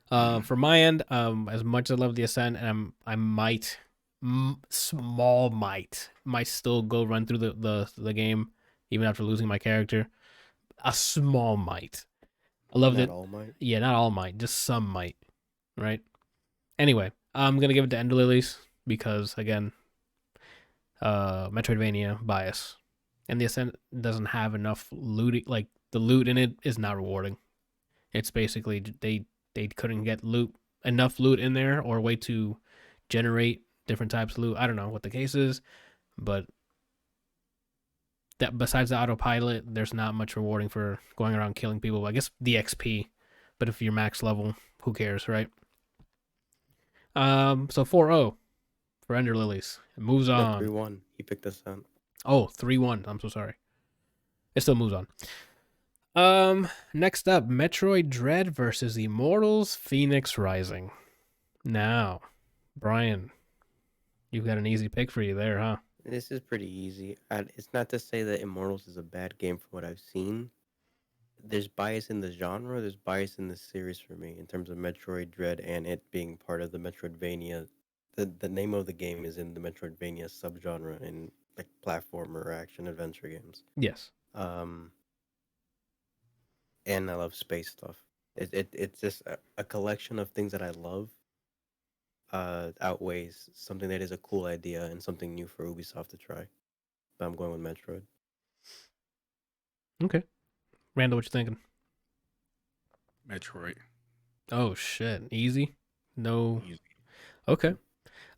Speaker 1: For my end, as much as I love the Ascent, and I might still go run through the game even after losing my character. A small might. I love
Speaker 2: Not
Speaker 1: it.
Speaker 2: all might.
Speaker 1: Yeah, not all might, just some might. Right. Anyway, I'm gonna give it to Ender Lilies because again, Metroidvania bias, and the Ascent doesn't have enough looting. Like the loot in it is not rewarding. It's basically they couldn't get enough loot in there or a way to generate different types of loot. I don't know what the case is, but that besides the autopilot, there's not much rewarding for going around killing people. I guess the XP, but if you're max level, who cares, right? So 4-0 for Ender Lilies. It moves
Speaker 2: No,
Speaker 1: on.
Speaker 2: 3-1. He picked us up.
Speaker 1: Oh, 3-1. I'm so sorry. It still moves on. Next up, Metroid Dread versus Immortals Phoenix Rising. Now, Brian, you've got an easy pick for you there, huh?
Speaker 2: This is pretty easy. It's not to say that Immortals is a bad game from what I've seen. There's bias in the genre. There's bias in the series for me in terms of Metroid Dread and it being part of the Metroidvania. The name of the game is in the Metroidvania subgenre in like platformer or action adventure games.
Speaker 1: Yes.
Speaker 2: And I love space stuff. It's just a collection of things that I love. Outweighs something that is a cool idea and something new for Ubisoft to try. But I'm going with Metroid.
Speaker 1: Okay. Randall, what you thinking?
Speaker 4: Metroid.
Speaker 1: Oh shit, easy. No.
Speaker 4: Easy.
Speaker 1: Okay.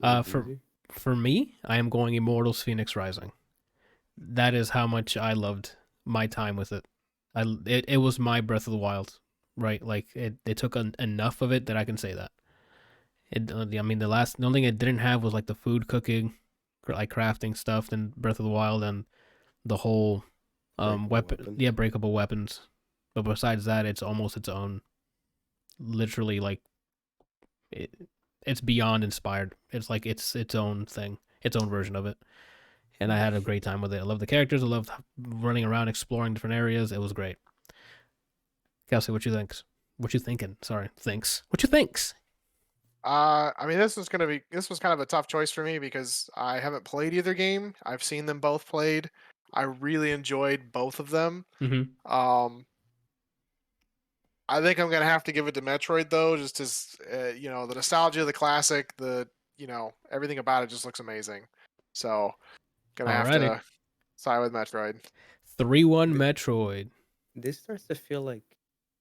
Speaker 2: Easy.
Speaker 1: For me, I am going Immortals Phoenix Rising. That is how much I loved my time with it. It was my Breath of the Wild, right? Like it took enough of it that I can say that. The only thing it didn't have was like the food cooking, like crafting stuff, and Breath of the Wild, and the whole breakable weapons. But besides that, it's almost its own. Literally, like it's beyond inspired. It's like it's own thing, its own version of it. And I had a great time with it. I love the characters. I loved running around, exploring different areas. It was great. Kelsey, what you think? What you thinking? Sorry, thinks. What you thinks?
Speaker 3: This was kind of a tough choice for me because I haven't played either game. I've seen them both played. I really enjoyed both of them.
Speaker 1: Mm-hmm.
Speaker 3: I think I'm gonna have to give it to Metroid though, just as the nostalgia of the classic, everything about it just looks amazing. So, gonna have to side with Metroid.
Speaker 1: 3-1 Metroid.
Speaker 2: This starts to feel like,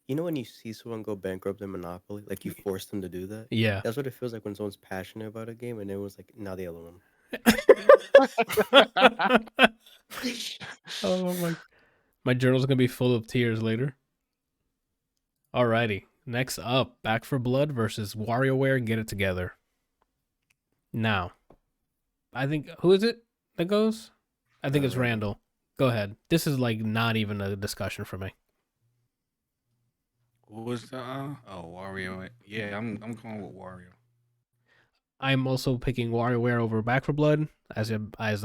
Speaker 2: when you see someone go bankrupt in Monopoly, like you force them to do that.
Speaker 1: Yeah.
Speaker 2: That's what it feels like when someone's passionate about a game, and everyone's like, "Now the other one."
Speaker 1: Oh my journal's gonna be full of tears later. Alrighty. Next up, Back 4 Blood versus Warioware. Get It Together. Now, I think who is it that goes? I think it's Randall. Go ahead. This is like not even a discussion for me.
Speaker 4: What was the Wario? Yeah, I'm going with Wario.
Speaker 1: I'm also picking WarioWare over Back 4 Blood, as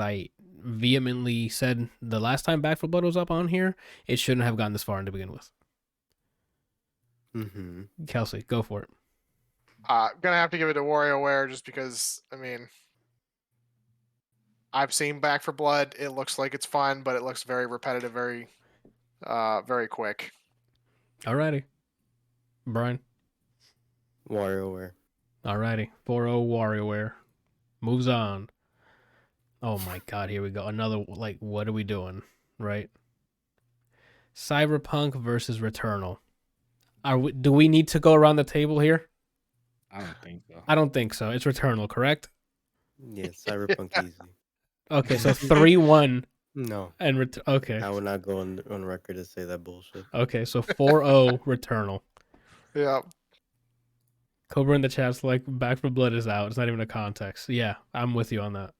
Speaker 1: I vehemently said the last time Back 4 Blood was up on here. It shouldn't have gotten this far to begin with.
Speaker 2: Mm-hmm.
Speaker 1: Kelsey, go for it.
Speaker 3: Gonna have to give it to WarioWare just because, I mean, I've seen Back for Blood. It looks like it's fun, but it looks very repetitive, very quick.
Speaker 1: Alrighty. Brian.
Speaker 2: WarioWare.
Speaker 1: Alrighty. 4-0 Warioware. Moves on. Oh my god, here we go. Another, like, what are we doing? Right? Cyberpunk versus Returnal. Do we need to go around the table here?
Speaker 4: I don't think so.
Speaker 1: I don't think so. It's Returnal, correct?
Speaker 2: Yeah, Cyberpunk easy.
Speaker 1: Okay, so 3-1
Speaker 2: No,
Speaker 1: and okay.
Speaker 2: I would not go on record to say that bullshit.
Speaker 1: Okay, so 4-0 Returnal.
Speaker 3: Yeah.
Speaker 1: Cobra in the chat's like, Back for Blood is out. It's not even a context. Yeah, I'm with you on that.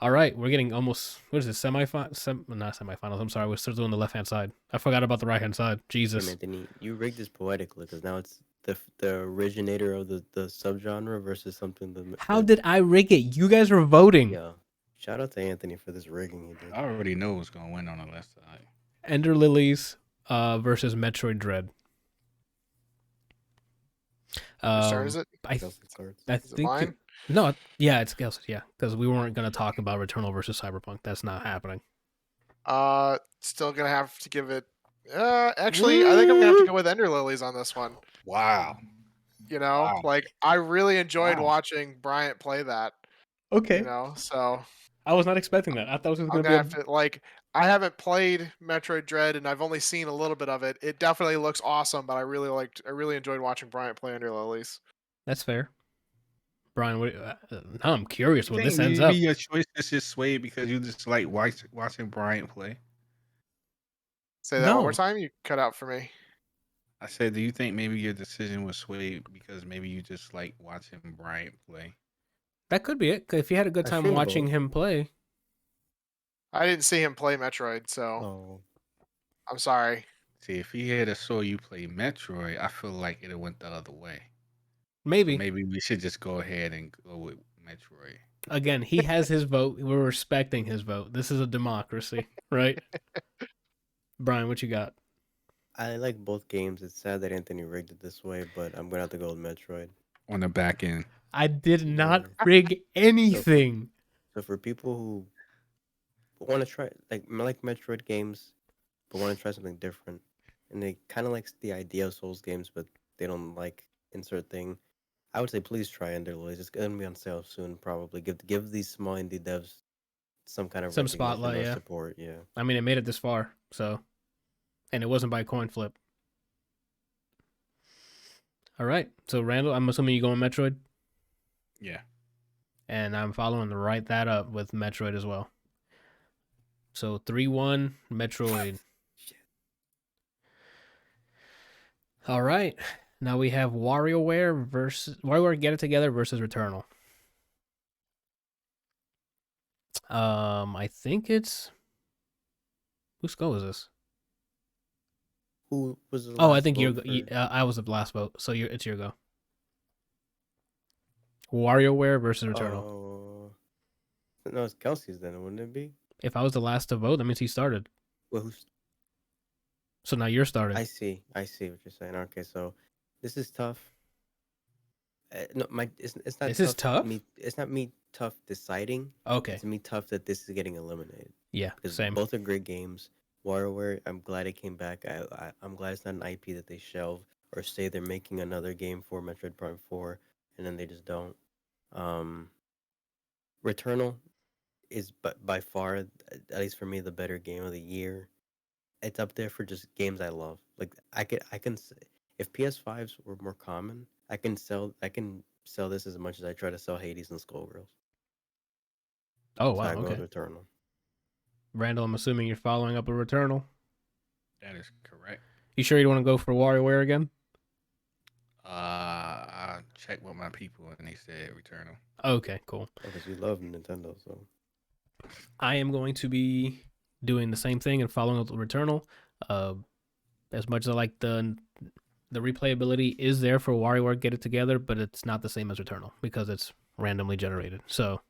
Speaker 1: All right, we're getting almost, what is it, not semifinals. I'm sorry, we're still doing the left-hand side. I forgot about the right-hand side. Jesus.
Speaker 2: Hey, Anthony, you rigged this poetically because now it's the originator of the subgenre versus something that.
Speaker 1: How did I rig it? You guys were voting.
Speaker 2: Yeah. Shout out to Anthony for this rigging he did.
Speaker 4: I already know who's gonna win on the left side.
Speaker 1: Ender Lilies versus Metroid Dread.
Speaker 3: Whose turn is it?
Speaker 1: I
Speaker 2: Kelsey starts.
Speaker 1: I
Speaker 3: Is it
Speaker 1: think
Speaker 3: mine?
Speaker 1: no, yeah, it's Kelsey, yeah, because we weren't gonna talk about Returnal versus Cyberpunk. That's not happening.
Speaker 3: Still gonna have to give it. Actually, I think I'm gonna have to go with Ender Lilies on this one.
Speaker 4: Wow.
Speaker 3: You know,
Speaker 4: Wow.
Speaker 3: like I really enjoyed
Speaker 4: Wow.
Speaker 3: watching Bryant play that.
Speaker 1: Okay,
Speaker 3: You know, so
Speaker 1: I was not expecting that. I thought it was
Speaker 3: I'm
Speaker 1: gonna
Speaker 3: gonna
Speaker 1: be.
Speaker 3: have to like. I haven't played Metroid Dread, and I've only seen a little bit of it. It definitely looks awesome, but I really enjoyed watching Bryant play Ender Lilies.
Speaker 1: That's fair. Brian, now I'm curious
Speaker 4: You
Speaker 1: where
Speaker 4: think
Speaker 1: this ends
Speaker 4: maybe
Speaker 1: up.
Speaker 4: your choice is just swayed because you just like watching Bryant play?
Speaker 3: Say that one
Speaker 1: No.
Speaker 3: more time. You cut out for me.
Speaker 4: I said, do you think maybe your decision was swayed because maybe you just like watching Bryant play?
Speaker 1: That could be it. 'Cause if you had a good
Speaker 2: I
Speaker 1: time
Speaker 2: feel
Speaker 1: watching
Speaker 2: both.
Speaker 1: him play,
Speaker 3: I didn't see him play Metroid, so
Speaker 2: Oh,
Speaker 3: I'm sorry.
Speaker 4: See, if he had saw you play Metroid, I feel like it went the other way.
Speaker 1: maybe.
Speaker 4: So maybe we should just go ahead and go with Metroid.
Speaker 1: Again, he has his vote. We're respecting his vote. This is a democracy, right? Brian, what you got?
Speaker 2: I like both games. It's sad that Anthony rigged it this way, but I'm gonna have to go with Metroid.
Speaker 4: On the back end.
Speaker 1: I did not
Speaker 2: Yeah.
Speaker 1: rig anything.
Speaker 2: So for people who want to try like Metroid games, but want to try something different, and they kind of like the idea of Souls games, but they don't like insert thing, I would say please try Ender Lilies. It's gonna be on sale soon, probably. Give these small indie devs some kind of
Speaker 1: Some
Speaker 2: recognition
Speaker 1: spotlight,
Speaker 2: or
Speaker 1: yeah.
Speaker 2: support. Yeah.
Speaker 1: I mean, it made it this far, so. And it wasn't by coin flip. All right. So, Randall, I'm assuming you going Metroid?
Speaker 4: Yeah.
Speaker 1: And I'm following to write that up with Metroid as well. So 3-1 Metroid.
Speaker 2: Shit.
Speaker 1: All right. Now we have WarioWare Get It Together versus Returnal. I think it's whose go is this?
Speaker 2: Who was the
Speaker 1: Oh, I
Speaker 2: last
Speaker 1: think
Speaker 2: vote for-
Speaker 1: I was the last vote, so it's your go. WarioWare versus Returnal.
Speaker 2: Oh. No, it's Kelsey's then, wouldn't it be?
Speaker 1: If I was the last to vote, that means he started.
Speaker 2: Well, who's
Speaker 1: So now you're started.
Speaker 2: I see what you're saying. Okay, so this is tough. No, it's not.
Speaker 1: This is tough?
Speaker 2: It's not me tough deciding.
Speaker 1: Okay.
Speaker 2: It's me tough that this is getting eliminated.
Speaker 1: Yeah.
Speaker 2: Because
Speaker 1: Same.
Speaker 2: both are great games. WarioWare, I'm glad it came back. I'm glad it's not an IP that they shelve or say they're making another game for Metroid Prime 4 and then they just don't. Returnal is by far, at least for me, the better game of the year. It's up there for just games I love. Like I can if PS5s were more common, I can sell this as much as I try to sell Hades and Skullgirls.
Speaker 1: Oh
Speaker 2: So
Speaker 1: wow.
Speaker 2: I go
Speaker 1: Okay.
Speaker 2: with Returnal.
Speaker 1: Randall, I'm assuming you're following up a Returnal.
Speaker 4: That is correct.
Speaker 1: You sure you don't want to go for WarioWare again?
Speaker 4: I checked with my people and they said Returnal.
Speaker 1: Okay, cool.
Speaker 2: Because we love Nintendo, so
Speaker 1: I am going to be doing the same thing and following up with Returnal. As much as I like the replayability is there for WarioWare Get It Together, but it's not the same as Returnal because it's randomly generated. So,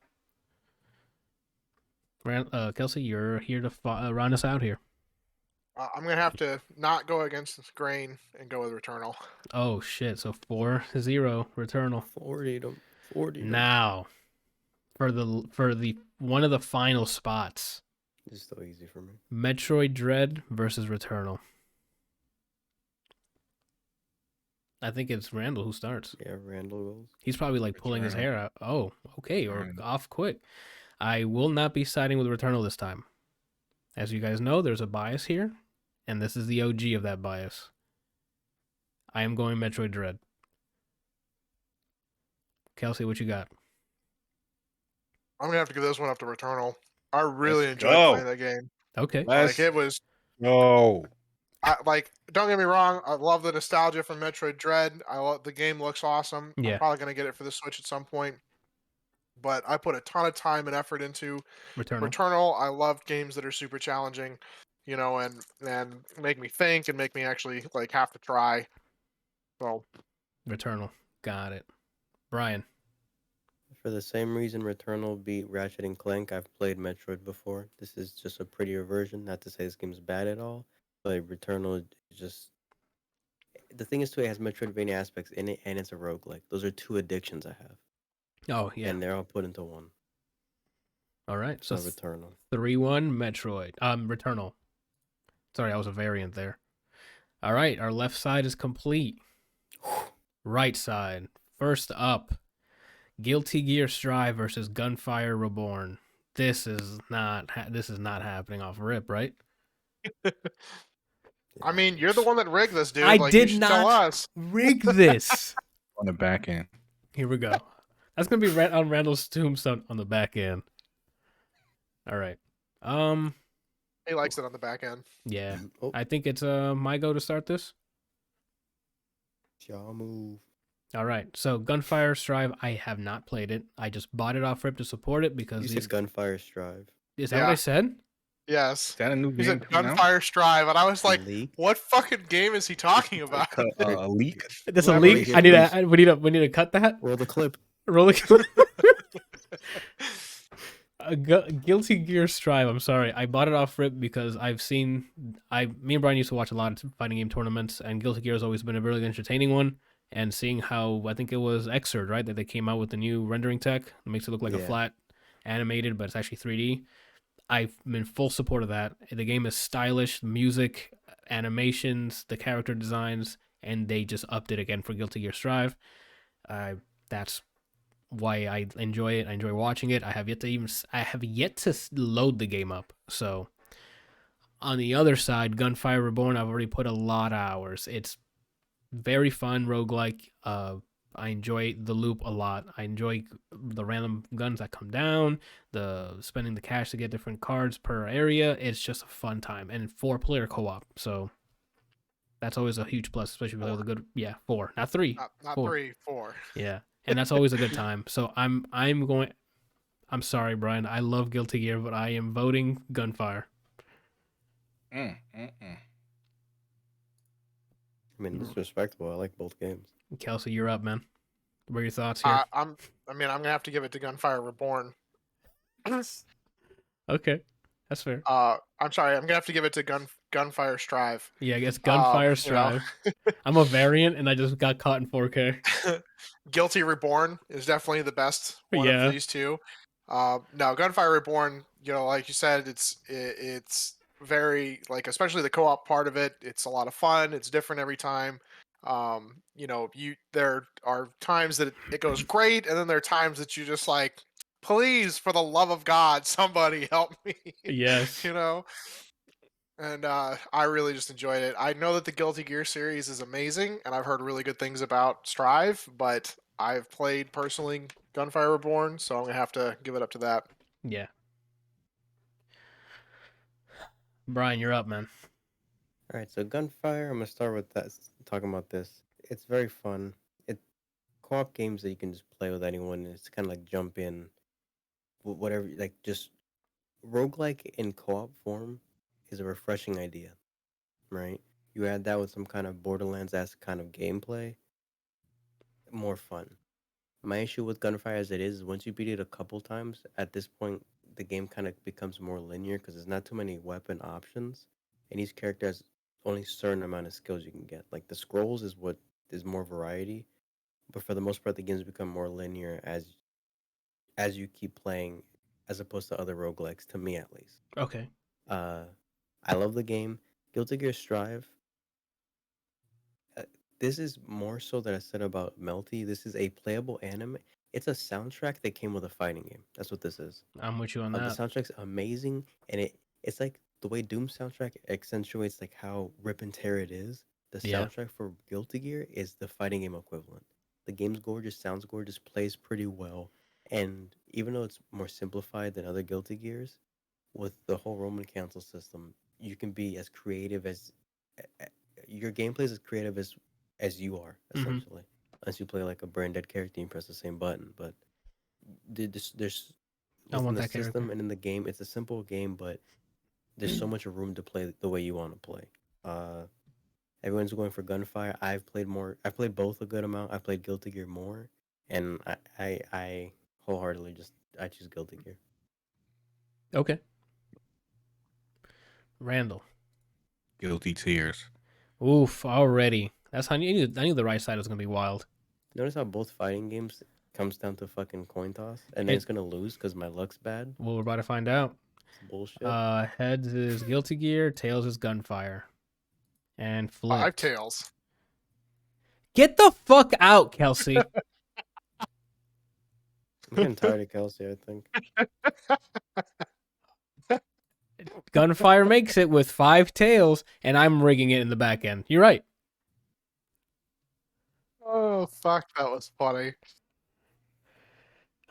Speaker 1: Kelsey, you're here to round us out here.
Speaker 3: I'm gonna have to not go against the grain and go with Returnal.
Speaker 1: Oh shit! So 4-0 Returnal.
Speaker 2: 40 to 40 to
Speaker 1: Now, for the one of the final spots,
Speaker 2: It's still easy for me.
Speaker 1: Metroid Dread versus Returnal. I think it's Randall who starts.
Speaker 2: Yeah, Randall goes.
Speaker 1: He's probably like pulling his
Speaker 4: Returnal.
Speaker 1: hair out. Oh, okay, or
Speaker 4: Returnal.
Speaker 1: off quick. I will not be siding with Returnal this time. As you guys know, there's a bias here, and this is the OG of that bias. I am going Metroid Dread. Kelsey, what you got?
Speaker 3: I'm gonna have to give this one up to Returnal. I really
Speaker 4: Let's
Speaker 3: enjoyed
Speaker 4: go.
Speaker 3: playing that game.
Speaker 1: Okay.
Speaker 4: Let's
Speaker 3: Like it was.
Speaker 4: go.
Speaker 3: Don't get me wrong. I love the nostalgia from Metroid Dread. The game looks awesome.
Speaker 1: Yeah.
Speaker 3: I'm probably gonna get it for the Switch at some point. But I put a ton of time and effort into
Speaker 1: Returnal.
Speaker 3: Returnal. I love games that are super challenging, and make me think and make me actually like have to try. So
Speaker 1: Returnal. Got it. Brian.
Speaker 2: For the same reason Returnal beat Ratchet and Clank, I've played Metroid before. This is just a prettier version. Not to say this game's bad at all, but Returnal is just. The thing is, too, it has Metroidvania aspects in it, and it's a roguelike. Those are two addictions I have,
Speaker 1: Oh, yeah.
Speaker 2: and they're all put into one.
Speaker 1: All right. So
Speaker 2: So Returnal.
Speaker 1: 3-1 Metroid. Returnal. Sorry, I was a variant there. All right, our left side is complete. Right side. First up, Guilty Gear Strive versus Gunfire Reborn. This is not happening off rip, right?
Speaker 3: I mean, you're the one that rigged this, dude.
Speaker 1: I
Speaker 3: Like,
Speaker 1: did
Speaker 3: you should tell
Speaker 1: not
Speaker 3: us.
Speaker 1: rig this.
Speaker 4: On the back end.
Speaker 1: Here we go. That's gonna be on Randall's tombstone on the back end. All right.
Speaker 3: He likes it on the back end.
Speaker 1: Yeah.
Speaker 2: Oh,
Speaker 1: I think it's my go to start this.
Speaker 2: jaw move.
Speaker 1: All right. So Gunfire Strive, I have not played it. I just bought it off rip to support it because
Speaker 2: You
Speaker 1: these,
Speaker 2: said Gunfire Strive.
Speaker 1: is that what
Speaker 3: Yeah.
Speaker 1: I said?
Speaker 3: Yes.
Speaker 4: Is that a new
Speaker 3: He
Speaker 4: game
Speaker 3: said
Speaker 4: coming out?
Speaker 3: Gunfire Strive, and I was like,
Speaker 2: Leak?
Speaker 3: what fucking game is he talking about?
Speaker 4: A leak?
Speaker 1: That's a
Speaker 2: Elaborate
Speaker 1: leak.
Speaker 2: here,
Speaker 1: We need to cut that.
Speaker 2: Roll the clip.
Speaker 1: Roll it. Guilty Gear Strive. I'm sorry, I bought it off rip because me and Brian used to watch a lot of fighting game tournaments, and Guilty Gear has always been a really entertaining one. And seeing how I think it was Xrd, right, that they came out with the new rendering tech, it makes it look like a
Speaker 2: Yeah.
Speaker 1: flat animated, but it's actually 3D. I'm in full support of that. The game is stylish, music, animations, the character designs, and they just upped it again for Guilty Gear Strive. That's why I enjoy it. I enjoy watching it. I have yet to load the game up. So on the other side, Gunfire Reborn, I've already put a lot of hours. It's very fun roguelike. I enjoy the loop a lot. I enjoy the random guns that come down, the spending the cash to get different cards per area. It's just a fun time, and 4-player co-op. So that's always a huge plus, especially with a good 4, not 3.
Speaker 3: Not
Speaker 1: 4.
Speaker 3: 3, 4.
Speaker 1: Yeah, and that's always a good time. So I'm sorry, Brian. I love Guilty Gear, but I am voting Gunfire.
Speaker 2: I mean, it's respectable. I like both games.
Speaker 1: Kelsey, you're up, man. What are your thoughts here?
Speaker 3: I'm gonna have to give it to Gunfire Reborn.
Speaker 1: Okay, that's fair.
Speaker 3: I'm sorry, I'm gonna have to give it to Gunfire Strive.
Speaker 1: Yeah, I guess Gunfire
Speaker 3: you know.
Speaker 1: Strive. I'm a variant, and I just got caught in 4K.
Speaker 3: Guilty Reborn is definitely the best one
Speaker 1: Yeah.
Speaker 3: of these two. No, Gunfire Reborn, like you said, it's very especially the co-op part of it. It's a lot of fun. It's different every time. There are times that it goes great, and then there are times that you just like, please, for the love of God, somebody help me.
Speaker 1: Yes.
Speaker 3: And I really just enjoyed it. I know that the Guilty Gear series is amazing, and I've heard really good things about Strive, but I've played personally Gunfire Reborn, so I'm gonna have to give it up to that.
Speaker 1: Yeah. Brian, you're up, man.
Speaker 2: All right, so Gunfire. I'm gonna start with that. Talking about this, it's very fun. Co-op games that you can just play with anyone. It's kind of like jump in, whatever. Like just roguelike in co-op form is a refreshing idea, right? You add that with some kind of Borderlands-esque kind of gameplay, more fun. My issue with Gunfire as it is once you beat it a couple times, at this point the game kind of becomes more linear because there's not too many weapon options, and each character has only a certain amount of skills you can get. Like the scrolls is what is more variety, but for the most part, the games become more linear as you keep playing, as opposed to other roguelikes. To me, at least.
Speaker 1: Okay.
Speaker 2: Uh, I love the game. Guilty Gear Strive. Uh, this is more so that I said about Melty. This is a playable anime. It's a soundtrack that came with a fighting game. That's what this is.
Speaker 1: I'm with you on
Speaker 2: The
Speaker 1: that.
Speaker 2: soundtrack's amazing, and it's like the way Doom soundtrack accentuates like how rip and tear it is. The
Speaker 1: Yeah.
Speaker 2: soundtrack for Guilty Gear is the fighting game equivalent. The game's gorgeous, sounds gorgeous, plays pretty well, and even though it's more simplified than other Guilty Gears, with the whole Roman cancel system, you can be as creative as a- your gameplay is as creative as you are
Speaker 1: Mhm.
Speaker 2: essentially. Unless you play like a brain dead character and you press the same button, but there's
Speaker 1: I
Speaker 2: within
Speaker 1: want
Speaker 2: the
Speaker 1: that character.
Speaker 2: system and in the game, it's a simple game, but there's so much room to play the way you want to play. Uh, Everyone's going for gunfire. I've played more. I played both a good amount. I played Guilty Gear more, and I wholeheartedly I choose Guilty Gear.
Speaker 1: Okay. Randall.
Speaker 4: Guilty Tears.
Speaker 1: Oof, already. That's how I knew the right side was gonna be wild.
Speaker 2: Notice how both fighting games comes down to fucking coin toss, and then
Speaker 1: It-
Speaker 2: it's gonna lose because my luck's bad.
Speaker 1: Well, we're about to find out.
Speaker 2: It's bullshit.
Speaker 1: Heads is Guilty Gear, tails is Gunfire. And flip.
Speaker 3: 5 tails.
Speaker 1: Get the fuck out, Kelsey.
Speaker 2: I'm getting tired of Kelsey. I think.
Speaker 1: Gunfire makes it with 5 tails, and I'm rigging it in the back end. You're right.
Speaker 3: Oh fuck, that was funny.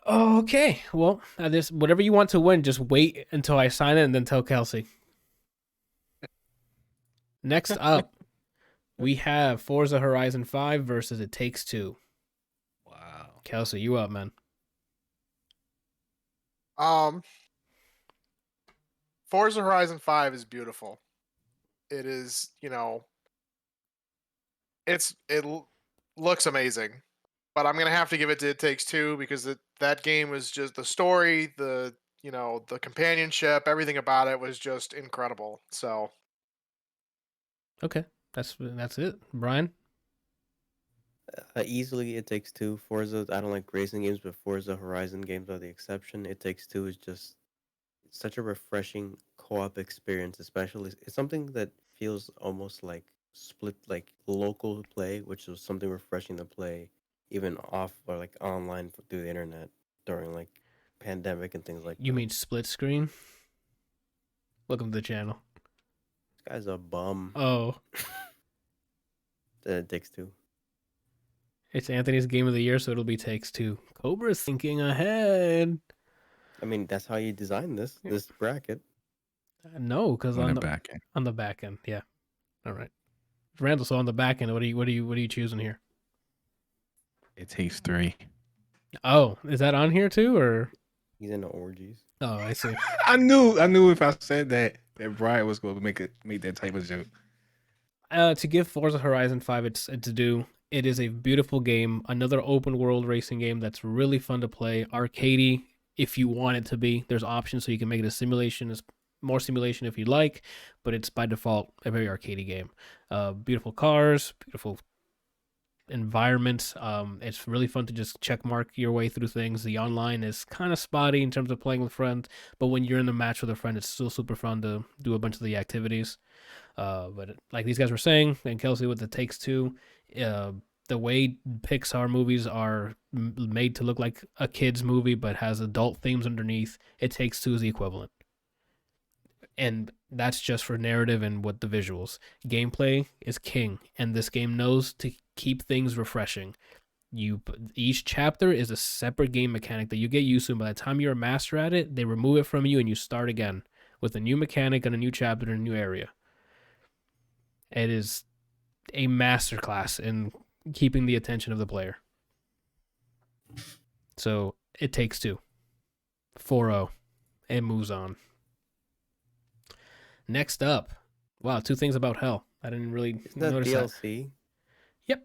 Speaker 1: Okay, well, this whatever you want to win, just wait until I sign it and then tell Kelsey. Next up, we have Forza Horizon 5 versus It Takes Two.
Speaker 4: Wow.
Speaker 1: Kelsey, you up, man?
Speaker 3: Forza Horizon 5 is beautiful. It is, looks amazing. But I'm gonna have to give it to It Takes Two because that game was just the story, the companionship, everything about it was just incredible. So
Speaker 1: Okay, that's it. Brian?
Speaker 2: Easily, It Takes Two. Forza. I don't like racing games, but Forza Horizon games are the exception. It Takes Two is just such a refreshing co-op experience, especially it's something that feels almost like split, like local play, which was something refreshing to play even off or like online through the internet during like pandemic and things like
Speaker 1: You
Speaker 2: that.
Speaker 1: mean split screen? Welcome to the channel.
Speaker 2: This guy's a bum.
Speaker 1: Oh,
Speaker 2: It Takes Two.
Speaker 1: it's Anthony's game of the year, so it'll be Takes Two. Cobra's thinking ahead.
Speaker 2: I mean, that's how you design this bracket.
Speaker 1: No, because
Speaker 4: On the back end.
Speaker 1: on the back end, yeah. All right, Randall. So on the back end, what are you choosing here?
Speaker 4: It Takes Three.
Speaker 1: Oh, is that on here too, or?
Speaker 2: He's into orgies.
Speaker 1: Oh, I see.
Speaker 4: I knew if I said that Brian was going to make that type of joke.
Speaker 1: To give Forza Horizon 5 its due, it is a beautiful game. Another open world racing game that's really fun to play. Arcadey, if you want it to be. There's options so you can make it a simulation, more simulation if you like, but it's by default a very arcadey game. Beautiful cars, beautiful environments. It's really fun to just check mark your way through things. The online is kind of spotty in terms of playing with friends, but when you're in the match with a friend, it's still super fun to do a bunch of the activities. But like these guys were saying, and Kelsey with the Takes Two, the way Pixar movies are made to look like a kid's movie but has adult themes underneath, It Takes Two is the equivalent. And that's just for narrative and with the visuals. Gameplay is king, and this game knows to keep things refreshing. Each chapter is a separate game mechanic that you get used to, and by the time you're a master at it, they remove it from you and you start again with a new mechanic and a new chapter and a new area. It is a masterclass in keeping the attention of the player. So It Takes Two. 4-0. It moves on. Next up. Wow, 2 things about hell. I didn't really
Speaker 2: Isn't that
Speaker 1: notice that.
Speaker 2: DLC?
Speaker 1: Yep.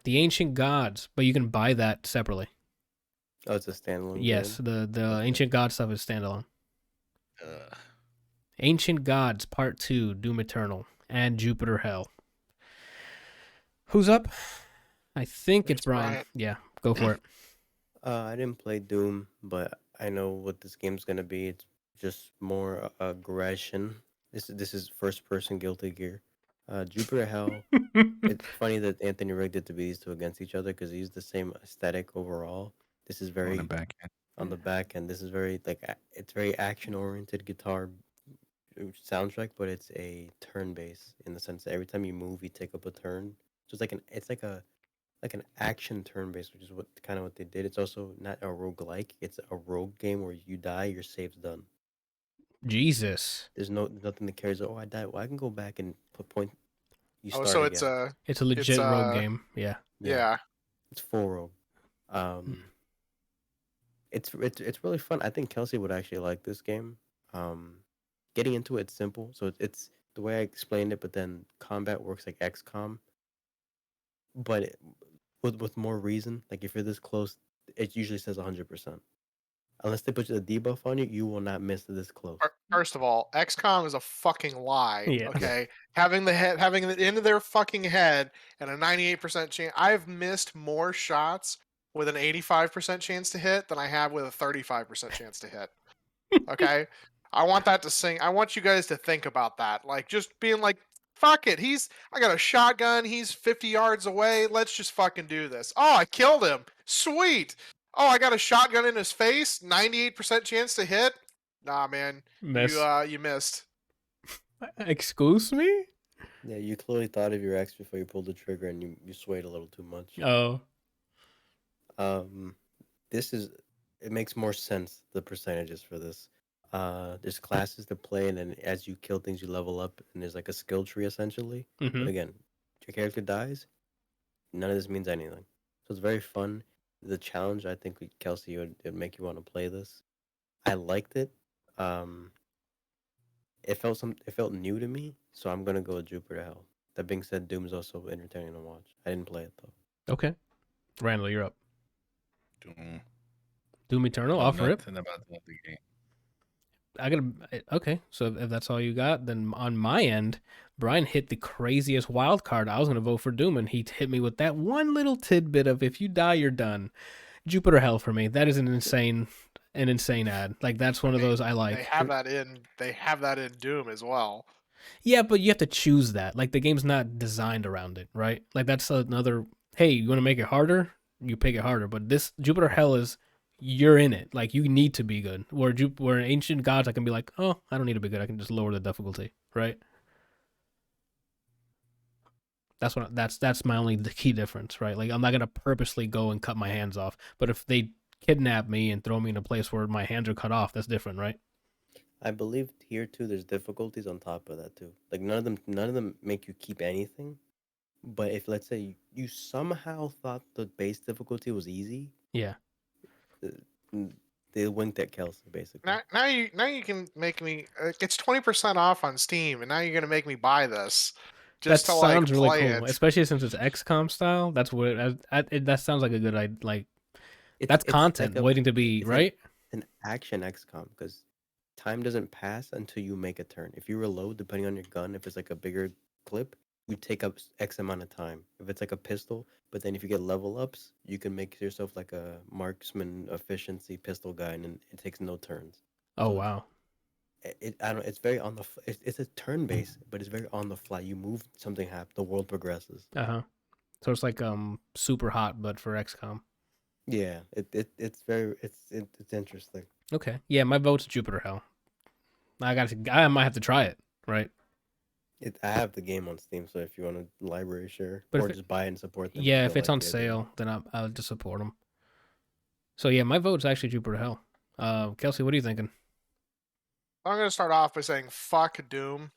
Speaker 1: The Ancient Gods, but you can buy that separately.
Speaker 2: Oh, it's a standalone.
Speaker 1: Yes,
Speaker 2: game?
Speaker 1: the Ancient God stuff is standalone. Ancient Gods Part 2, Doom Eternal, and Jupiter Hell. Who's up? I think it's Brian.
Speaker 3: Brian.
Speaker 1: Yeah, go for it.
Speaker 2: I didn't play Doom, but I know what this game's gonna be. It's just more aggression. This is first person Guilty Gear. Jupiter Hell. It's funny that Anthony rigged it to be these two against each other because they use the same aesthetic overall. This is
Speaker 4: On
Speaker 2: very
Speaker 4: the back end.
Speaker 2: on the back end. This is very it's very action oriented guitar soundtrack, but it's a turn based in the sense that every time you move, you take up a turn. So it's like an action turn based, which is what they did. It's also not a roguelike. It's a rogue game where you die, your save's done.
Speaker 1: Jesus.
Speaker 2: There's nothing that carries. Oh, I died. Well, I can go back and put point. You start
Speaker 3: so
Speaker 2: again.
Speaker 1: It's a legit rogue game. Yeah.
Speaker 3: Yeah.
Speaker 2: It's full rogue. It's really fun. I think Kelsey would actually like this game. Getting into it's simple. So it's the way I explained it, but then combat works like XCOM, but with more reason. Like if you're this close, it usually says 100%. Unless they put a debuff on you, you will not miss this close.
Speaker 3: First of all, XCOM is a fucking lie.
Speaker 1: Yeah.
Speaker 3: Okay, having the end of their fucking head and a 98% chance. I've missed more shots with an 85% chance to hit than I have with a 35% chance to hit. Okay, I want that to sing. I want you guys to think about that. Like just being like, fuck it. I got a shotgun. He's 50 yards away. Let's just fucking do this. Oh, I killed him. Sweet. Oh, I got a shotgun in his face. 98% chance to hit. Nah, man.
Speaker 1: Miss.
Speaker 3: You missed.
Speaker 1: Excuse me?
Speaker 2: Yeah, you clearly thought of your ex before you pulled the trigger, and you swayed a little too much.
Speaker 1: Oh.
Speaker 2: It makes more sense, the percentages for this. There's classes to play, and then as you kill things, you level up, and there's like a skill tree essentially.
Speaker 1: Mhm.
Speaker 2: But again, your character dies, none of this means anything. So it's very fun. The challenge, I think, with Kelsey, it'd make you want to play this. I liked it. It felt new to me, so I'm gonna go with Jupiter Hell. That being said, Doom's also entertaining to watch. I didn't play it though.
Speaker 1: Okay. Randall, you're up.
Speaker 4: Doom
Speaker 1: Eternal, off rip.
Speaker 4: Nothing about the other game.
Speaker 1: Okay, so if that's all you got, then on my end, Brian hit the craziest wild card. I was gonna vote for Doom, and he hit me with that one little tidbit of if you die, you're done. Jupiter Hell for me. That is an insane ad. Like that's one of those I like.
Speaker 3: They have that in Doom as well.
Speaker 1: Yeah, but you have to choose that. Like the game's not designed around it, right? Like that's another. Hey, you want to make it harder? You pick it harder. But this Jupiter Hell is. You're in it. Like, you need to be good. Where Ancient Gods, I can be like, oh, I don't need to be good. I can just lower the difficulty, right? That's my only key difference, right? Like, I'm not going to purposely go and cut my hands off. But if they kidnap me and throw me in a place where my hands are cut off, that's different, right?
Speaker 2: I believe here, too, there's difficulties on top of that, too. Like, none of them make you keep anything. But if, let's say, you somehow thought the base difficulty was easy...
Speaker 1: Yeah.
Speaker 2: They winked at Kelsey, basically.
Speaker 3: Now you can make me. It's 20% off on Steam, and now you're gonna make me buy this. Just
Speaker 1: that
Speaker 3: to
Speaker 1: sounds really
Speaker 3: play
Speaker 1: cool,
Speaker 3: it.
Speaker 1: especially since it's XCOM style. That's what that sounds like a good idea. Like that's content
Speaker 2: like
Speaker 1: waiting to be right.
Speaker 2: An action XCOM because time doesn't pass until you make a turn. If you reload, depending on your gun, if it's like a bigger clip, you take up X amount of time. If it's like a pistol, but then if you get level ups, you can make yourself like a marksman efficiency pistol guy, and it takes no turns.
Speaker 1: Oh wow!
Speaker 2: It's very on the. It's a turn based, but it's very on the fly. You move, something happens. The world progresses.
Speaker 1: So it's like super hot, but for XCOM.
Speaker 2: Yeah, it's interesting.
Speaker 1: Okay, yeah, my vote's Jupiter Hell. I might have to try it. Right.
Speaker 2: I have the game on Steam, so if you want to library share or just buy it and support them.
Speaker 1: Yeah, if it's on sale, then I'll just support them. So yeah, my vote's actually Jupiter Hell. Kelsey, what are you thinking?
Speaker 3: I'm gonna start off by saying fuck Doom.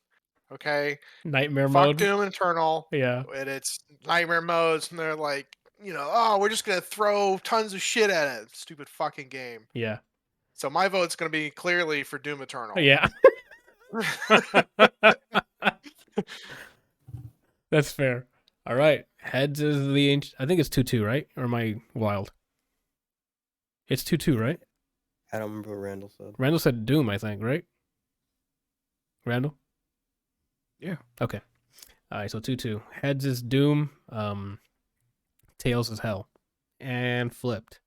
Speaker 3: Okay.
Speaker 1: Nightmare
Speaker 3: fuck
Speaker 1: mode.
Speaker 3: Doom Eternal.
Speaker 1: Yeah.
Speaker 3: And it's nightmare modes, and they're like, oh, we're just gonna throw tons of shit at it. Stupid fucking game.
Speaker 1: Yeah.
Speaker 3: So my vote's gonna be clearly for Doom Eternal.
Speaker 1: Yeah. That's fair. All right. Heads is the ancient. I think it's 2-2, right? Or am I wild? It's 2-2, right?
Speaker 2: I don't remember what Randall said.
Speaker 1: Randall said Doom, I think, right? Randall?
Speaker 4: Yeah.
Speaker 1: Okay. All right, so 2-2. Heads is Doom. Tails is Hell. And flipped.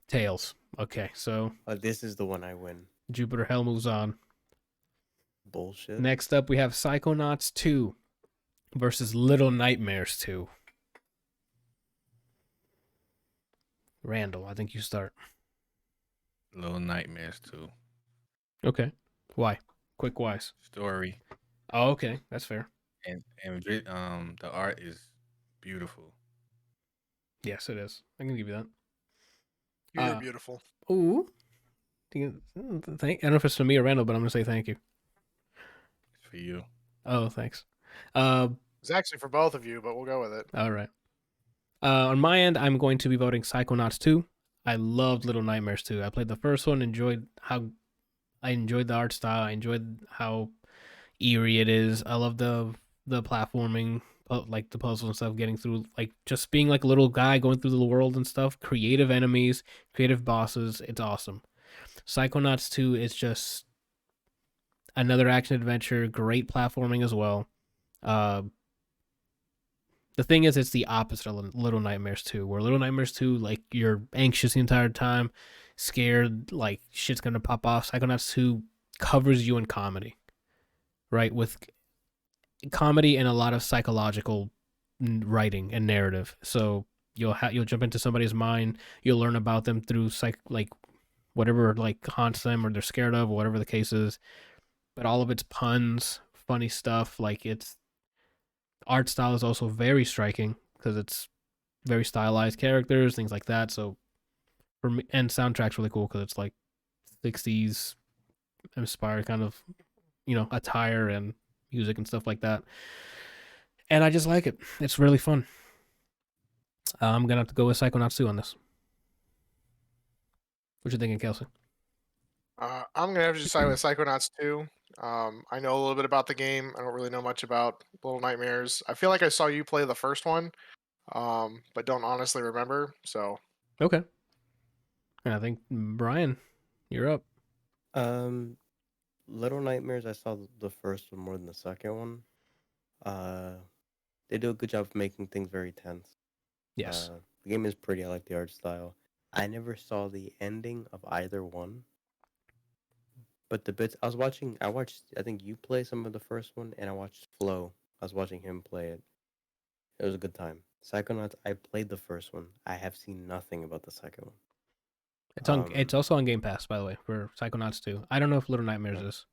Speaker 1: Tails. Okay, so
Speaker 2: This is the one I win.
Speaker 1: Jupiter Hell moves on.
Speaker 2: Bullshit.
Speaker 1: Next up, we have Psychonauts 2 versus Little Nightmares 2. Randall, I think you start.
Speaker 4: Little Nightmares too.
Speaker 1: Okay. Why? Quick wise.
Speaker 4: Story
Speaker 1: Oh, okay. That's fair.
Speaker 4: and the art is beautiful.
Speaker 1: Yes, it is. I can give you that.
Speaker 3: You're beautiful.
Speaker 1: Ooh. I don't know if it's for me or Randall, but I'm going to say thank you.
Speaker 4: It's for you.
Speaker 1: Oh, thanks.
Speaker 3: It's actually for both of you, but we'll go with it.
Speaker 1: All right. On my end, I'm going to be voting Psychonauts 2. I loved Little Nightmares 2. I played the first one, enjoyed the art style, I enjoyed how eerie it is. I love the platforming, like the puzzles and stuff, getting through, like just being like a little guy going through the world and stuff. Creative enemies, creative bosses. It's awesome. Psychonauts 2 is just another action adventure, great platforming as well. The thing is, it's the opposite of Little Nightmares 2, where Little Nightmares 2, like, you're anxious the entire time, scared, like, shit's gonna pop off. Psychonauts 2 covers you in comedy, right? With comedy and a lot of psychological writing and narrative. So you'll jump into somebody's mind, you'll learn about them through, like, whatever, like, haunts them or they're scared of, or whatever the case is. But all of its puns, funny stuff, like, it's art style is also very striking because it's very stylized characters, things like that. So for me, and soundtrack's really cool because it's like 60s inspired kind of, attire and music and stuff like that. And I just like it. It's really fun. I'm gonna have to go with Psychonauts 2 on this. What you thinking, Kelsey?
Speaker 3: I'm gonna have to decide with Psychonauts 2. I know a little bit about the game. I don't really know much about Little Nightmares. I feel like I saw you play the first one, but don't honestly remember. So
Speaker 1: Okay. And I think Brian, you're up.
Speaker 2: Little Nightmares, I saw the first one more than the second one. They do a good job of making things very tense.
Speaker 1: Yes.
Speaker 2: The game is pretty. I like the art style. I never saw the ending of either one. But the bits I watched, I think you play some of the first one, and I watched Flo. I was watching him play it. It was a good time. Psychonauts, I played the first one. I have seen nothing about the second one.
Speaker 1: It's also on Game Pass, by the way, for Psychonauts 2. I don't know if Little Nightmares is,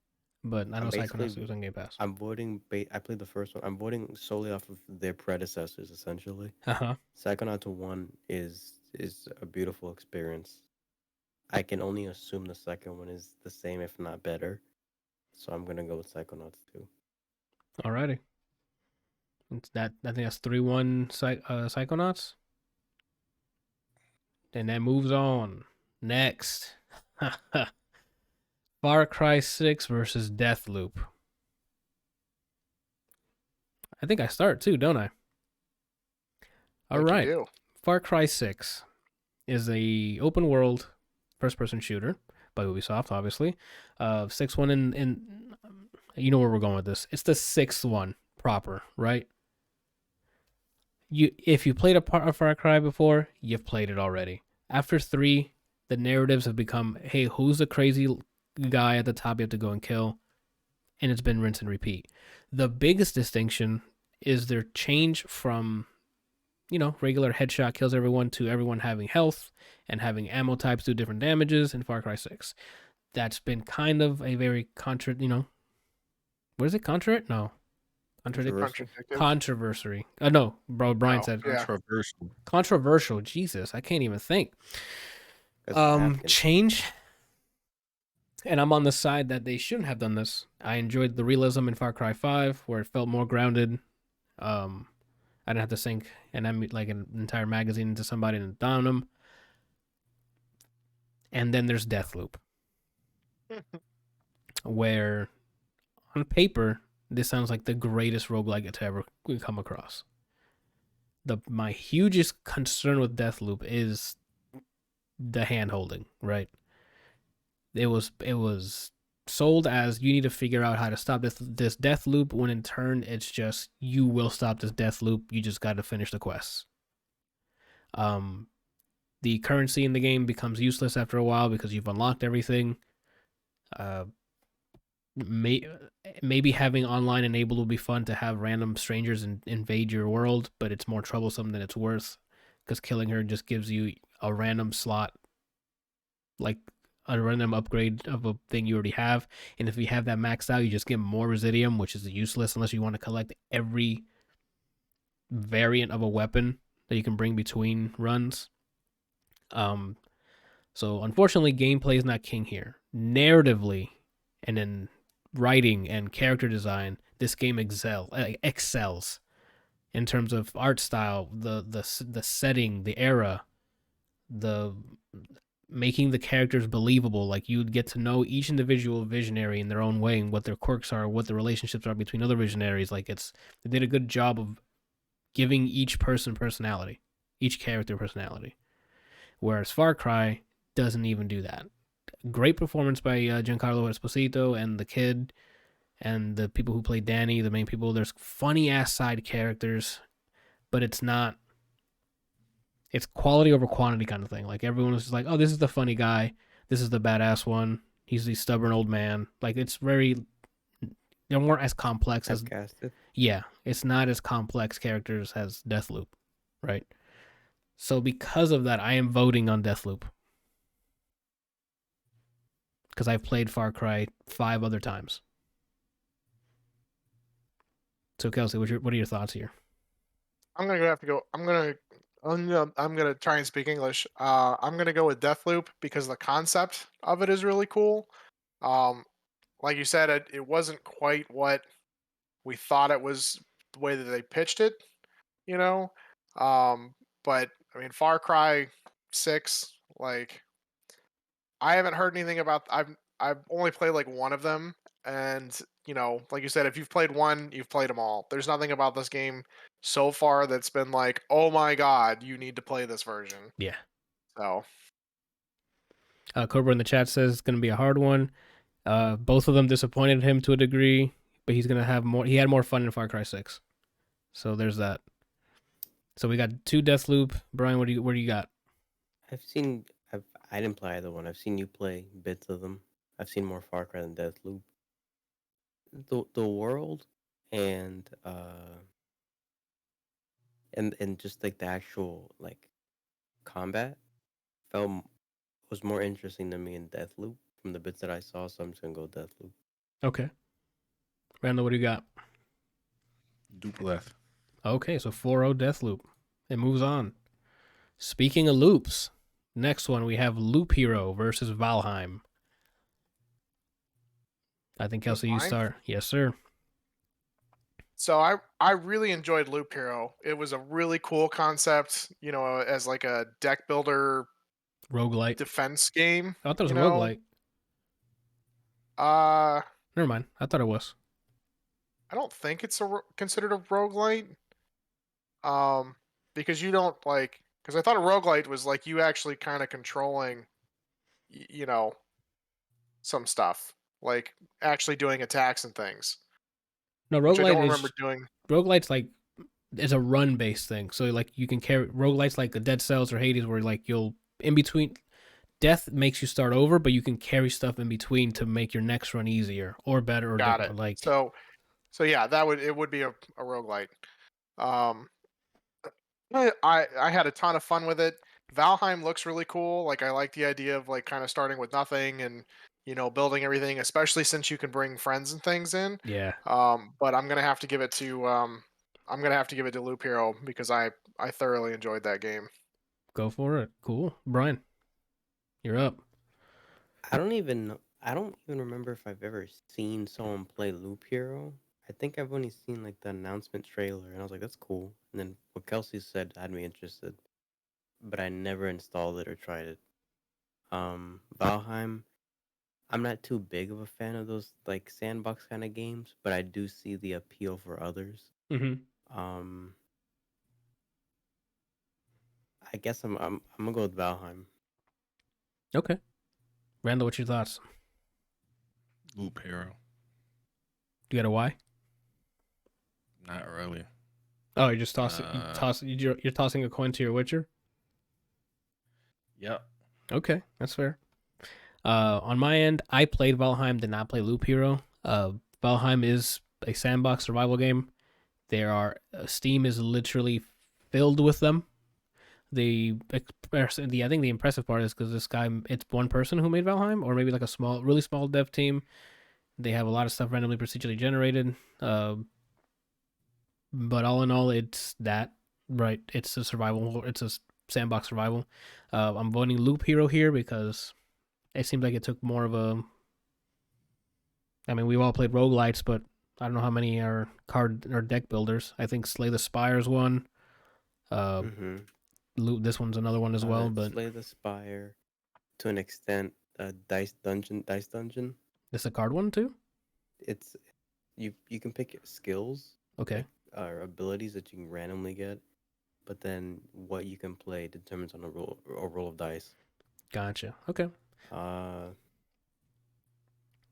Speaker 1: but I know Psychonauts 2 is on Game Pass.
Speaker 2: I'm voting. I played the first one. I'm voting solely off of their predecessors, essentially. Psychonauts 1 is a beautiful experience. I can only assume the second one is the same, if not better. So I'm gonna go with Psychonauts 2.
Speaker 1: Alrighty. I think that's 3-1 Psychonauts. And that moves on. Next. Far Cry 6 versus Deathloop. I think I start too, don't I? All right. Far Cry 6 is a open world first-person shooter by Ubisoft, obviously. 6-1 in you know where we're going with this. It's the 6th one proper, right? If you played a Far Cry before, you've played it already. After 3, the narratives have become, hey, who's the crazy guy at the top you have to go and kill? And it's been rinse and repeat. The biggest distinction is their change from, regular headshot kills everyone to everyone having health and having ammo types do different damages in Far Cry 6. That's been kind of a very what is it? No. Controversy. No, bro. Brian said
Speaker 4: Controversial.
Speaker 1: Controversial. Jesus, I can't even think. Change. And I'm on the side that they shouldn't have done this. I enjoyed the realism in Far Cry 5, where it felt more grounded. I didn't have to sink an entire magazine into somebody and down them. And then there's Deathloop, where on paper this sounds like the greatest roguelike to ever come across. My hugest concern with Deathloop is the hand holding, right? It was sold as you need to figure out how to stop this death loop, when in turn it's just you will stop this death loop. You just got to finish the quests. The currency in the game becomes useless after a while because you've unlocked everything. Maybe having online enabled will be fun to have random strangers invade your world, but it's more troublesome than it's worth, because killing her just gives you a random slot, like a random upgrade of a thing you already have. And if you have that maxed out, you just get more Residium, which is useless unless you want to collect every variant of a weapon that you can bring between runs. So unfortunately, gameplay is not king here. Narratively, and in writing and character design, this game excels in terms of art style, the setting, the era, the making the characters believable. Like, you'd get to know each individual visionary in their own way and what their quirks are, what the relationships are between other visionaries. Like, they did a good job of giving each person personality, each character personality. Whereas Far Cry doesn't even do that. Great performance by Giancarlo Esposito and the kid and the people who play Danny, the main people. There's funny ass side characters, but it's quality over quantity kind of thing. Like, everyone was just like, oh, this is the funny guy, this is the badass one, he's the stubborn old man. Like, they weren't as complex as
Speaker 2: casted.
Speaker 1: Yeah, it's not as complex characters as Deathloop, right? So because of that, I am voting on Deathloop, because I've played Far Cry 5 other times. So Kelsey, what are your thoughts here?
Speaker 3: I'm gonna try and speak English. I'm gonna go with Deathloop because the concept of it is really cool. Like you said, it wasn't quite what we thought it was, the way that they pitched it, you know. But I mean, Far Cry 6, like, I haven't heard anything about. I've only played like one of them, and like you said, if you've played one, you've played them all. There's nothing about this game so far that's been like, oh my god, you need to play this version.
Speaker 1: Yeah.
Speaker 3: So,
Speaker 1: Cobra in the chat says it's going to be a hard one. Both of them disappointed him to a degree, but he's going to have more. He had more fun in Far Cry 6. So there's that. So we got 2 Deathloop. Brian, what do you got?
Speaker 2: I didn't play either one. I've seen you play bits of them. I've seen more Far Cry than Deathloop. The world and just like the actual like combat was more interesting to me in Deathloop from the bits that I saw, so I'm just gonna go Deathloop.
Speaker 1: Okay. Randall, what do you got?
Speaker 4: Duplex.
Speaker 1: Okay, so 4-0 Deathloop. It moves on. Speaking of loops, next one we have Loop Hero versus Valheim. I think, Kelsey, you start. Yes, sir.
Speaker 3: So I really enjoyed Loop Hero. It was a really cool concept, as like a deck builder
Speaker 1: roguelite
Speaker 3: defense game.
Speaker 1: I thought it was a roguelite. Never mind. I thought it was.
Speaker 3: I don't think it's considered a roguelite. Because you don't because I thought a roguelite was like you actually kind of controlling, some stuff, like actually doing attacks and things.
Speaker 1: No,
Speaker 3: roguelite. I don't
Speaker 1: remember
Speaker 3: doing.
Speaker 1: Roguelite's like, it's a run based thing. So like you can carry roguelites like the Dead Cells or Hades, where like you'll in between. Death makes you start over, but you can carry stuff in between to make your next run easier or better or
Speaker 3: Got
Speaker 1: different.
Speaker 3: it.
Speaker 1: Like,
Speaker 3: so yeah, it would be a roguelite. I had a ton of fun with it. Valheim looks really cool. Like, I like the idea of like kind of starting with nothing and building everything, especially since you can bring friends and things in.
Speaker 1: Yeah.
Speaker 3: But I'm gonna have to give it to Loop Hero because I thoroughly enjoyed that game.
Speaker 1: Go for it. Cool, Brian. You're up.
Speaker 2: I don't even remember if I've ever seen someone play Loop Hero. I think I've only seen like the announcement trailer, and I was like, "That's cool." And then what Kelsey said had me interested, but I never installed it or tried it. Valheim, I'm not too big of a fan of those like sandbox kind of games, but I do see the appeal for others.
Speaker 1: Mm-hmm.
Speaker 2: I guess I'm gonna go with Valheim.
Speaker 1: Okay. Randall, what's your thoughts?
Speaker 4: Loop Hero.
Speaker 1: You got a why?
Speaker 4: Not really.
Speaker 1: Oh, you're just you're tossing a coin to your Witcher?
Speaker 4: Yep.
Speaker 1: Okay, that's fair. On my end, I played Valheim, did not play Loop Hero. Valheim is a sandbox survival game. Steam is literally filled with them. I think the impressive part is because it's one person who made Valheim, or maybe like a really small dev team. They have a lot of stuff randomly procedurally generated. But all in all, it's that, right? It's a sandbox survival. I'm voting Loop Hero here because it seems like it took more of a. I mean, we've all played roguelites, but I don't know how many are card or deck builders. I think Slay the Spire's one. This one's another one as well, but
Speaker 2: Slay the Spire, to an extent, Dice Dungeon.
Speaker 1: it's a card one too.
Speaker 2: It's you can pick skills,
Speaker 1: Okay,
Speaker 2: or abilities that you can randomly get, but then what you can play determines on a roll of dice.
Speaker 1: gotcha. Okay,
Speaker 2: Uh,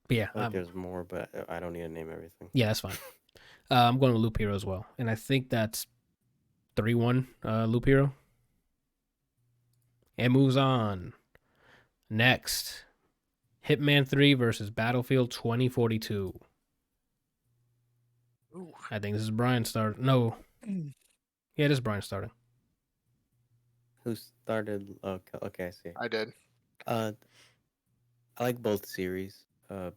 Speaker 1: but yeah,
Speaker 2: I feel like there's more, but I don't need to name everything.
Speaker 1: yeah, that's fine. I'm going with Loop Hero as well, and I think that's 3-1 Loop Hero. And moves on. Next, Hitman 3 versus Battlefield 2042.
Speaker 3: Ooh.
Speaker 1: I think this is Brian starting. No. Yeah, it is Brian starting.
Speaker 2: Who started? Okay, I see.
Speaker 3: I did.
Speaker 2: I like both series.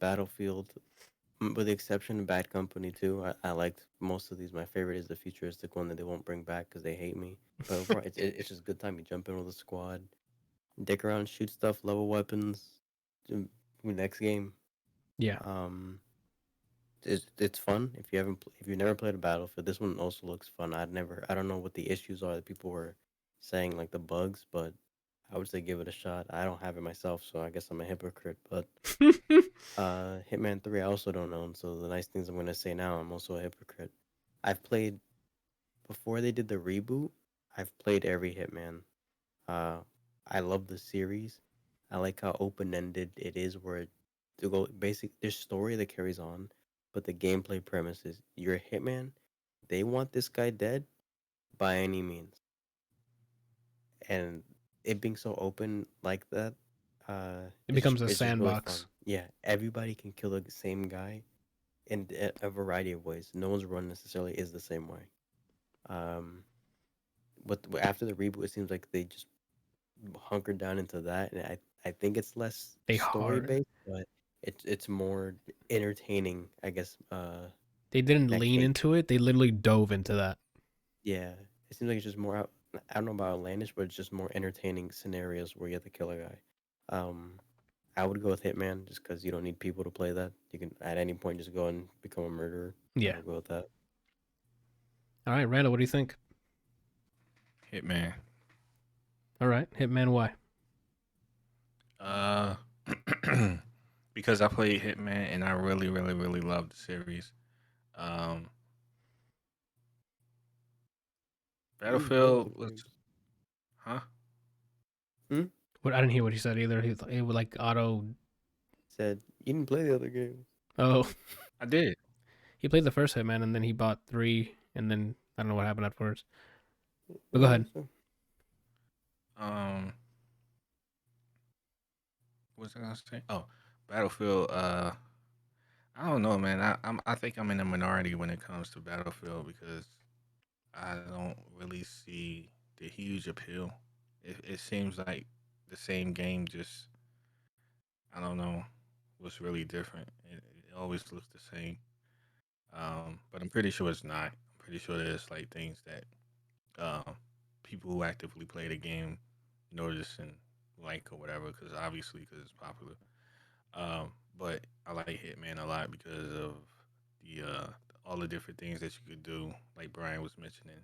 Speaker 2: Battlefield, with the exception of Bad Company 2. I liked most of these. My favorite is the futuristic one that they won't bring back because they hate me. But overall, it's just a good time. You jump in with a squad, dick around, shoot stuff, level weapons. Next game.
Speaker 1: Yeah.
Speaker 2: It's fun. If you've never played a Battlefield, this one also looks fun. I don't know what the issues are that people were saying, like the bugs, but I would say give it a shot. I don't have it myself, so I guess I'm a hypocrite. But Hitman 3 I also don't own, so the nice things I'm gonna say now, I'm also a hypocrite. I've played before they did the reboot. I've played every Hitman. I love the series. I like how open ended it is, where to go basic. There's story that carries on, but the gameplay premise is you're a hitman. They want this guy dead by any means, and it being so open like that,
Speaker 1: It becomes a
Speaker 2: it's just really fun.
Speaker 1: sandbox.
Speaker 2: Yeah, everybody can kill the same guy in a variety of ways. No one's run necessarily is the same way. But after the reboot, it seems like they just hunkered down into that, and I think it's less story based, but it's more entertaining, I guess.
Speaker 1: They didn't lean into it. They literally dove into that.
Speaker 2: Yeah, it seems like it's just more out. I don't know about outlandish, but it's just more entertaining scenarios where you have to kill a guy. I would go with Hitman just because you don't need people to play that. You can at any point just go and become a murderer.
Speaker 1: Yeah,
Speaker 2: I would go with that.
Speaker 1: All right, Randall, what do you think?
Speaker 4: Hitman.
Speaker 1: All right, Hitman. Why?
Speaker 4: Because I played Hitman and I really, really, really love the series. Battlefield was, huh?
Speaker 1: What? I didn't hear what he said either. He would like auto.
Speaker 2: Said you didn't play the other games.
Speaker 1: Oh,
Speaker 4: I did.
Speaker 1: He played the first Hitman and then he bought 3, and then I don't know what happened afterwards. But go ahead.
Speaker 4: What was I gonna say? Oh, Battlefield. I don't know, man. I think I'm in a minority when it comes to Battlefield because I don't really see the huge appeal. It seems like the same game, just I don't know what's really different. It always looks the same. But I'm pretty sure it's not. I'm pretty sure there's like things that people who actively play the game notice and like or whatever, because it's popular. But I like Hitman a lot because of the all the different things that you could do. Like Brian was mentioning,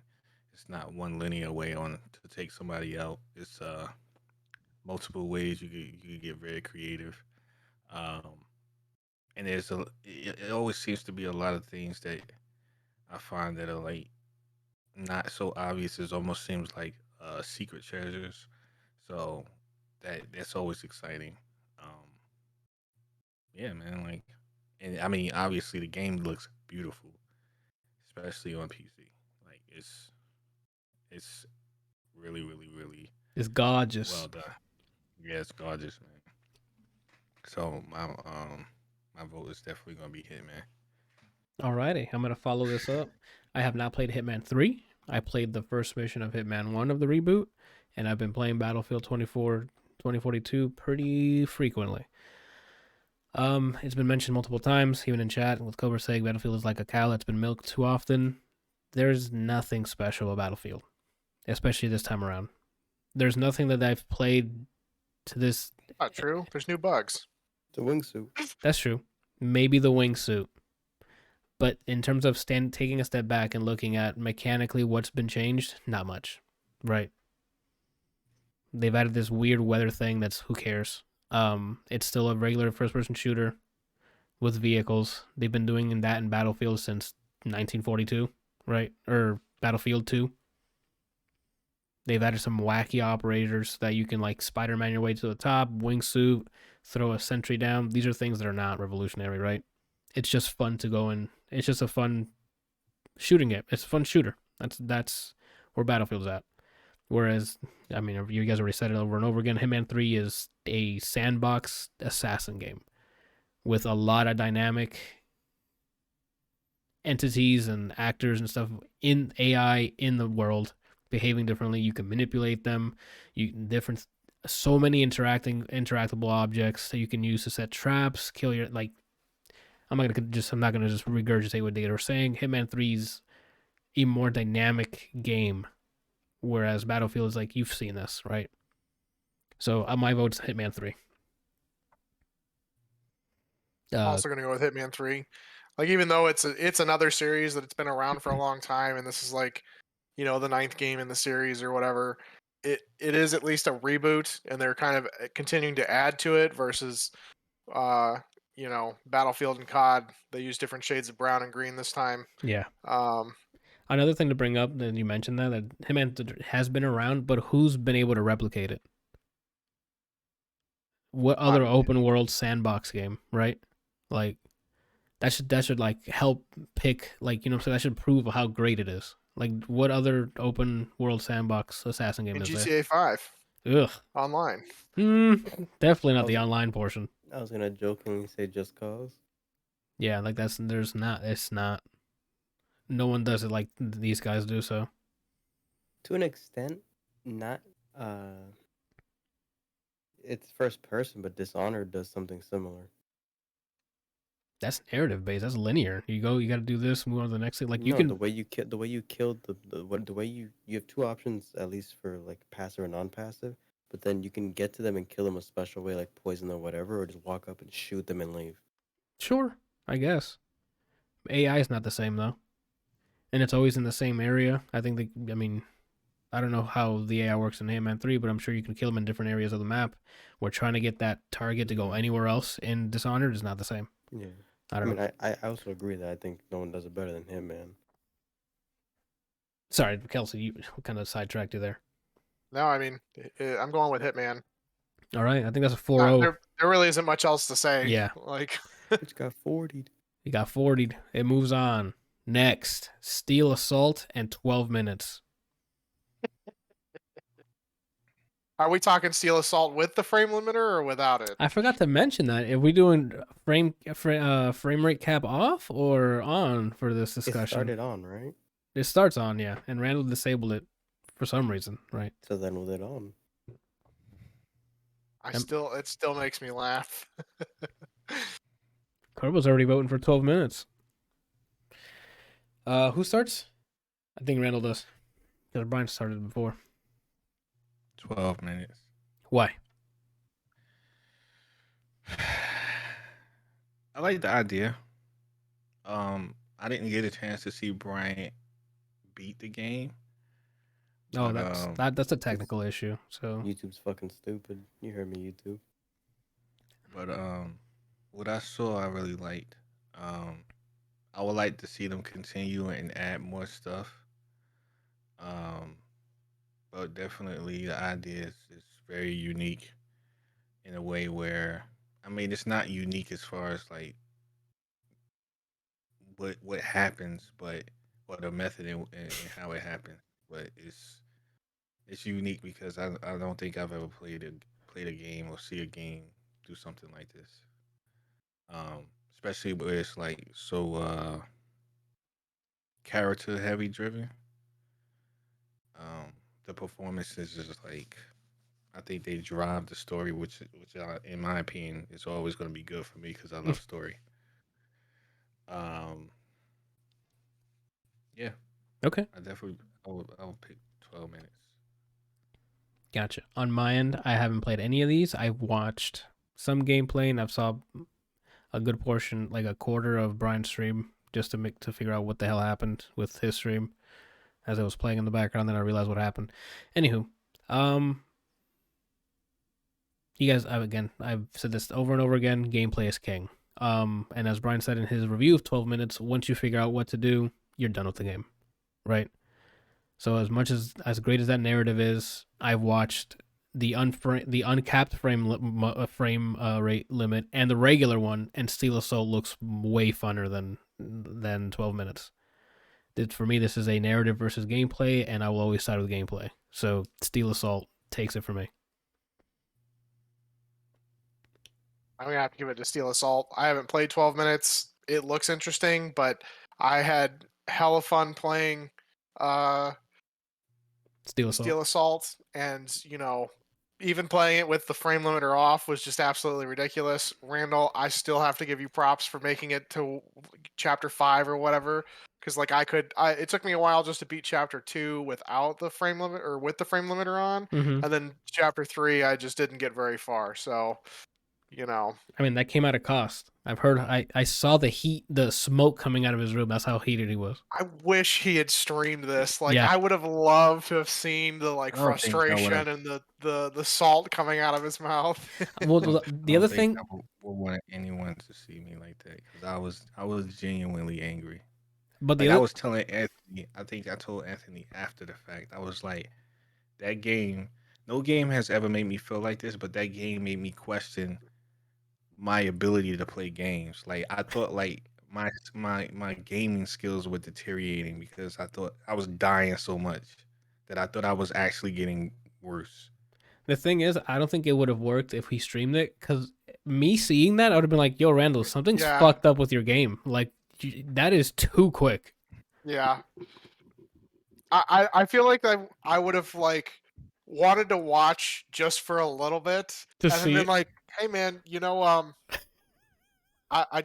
Speaker 4: it's not one linear way on to take somebody out. It's multiple ways you could get very creative. Um, and it always seems to be a lot of things that I find that are like not so obvious. It almost seems like secret treasures. So that's always exciting. Yeah, man. Like And I mean, obviously, the game looks beautiful, especially on PC. Like it's really, really, really
Speaker 1: It's gorgeous.
Speaker 4: well done. Yeah, it's gorgeous, man. So my vote is definitely gonna be Hitman.
Speaker 1: Alrighty, I'm gonna follow this up. I have not played Hitman 3. I played the first mission of Hitman 1 of the reboot, and I've been playing Battlefield 2042 pretty frequently. It's been mentioned multiple times, even in chat with Cobra saying Battlefield is like a cow that's been milked too often. There's nothing special about Battlefield, especially this time around. There's nothing that I've played to this.
Speaker 3: Not true. There's new bugs.
Speaker 2: The wingsuit.
Speaker 1: That's true. Maybe the wingsuit. But in terms of taking a step back and looking at mechanically what's been changed, not much. Right. They've added this weird weather thing that's who cares. It's still a regular first-person shooter with vehicles. They've been doing that in Battlefield since 1942, right? Or Battlefield 2. They've added some wacky operators that you can like Spider-Man your way to the top, wingsuit, throw a sentry down. These are things that are not revolutionary, right? It's just fun to go in. It's just a fun shooting game. It's a fun shooter. That's where Battlefield's at. Whereas, I mean, you guys already said it over and over again, Hitman 3 is a sandbox assassin game with a lot of dynamic entities and actors and stuff in AI in the world behaving differently. You can manipulate them. So many interactable objects that you can use to set traps, kill your like. I'm not gonna just regurgitate what they were saying. Hitman 3's a more dynamic game, whereas Battlefield is like, you've seen this, right? So my vote's Hitman 3.
Speaker 3: I'm also gonna go with Hitman 3. Like, even though it's another series that it's been around for a long time, and this is like, the 9th game in the series or whatever, it is at least a reboot, and they're kind of continuing to add to it versus Battlefield and COD. They use different shades of brown and green this time.
Speaker 1: Yeah. Another thing to bring up, that you mentioned that Hitman has been around, but who's been able to replicate it? What other open world sandbox game, right? Like that should like help pick, like, so that should prove how great it is. Like, what other open world sandbox assassin game is
Speaker 3: GTA 5.
Speaker 1: Ugh.
Speaker 3: Online.
Speaker 1: Definitely not the online portion.
Speaker 2: I was gonna jokingly say Just Cause.
Speaker 1: Yeah, like it's not. No one does it like these guys do. So,
Speaker 2: to an extent, not. It's first person, but Dishonored does something similar.
Speaker 1: That's narrative based. That's linear. You got to do this, move on to the next thing. Like, you can
Speaker 2: the way you killed the way you have two options, at least for like passive or non-passive. But then you can get to them and kill them a special way, like poison or whatever, or just walk up and shoot them and leave.
Speaker 1: Sure, I guess. AI is not the same though, and it's always in the same area. I think I don't know how the AI works in Hitman 3, but I'm sure you can kill them in different areas of the map. We're trying to get that target to go anywhere else in Dishonored is not the same.
Speaker 2: Yeah.
Speaker 1: I don't know.
Speaker 2: I also agree that I think no one does it better than him, man.
Speaker 1: Sorry, Kelsey, you kind of sidetracked you there.
Speaker 3: No, I mean, I'm going with Hitman.
Speaker 1: All right, I think that's a 4-0.
Speaker 3: There really isn't much else to say.
Speaker 1: Yeah.
Speaker 3: Like,
Speaker 2: It's got 40'd.
Speaker 1: He got 40'd. It moves on. Next, Steel Assault and 12 minutes.
Speaker 3: are we talking Steel Assault with the frame limiter or without it?
Speaker 1: I forgot to mention that. Are we doing frame rate cap off or on for this discussion?
Speaker 2: It started on, right?
Speaker 1: It starts on, yeah. And Randall disabled it for some reason, right?
Speaker 2: So then with it on.
Speaker 3: It still makes me laugh.
Speaker 1: Corbo's already voting for 12 minutes. Who starts? I think Randall does. Because Brian started before.
Speaker 4: 12 minutes.
Speaker 1: Why?
Speaker 4: I like the idea. I didn't get a chance to see Bryant beat the game.
Speaker 1: Oh, that's a technical issue. So
Speaker 2: YouTube's fucking stupid. You heard me, YouTube.
Speaker 4: But what I saw, I really liked. I would like to see them continue and add more stuff. But definitely the idea is very unique in a way where, I mean, it's not unique as far as like what happens, but or the method and how it happens. But it's unique because I don't think I've ever played a game or see a game do something like this. Especially where it's like so character heavy driven. The performance is just like I think they drive the story, in my opinion, is always going to be good for me because I love story. Um, yeah,
Speaker 1: Okay.
Speaker 4: I would pick 12 minutes.
Speaker 1: Gotcha. On my end, I haven't played any of these. I've watched some gameplay and I've saw a good portion, like a quarter of Brian's stream, just to figure out what the hell happened with his stream as I was playing in the background. Then I realized what happened. Anywho, you guys, I've said this over and over again. Gameplay is king. And as Brian said in his review of 12 minutes, once you figure out what to do, you're done with the game, right? So as much as great as that narrative is, I've watched the uncapped frame rate limit and the regular one, and Steel Assault looks way funner than 12 minutes. For me, this is a narrative versus gameplay, and I will always side with gameplay. So Steel Assault takes it for me.
Speaker 3: I'm gonna have to give it to Steel Assault. I haven't played 12 minutes. It looks interesting, but I had hella fun playing
Speaker 1: Steel Assault.
Speaker 3: Steel Assault, and even playing it with the frame limiter off was just absolutely ridiculous. Randall, I still have to give you props for making it to chapter 5 or whatever, because it took me a while just to beat chapter 2 without the frame limit or with the frame limiter on,
Speaker 1: Mm-hmm.
Speaker 3: and then chapter 3 I just didn't get very far. So,
Speaker 1: I mean, that came at a cost. I've heard. I saw the heat, the smoke coming out of his room. That's how heated he was.
Speaker 3: I wish he had streamed this. Like,
Speaker 1: Yeah.
Speaker 3: I would have loved to have seen the
Speaker 4: I don't think I
Speaker 3: frustration
Speaker 4: would've-
Speaker 3: and the salt coming out of his mouth.
Speaker 1: Well, the other thing,
Speaker 4: I would want anyone to see me like that because I was genuinely angry.
Speaker 1: but
Speaker 4: Like I was telling Anthony, I think I told Anthony after the fact. I was like, that game. No game has ever made me feel like this, but that game made me question my ability to play games. Like I thought, like my gaming skills were deteriorating because I thought I was dying so much that I thought I was actually getting worse.
Speaker 1: The thing is, I don't think it would have worked if he streamed it, because me seeing that, I would have been like, yo, Randall, something's
Speaker 3: Yeah.
Speaker 1: fucked up with your game. Like, that is too quick.
Speaker 3: Yeah. I feel like I would have wanted to watch just for a little bit
Speaker 1: To
Speaker 3: and
Speaker 1: see
Speaker 3: then been
Speaker 1: it.
Speaker 3: like, hey man, I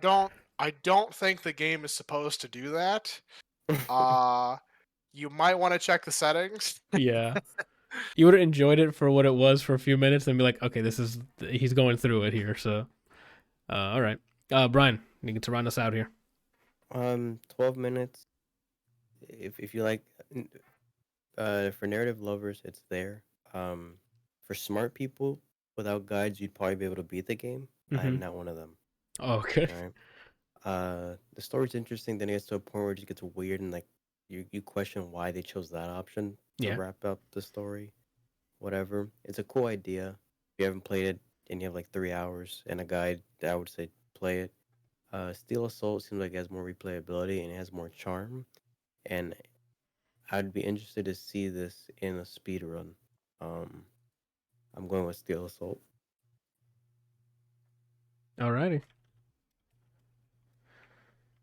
Speaker 3: don't think the game is supposed to do that. You might want to check the settings.
Speaker 1: Yeah. You would have enjoyed it for what it was for a few minutes and be like, okay, he's going through it here. So, all right. Brian, you get to round us out here.
Speaker 2: 12 minutes. If you like, for narrative lovers, it's there. For smart people without guides, you'd probably be able to beat the game. I am
Speaker 1: Mhm.
Speaker 2: not one of them.
Speaker 1: Okay.
Speaker 2: All right. The story's interesting. Then it gets to a point where it just gets weird and like you question why they chose that option to
Speaker 1: Yeah.
Speaker 2: wrap up the story. Whatever. It's a cool idea. If you haven't played it and you have like 3 hours and a guide, I would say play it. Steel Assault seems like it has more replayability and it has more charm. And I'd be interested to see this in a speed run. I'm going with Steel Assault.
Speaker 1: Alrighty.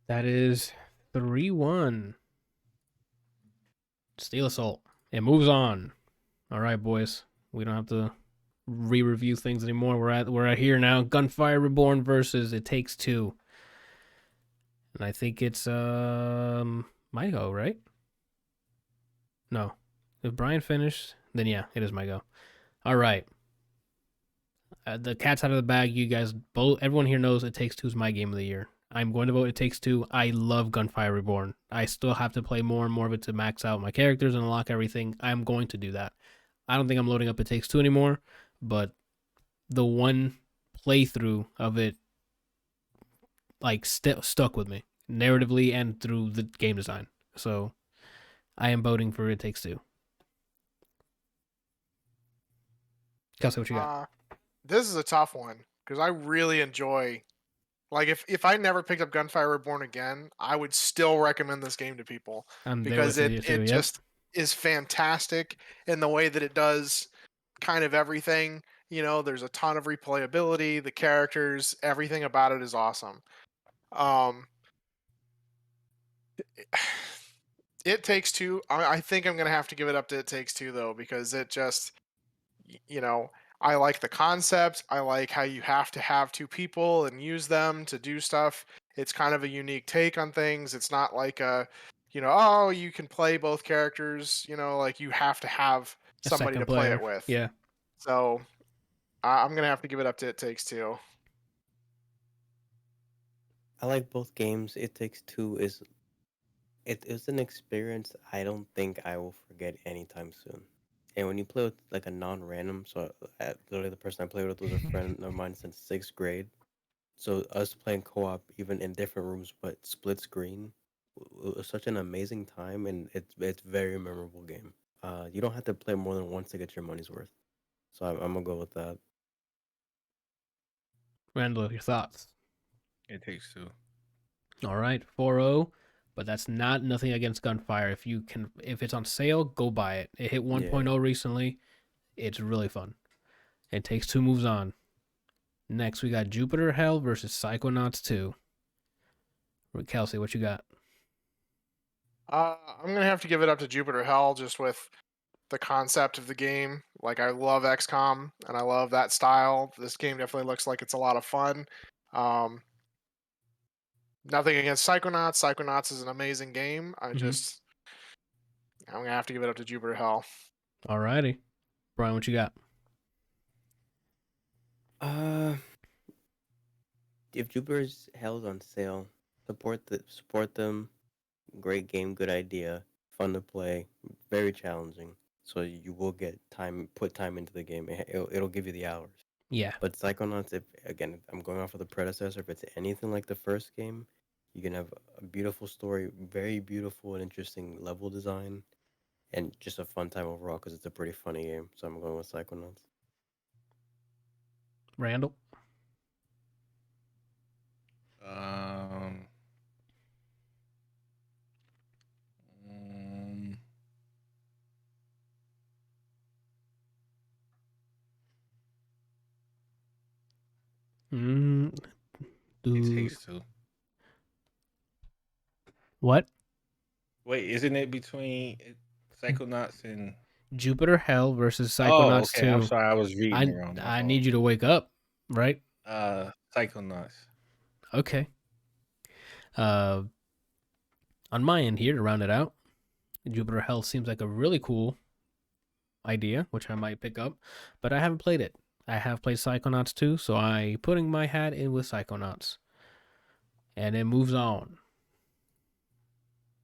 Speaker 1: That is 3-1. Steel Assault. It moves on. All right, boys. We don't have to re-review things anymore. We're at here now. Gunfire Reborn versus It Takes Two. And I think it's my go, right? No. If Brian finished, then yeah, it is my go. All right. The cat's out of the bag. You guys both, everyone here knows It Takes Two is my game of the year. I'm going to vote It Takes Two. I love Gunfire Reborn. I still have to play more and more of it to max out my characters and unlock everything. I'm going to do that. I don't think I'm loading up It Takes Two anymore, but the one playthrough of it like stuck with me narratively and through the game design. So I am voting for It Takes Two. Kelsey, what you got?
Speaker 3: This is a tough one because I really enjoy Like if I never picked up Gunfire Reborn again, I would still recommend this game to people
Speaker 1: I'm there
Speaker 3: because
Speaker 1: with you too.
Speaker 3: it
Speaker 1: Yep.
Speaker 3: just is fantastic in the way that it does kind of everything. You know, there's a ton of replayability, the characters, everything about it is awesome. It Takes Two. I think I'm gonna have to give it up to It Takes Two though, because it just, you know, I like the concept. I like how you have to have two people and use them to do stuff. It's kind of a unique take on things. It's not like oh, you can play both characters. You know, like you have to have
Speaker 1: A
Speaker 3: somebody
Speaker 1: second
Speaker 3: to play
Speaker 1: player.
Speaker 3: it with.
Speaker 1: Yeah.
Speaker 3: So I'm gonna have to give it up to It Takes Two.
Speaker 2: I like both games. It Takes Two is an experience I don't think I will forget anytime soon. And when you play with like a non-random, so literally the person I played with was a friend of mine since 6th grade. So us playing co-op even in different rooms but split screen was such an amazing time, and it's very memorable game. You don't have to play more than once to get your money's worth. So I'm gonna go with that.
Speaker 1: Randall, your thoughts?
Speaker 4: It Takes Two.
Speaker 1: All right, 4-0, but that's not nothing against Gunfire. If it's on sale, go buy it. It hit 1.0 recently. It's really fun. It Takes Two moves on. Next, we got Jupiter Hell versus Psychonauts 2. Kelsey, what you got?
Speaker 3: I'm gonna have to give it up to Jupiter Hell just with the concept of the game. Like I love XCOM and I love that style. This game definitely looks like it's a lot of fun. Nothing against Psychonauts. Psychonauts is an amazing game. I'm gonna have to give it up to Jupiter Hell.
Speaker 1: All righty. Brian, what you got?
Speaker 2: If Jupiter's Hell's on sale, support them. Great game, good idea, fun to play, very challenging. So you will put time into the game. It'll give you the hours.
Speaker 1: Yeah.
Speaker 2: But Psychonauts, if I'm going off of the predecessor, if it's anything like the first game, you can have a beautiful story, very beautiful and interesting level design, and just a fun time overall because it's a pretty funny game. So I'm going with Psychonauts.
Speaker 1: Randall?
Speaker 4: It Takes Two.
Speaker 1: What?
Speaker 4: Wait, isn't it between Psychonauts and
Speaker 1: Jupiter Hell versus Psychonauts 2.
Speaker 4: I'm sorry, I was reading wrong.
Speaker 1: I need you to wake up, right?
Speaker 4: Psychonauts.
Speaker 1: Okay. On my end here, to round it out, Jupiter Hell seems like a really cool idea, which I might pick up, but I haven't played it. I have played Psychonauts 2, so I'm putting my hat in with Psychonauts. And it moves on.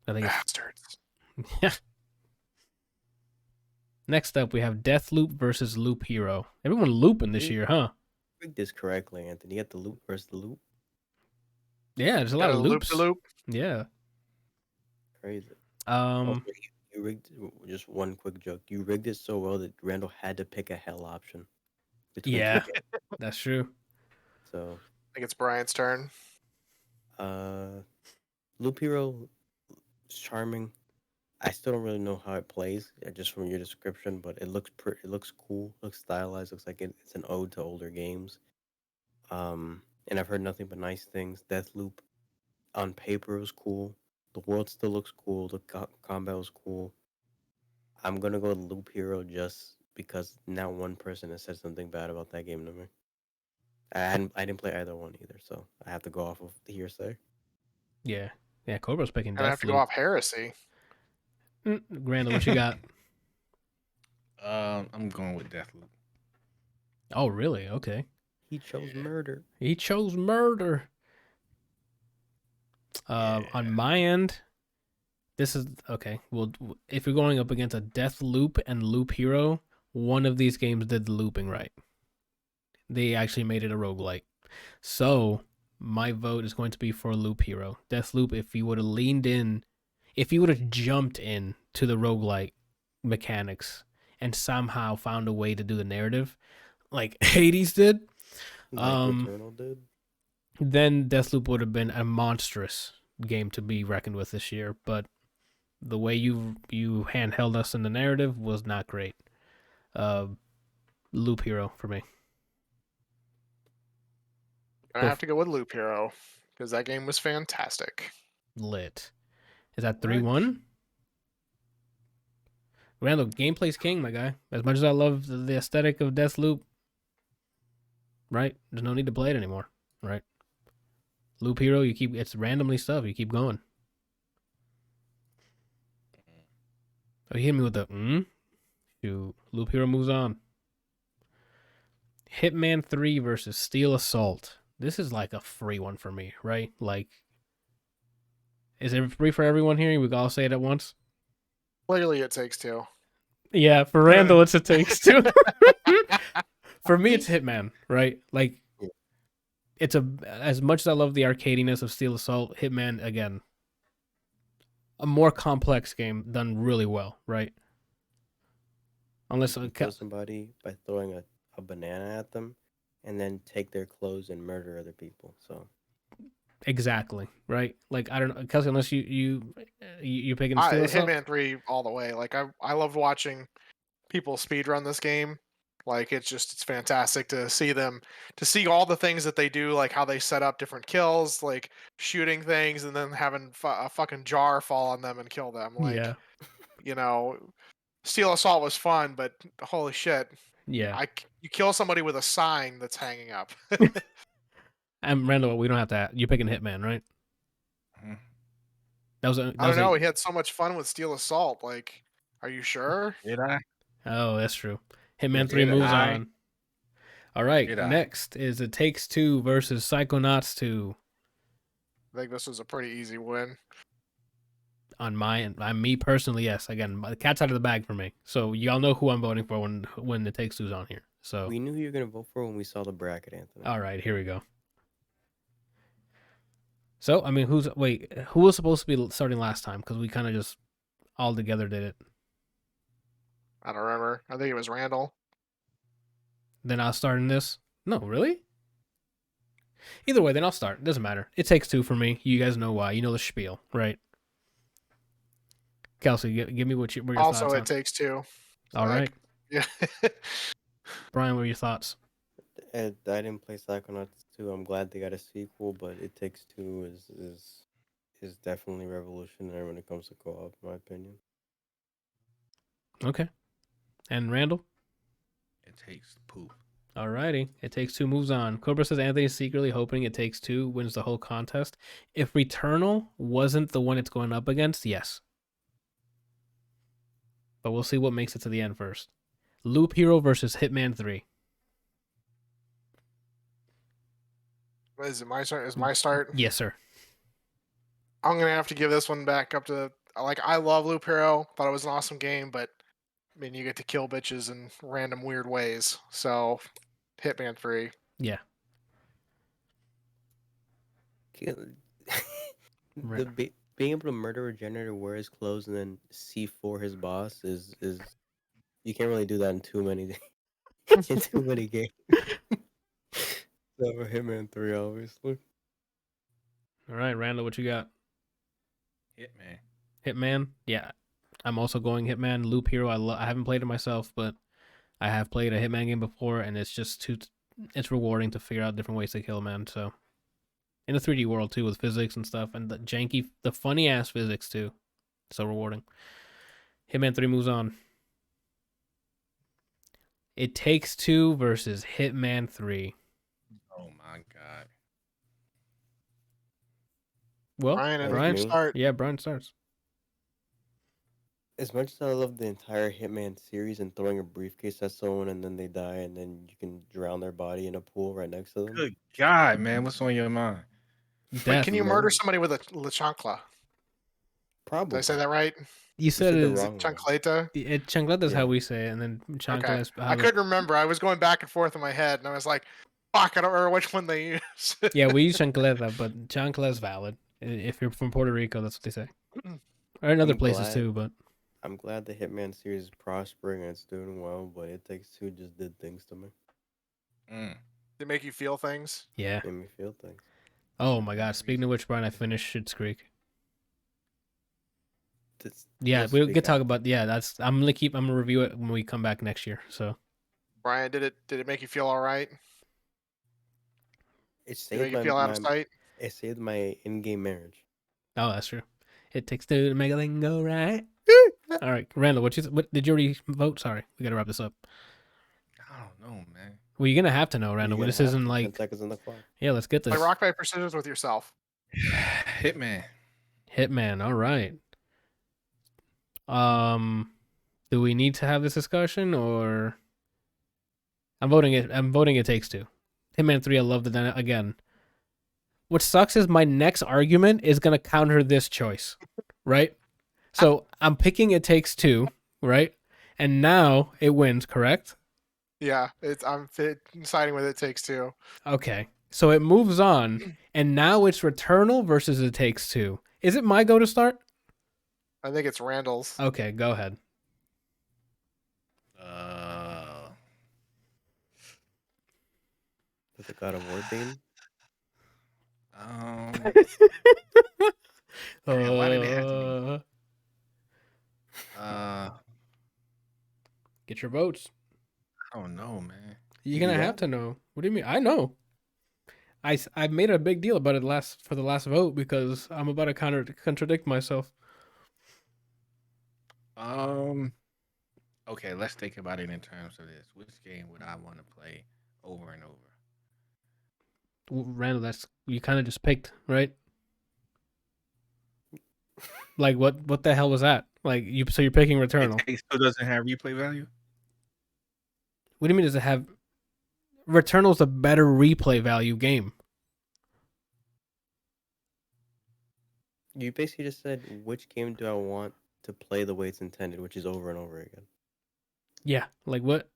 Speaker 1: I think
Speaker 3: Bastards.
Speaker 1: Yeah. Next up, we have Deathloop versus Loop Hero. Everyone looping this year, huh?
Speaker 2: Read this correctly, Anthony. You got the loop versus the loop.
Speaker 1: Yeah, there's a lot of loops.
Speaker 3: Loop.
Speaker 1: Yeah.
Speaker 2: Crazy.
Speaker 1: Um,
Speaker 2: You rigged, just one quick joke. You rigged it so well that Randall had to pick a hell option.
Speaker 1: Yeah, that's true.
Speaker 2: So
Speaker 3: I think it's Brian's turn.
Speaker 2: Loop Hero is charming. I still don't really know how it plays, just from your description, but it looks it looks cool, looks stylized, looks like it's an ode to older games. And I've heard nothing but nice things. Deathloop on paper was cool. The world still looks cool. The combat was cool. I'm gonna go with Loop Hero just because not one person has said something bad about that game to me. I didn't play either one either, so I have to go off of the hearsay.
Speaker 1: Yeah. Cobra's picking
Speaker 3: I have to go
Speaker 1: Deathloop.
Speaker 3: off heresy.
Speaker 1: Randall, what you got?
Speaker 4: I'm going with Deathloop.
Speaker 1: Oh, really? Okay.
Speaker 2: He chose murder.
Speaker 1: He chose murder. On my end, this is okay. Well, if you're going up against a Deathloop and Loop Hero, one of these games did the looping right. They actually made it a roguelike. So my vote is going to be for Loop Hero. Deathloop, if you would have leaned in, if you would have jumped in to the roguelike mechanics and somehow found a way to do the narrative, like Hades did.
Speaker 2: Like Returnal did.
Speaker 1: then Deathloop would have been a monstrous game to be reckoned with this year. But the way you handheld us in the narrative was not great. Loop Hero for me.
Speaker 3: I have to go with Loop Hero because that game was fantastic.
Speaker 1: Lit. Is that 3-1? Randall, gameplay's king, my guy. As much as I love the aesthetic of Deathloop, right? There's no need to play it anymore, right? Loop Hero, it's randomly stuff. You keep going. Oh, you hit me with the Shoot. Loop Hero moves on. Hitman 3 versus Steel Assault. This is like a free one for me, right? Like, is it free for everyone here? We can all say it at once?
Speaker 3: Clearly, it takes two.
Speaker 1: Yeah, for Randall, it's a Takes Two. For me, it's Hitman, right? Like, it's as much as I love the arcadiness of Steel Assault, Hitman, again, a more complex game done really well, right? Unless
Speaker 2: you kill somebody by throwing a banana at them and then take their clothes and murder other people. So
Speaker 1: exactly, right? Like, I don't know, Kelsey, unless you picking Steel Assault?
Speaker 3: Hitman 3 all the way. Like I loved watching people speedrun this game. Like it's fantastic to see all the things that they do, like how they set up different kills, like shooting things and then having a fucking jar fall on them and kill them. Like,
Speaker 1: yeah.
Speaker 3: You know, Steel Assault was fun, but holy shit.
Speaker 1: Yeah.
Speaker 3: You kill somebody with a sign that's hanging up.
Speaker 1: And Randall, we don't have to. You're picking Hitman, right?
Speaker 3: I don't know. He had so much fun with Steel Assault. Like, are you sure?
Speaker 4: Did I?
Speaker 1: Oh, that's true. Hitman 3 moves on. All right. Next is It Takes Two versus Psychonauts 2.
Speaker 3: I think this was a pretty easy win.
Speaker 1: On me personally, yes. Again, the cat's out of the bag for me. So y'all know who I'm voting for when It Takes Two's on here. So
Speaker 2: we knew who you were gonna vote for when we saw the bracket, Anthony.
Speaker 1: All right, here we go. So I mean, who was supposed to be starting last time? Because we kind of just all together did it.
Speaker 3: I don't remember. I think it was Randall.
Speaker 1: Then I'll start in this. No, really? Either way, then I'll start. Doesn't matter. It Takes Two for me. You guys know why. You know the spiel, right? Kelsey, give me what your
Speaker 3: also,
Speaker 1: thoughts
Speaker 3: It Takes Two.
Speaker 1: All right.
Speaker 3: Yeah.
Speaker 1: Brian, what are your thoughts?
Speaker 2: I didn't play Psychonauts 2. I'm glad they got a sequel, but It Takes Two is definitely revolutionary when it comes to co-op, in my opinion.
Speaker 1: Okay. And Randall?
Speaker 4: It Takes Poop.
Speaker 1: Alrighty. It Takes Two moves on. Cobra says Anthony is secretly hoping It Takes Two wins the whole contest. If Returnal wasn't the one it's going up against, yes. But we'll see what makes it to the end first. Loop Hero versus Hitman 3.
Speaker 3: Is it my start? Is my start?
Speaker 1: Yes, sir.
Speaker 3: I'm going to have to give this one back up to... Like, I love Loop Hero. Thought it was an awesome game, but I mean, you get to kill bitches in random weird ways. So, Hitman 3.
Speaker 1: Yeah.
Speaker 2: Being able to murder a janitor, wear his clothes, and then C4 his boss is you can't really do that in too many games. So for Hitman 3, obviously.
Speaker 1: All right, Randall, what you got? Hitman? Yeah. I'm also going Hitman. Loop Hero, I haven't played it myself, but I have played a Hitman game before, and it's just it's rewarding to figure out different ways to kill a man, so... In a 3D world, too, with physics and stuff, and the funny-ass physics, too. So rewarding. Hitman 3 moves on. It Takes Two versus Hitman 3.
Speaker 4: Oh, my God.
Speaker 1: Well,
Speaker 3: Brian start.
Speaker 1: Yeah, Brian starts.
Speaker 2: As much as I love the entire Hitman series and throwing a briefcase at someone and then they die and then you can drown their body in a pool right next to them.
Speaker 4: Good God, man. What's on your mind?
Speaker 3: Wait, can you murder somebody with a chancla?
Speaker 2: Probably.
Speaker 3: Did I say that right?
Speaker 1: You said it's
Speaker 3: chancleta?
Speaker 1: Chancleta is how we say it, and then chancla is
Speaker 3: I couldn't remember. I was going back and forth in my head, and I was like, fuck, I don't remember which one they use.
Speaker 1: Yeah, we use chancleta, but chancla is valid. If you're from Puerto Rico, that's what they say. Or in other places too, but...
Speaker 2: I'm glad the Hitman series is prospering and it's doing well, but It Takes Two just did things to me.
Speaker 3: They make you feel things?
Speaker 1: Yeah.
Speaker 2: Made me feel things.
Speaker 1: Oh my god! Speaking of which, Brian, I finished Schitt's Creek. Yeah,
Speaker 2: Let's
Speaker 1: we
Speaker 2: speak
Speaker 1: could talk
Speaker 2: after.
Speaker 1: about. Yeah, that's. I'm gonna review it when we come back next year. So
Speaker 3: Brian, did it make you feel all right?
Speaker 2: It
Speaker 3: Did it
Speaker 2: saved
Speaker 3: make you feel out of sight?
Speaker 2: it saved my in-game marriage.
Speaker 1: oh, that's true. It takes two to make a thing go right. All right, Randall, what did you already vote? Sorry, we gotta wrap this up.
Speaker 4: I don't know, man.
Speaker 1: Well, you're gonna have to know, Randall.
Speaker 2: You're
Speaker 1: This
Speaker 2: gonna have
Speaker 1: isn't
Speaker 2: to. 10
Speaker 1: like.
Speaker 2: seconds on the clock.
Speaker 1: Yeah, let's get this.
Speaker 3: Play rock paper scissors with yourself.
Speaker 4: Hitman.
Speaker 1: Hitman. All right. Do we need to have this discussion or? I'm voting it. It takes two. Hitman 3. I love the again. What sucks is my next argument is gonna counter this choice, right? So I'm picking It Takes Two, right? And now it wins, correct?
Speaker 3: Yeah, I'm siding with It Takes Two.
Speaker 1: Okay. So it moves on, and now it's Returnal versus It Takes Two. Is it my go to start?
Speaker 3: I think it's Randall's.
Speaker 1: Okay, go ahead.
Speaker 2: With the God of War theme.
Speaker 4: Man, why did it have to
Speaker 1: Get your votes.
Speaker 4: I don't know, man.
Speaker 1: You're gonna have to know. What do you mean? I know. I made a big deal about it for the last vote because I'm about to contradict myself.
Speaker 4: Okay, let's think about it in terms of this. Which game would I want to play over and over?
Speaker 1: Randall, that's you kind of just picked, right? Like what the hell was that? Like so you're picking Returnal.
Speaker 4: It Takes Two doesn't have replay value?
Speaker 1: What do you mean does it have Returnal's a better replay value game?
Speaker 2: You basically just said which game do I want to play the way it's intended, which is over and over again.
Speaker 1: Yeah, like what?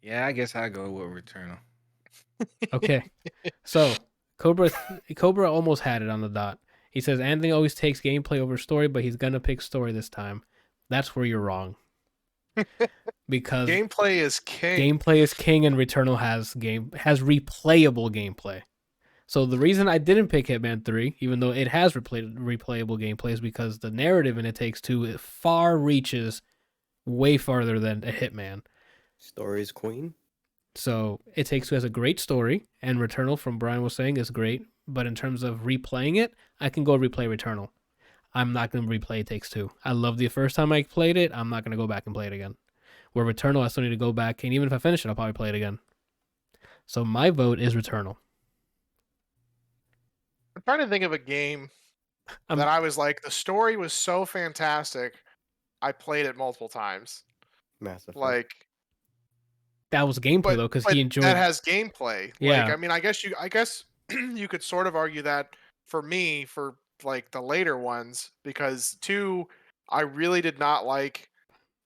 Speaker 4: Yeah, I guess I go with Returnal.
Speaker 1: Okay. So Cobra almost had it on the dot. He says Anthony always takes gameplay over story, but he's gonna pick story this time. That's where you're wrong. Because
Speaker 3: Gameplay is king.
Speaker 1: Gameplay is king, and Returnal has replayable gameplay. So the reason I didn't pick Hitman 3, even though it has replayable gameplay, is because the narrative in It Takes Two reaches way farther than a Hitman.
Speaker 2: Story's queen.
Speaker 1: So It Takes Two has a great story, and Returnal, from Brian was saying, is great. But in terms of replaying it, I can go replay Returnal. I'm not going to replay It Takes Two. I loved the first time I played it. I'm not going to go back and play it again. Where Returnal, I still need to go back, and even if I finish it, I'll probably play it again. So my vote is Returnal.
Speaker 3: I'm trying to think of a game that I was like, the story was so fantastic, I played it multiple times.
Speaker 2: Mass Effect.
Speaker 3: Like
Speaker 1: that was gameplay though, because he enjoyed.
Speaker 3: That has gameplay.
Speaker 1: Yeah.
Speaker 3: Like, I mean, I guess you could sort of argue that for me for like the later ones, because 2, I really did not like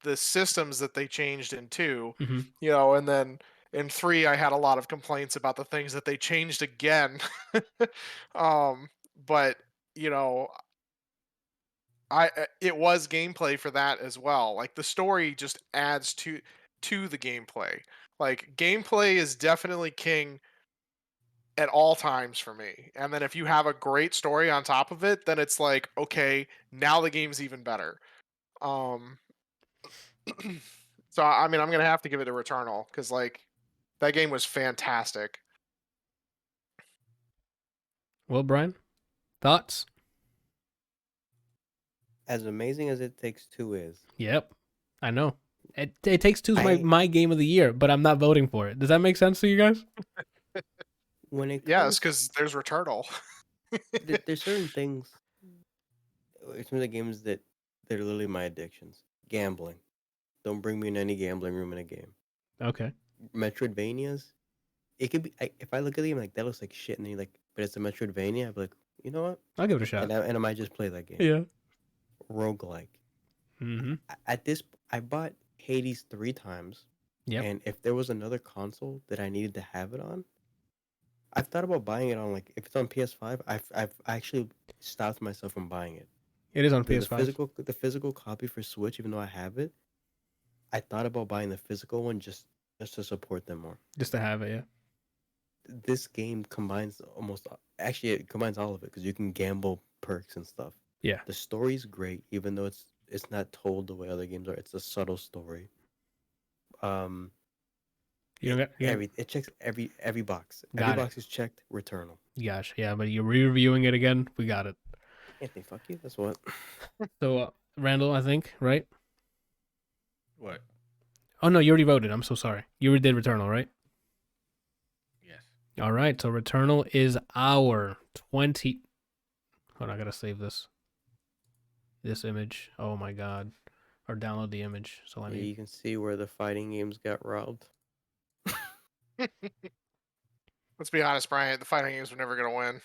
Speaker 3: the systems that they changed in 2.
Speaker 1: Mm-hmm.
Speaker 3: You know, and then in 3 I had a lot of complaints about the things that they changed again. But you know, it was gameplay for that as well. Like the story just adds to the gameplay. Like gameplay is definitely king at all times for me. And then if you have a great story on top of it, then it's like, okay, now the game's even better. So I mean, I'm gonna have to give it to Returnal because like that game was fantastic.
Speaker 1: Well, Brian, thoughts?
Speaker 2: As amazing as It Takes Two is.
Speaker 1: Yep, I know. It Takes Two is my game of the year, but I'm not voting for it. Does that make sense to you guys?
Speaker 2: When it
Speaker 3: Yes, because there's Returnal.
Speaker 2: there's certain things. It's one of the games that they're literally my addictions. Gambling. Don't bring me in any gambling room in a game.
Speaker 1: Okay.
Speaker 2: Metroidvanias. It could be if I look at the game like that looks like shit, and then you're like, but it's a Metroidvania. I'd be like, you know what?
Speaker 1: I'll give it a shot.
Speaker 2: And I might just play that game.
Speaker 1: Yeah.
Speaker 2: Roguelike.
Speaker 1: Mm-hmm.
Speaker 2: I bought Hades 3 times.
Speaker 1: Yep.
Speaker 2: And if there was another console that I needed to have it on, I've thought about buying it on, like, if it's on PS5. I've actually stopped myself from buying it.
Speaker 1: It is on PS5.
Speaker 2: The physical copy for Switch, even though I have it, I thought about buying the physical one just to support them more.
Speaker 1: Just to have it, yeah.
Speaker 2: this game combines actually it combines all of it because you can gamble perks and stuff.
Speaker 1: Yeah.
Speaker 2: The story's great, even though it's not told the way other games are. It's a subtle story.
Speaker 1: You don't get
Speaker 2: It checks every box.
Speaker 1: Got
Speaker 2: Every
Speaker 1: it.
Speaker 2: box is checked. Returnal.
Speaker 1: Gosh, yeah, but you're re-reviewing it again. We got it.
Speaker 2: Anthony, fuck you. That's what.
Speaker 1: So Randall, I think, right?
Speaker 4: What?
Speaker 1: Oh no, you already voted. I'm so sorry. You already did Returnal, right?
Speaker 4: Yes.
Speaker 1: All right. So Returnal is our 20. Hold on, I gotta save this image. Oh my god, or download the image. So let
Speaker 2: Yeah,
Speaker 1: me.
Speaker 2: you can see where the fighting games got robbed.
Speaker 3: Let's be honest, Brian. The fighting games were never gonna win.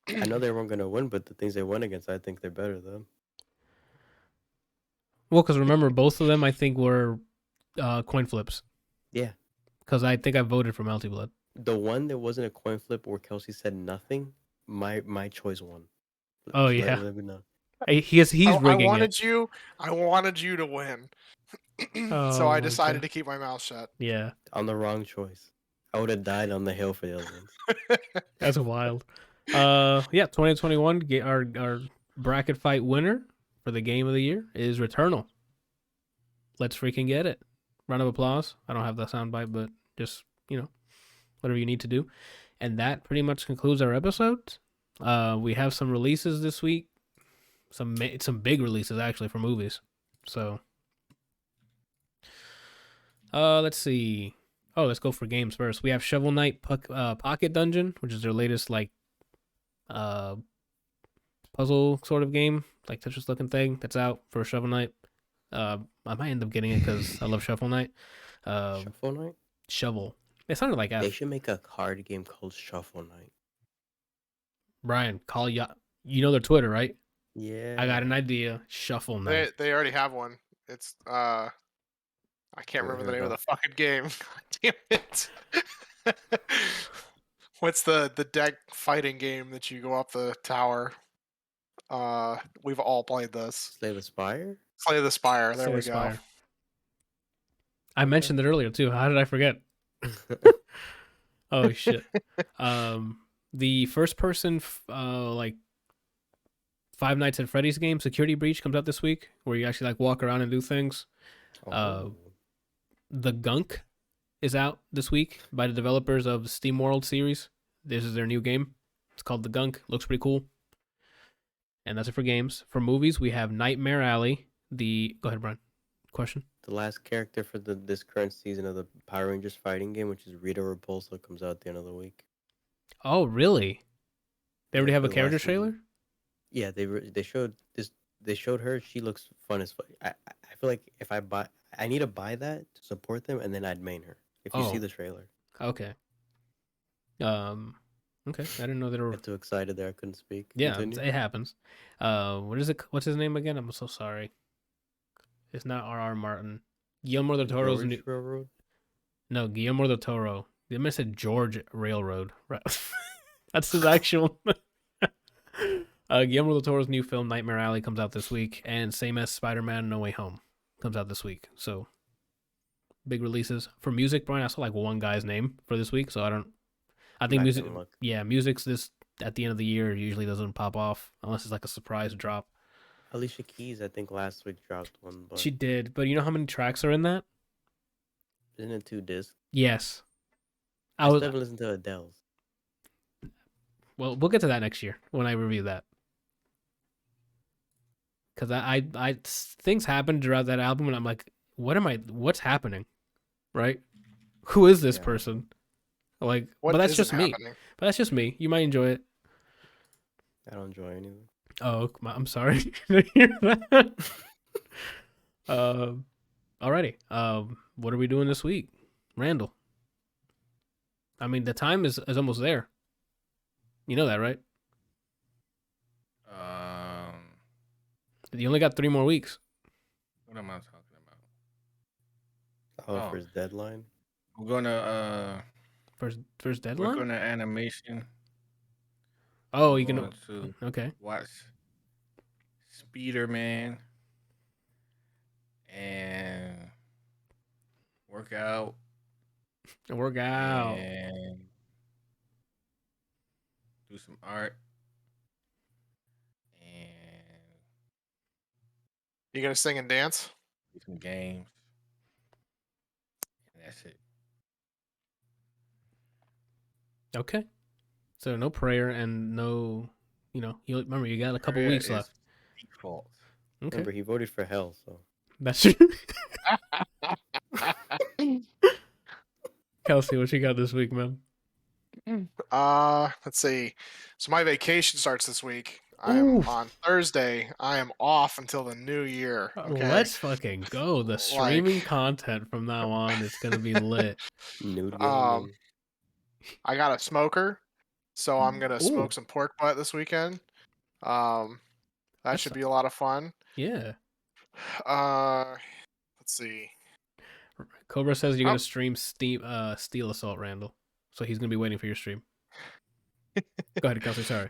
Speaker 2: I know they weren't gonna win, but the things they won against, I think they're better though.
Speaker 1: Well, because remember, both of them I think were coin flips.
Speaker 2: Yeah.
Speaker 1: Because I think I voted for Melty Blood.
Speaker 2: The one that wasn't a coin flip where Kelsey said nothing, my choice won.
Speaker 1: Oh,
Speaker 2: So
Speaker 1: yeah.
Speaker 2: let me know.
Speaker 1: He's rigging
Speaker 3: I wanted you to win.
Speaker 1: Oh,
Speaker 3: So I
Speaker 1: my
Speaker 3: decided
Speaker 1: God.
Speaker 3: to keep my mouth shut.
Speaker 1: Yeah,
Speaker 2: On the wrong choice. I would have died on the hill for the other ones.
Speaker 1: that's wild. Yeah, 2021. Our bracket fight winner for the game of the year is Returnal. Let's freaking get it. Round of applause. I don't have the soundbite, but just whatever you need to do. And that pretty much concludes our episode. We have some releases this week. Some big releases actually for movies. So, let's see. Oh, let's go for games first. We have Shovel Knight Pocket Dungeon, which is their latest puzzle sort of game, like Tetris looking thing that's out for Shovel Knight. I might end up getting it because I love Shovel Knight.
Speaker 2: Shuffle Night?
Speaker 1: Shovel. It sounded like
Speaker 2: They
Speaker 1: F.
Speaker 2: should make a card game called Shuffle Night.
Speaker 1: Brian, call you know their Twitter, right?
Speaker 2: Yeah.
Speaker 1: I got an idea. Shuffle Knight.
Speaker 3: They already have one. It's I can't remember the name of the fucking game. Damn it. What's the deck fighting game that you go up the tower? We've all played this.
Speaker 2: Slay the Spire?
Speaker 3: Slay the Spire. There
Speaker 1: Slay
Speaker 3: we
Speaker 1: the
Speaker 3: go.
Speaker 1: Spire. I mentioned it earlier too. How did I forget? Oh shit. The first person like Five Nights at Freddy's game, Security Breach, comes out this week, where you actually like walk around and do things. The Gunk is out this week by the developers of the SteamWorld series. This is their new game. It's called The Gunk. Looks pretty cool. And that's it for games. For movies, we have Nightmare Alley. Go ahead, Brian. Question?
Speaker 2: The last character for this current season of the Power Rangers fighting game, which is Rita Repulsa, comes out at the end of the week.
Speaker 1: Oh, really? They already have a
Speaker 2: for the
Speaker 1: character
Speaker 2: last season.
Speaker 1: trailer?
Speaker 2: Yeah, they showed this. They showed her. She looks fun as fuck. I feel like if I need to buy that to support them, and then I'd main her. If you see the trailer.
Speaker 1: Okay. Okay. I didn't know they were.
Speaker 2: I got too excited there. I couldn't speak.
Speaker 1: Yeah,
Speaker 2: Continue.
Speaker 1: it happens. What is it? What's his name again? I'm so sorry. It's not R.R. Martin. Guillermo del Toro's new.
Speaker 2: Railroad?
Speaker 1: No, Guillermo del Toro. They must have said George Railroad. Right. That's his actual. Guillermo del Toro's new film Nightmare Alley comes out this week, and same as Spider-Man No Way Home comes out this week. So big releases for music. Brian, I saw like one guy's name for this week, so I think music. Yeah, music's this at the end of the year usually doesn't pop off unless it's like a surprise drop.
Speaker 2: Alicia Keys, I think last week dropped one, but
Speaker 1: She did, but you know how many tracks are in that?
Speaker 2: isn't it 2 discs?
Speaker 1: Yes.
Speaker 2: I still haven't listened to Adele's.
Speaker 1: Well, we'll get to that next year when I review that. Because I things happened throughout that album, and I'm like, what's happening, right? Who is this person? Like, but that's just me. But that's just me. You might enjoy it.
Speaker 2: I don't enjoy anything.
Speaker 1: Oh, I'm sorry to hear that. Alrighty. What are we doing this week, Randall? I mean, the time is almost there. You know that, right? You only got 3 more weeks.
Speaker 4: What am I talking about?
Speaker 2: Oh, for his deadline?
Speaker 4: We're gonna
Speaker 1: first deadline?
Speaker 4: We're gonna animation.
Speaker 1: Oh, you can okay.
Speaker 4: Watch Spider-Man and work out.
Speaker 1: And
Speaker 4: do some art, and
Speaker 3: You gonna sing and dance?
Speaker 4: do some games, and that's it.
Speaker 1: Okay. So no prayer and no, you remember you got a couple
Speaker 4: Prayer
Speaker 1: weeks
Speaker 4: is
Speaker 1: left.
Speaker 4: Default.
Speaker 1: Okay.
Speaker 2: Remember, he voted for hell, so
Speaker 1: That's true. Kelsey, what you got this week, man?
Speaker 3: Let's see. So my vacation starts this week. I'm
Speaker 1: Oof.
Speaker 3: on Thursday. I am off until the new year. Okay.
Speaker 1: Let's fucking go. The streaming content from now on is gonna be lit.
Speaker 2: nude
Speaker 3: Um,
Speaker 2: gaming.
Speaker 3: I got a smoker, so I'm gonna
Speaker 1: Ooh.
Speaker 3: smoke some pork butt this weekend. That
Speaker 1: That's-
Speaker 3: should be a lot of fun.
Speaker 1: Yeah.
Speaker 3: Let's see.
Speaker 1: Cobra says you're
Speaker 3: Oh.
Speaker 1: gonna stream Steel Assault, Randall. So he's gonna be waiting for your stream. Go ahead, Kelsey. Sorry.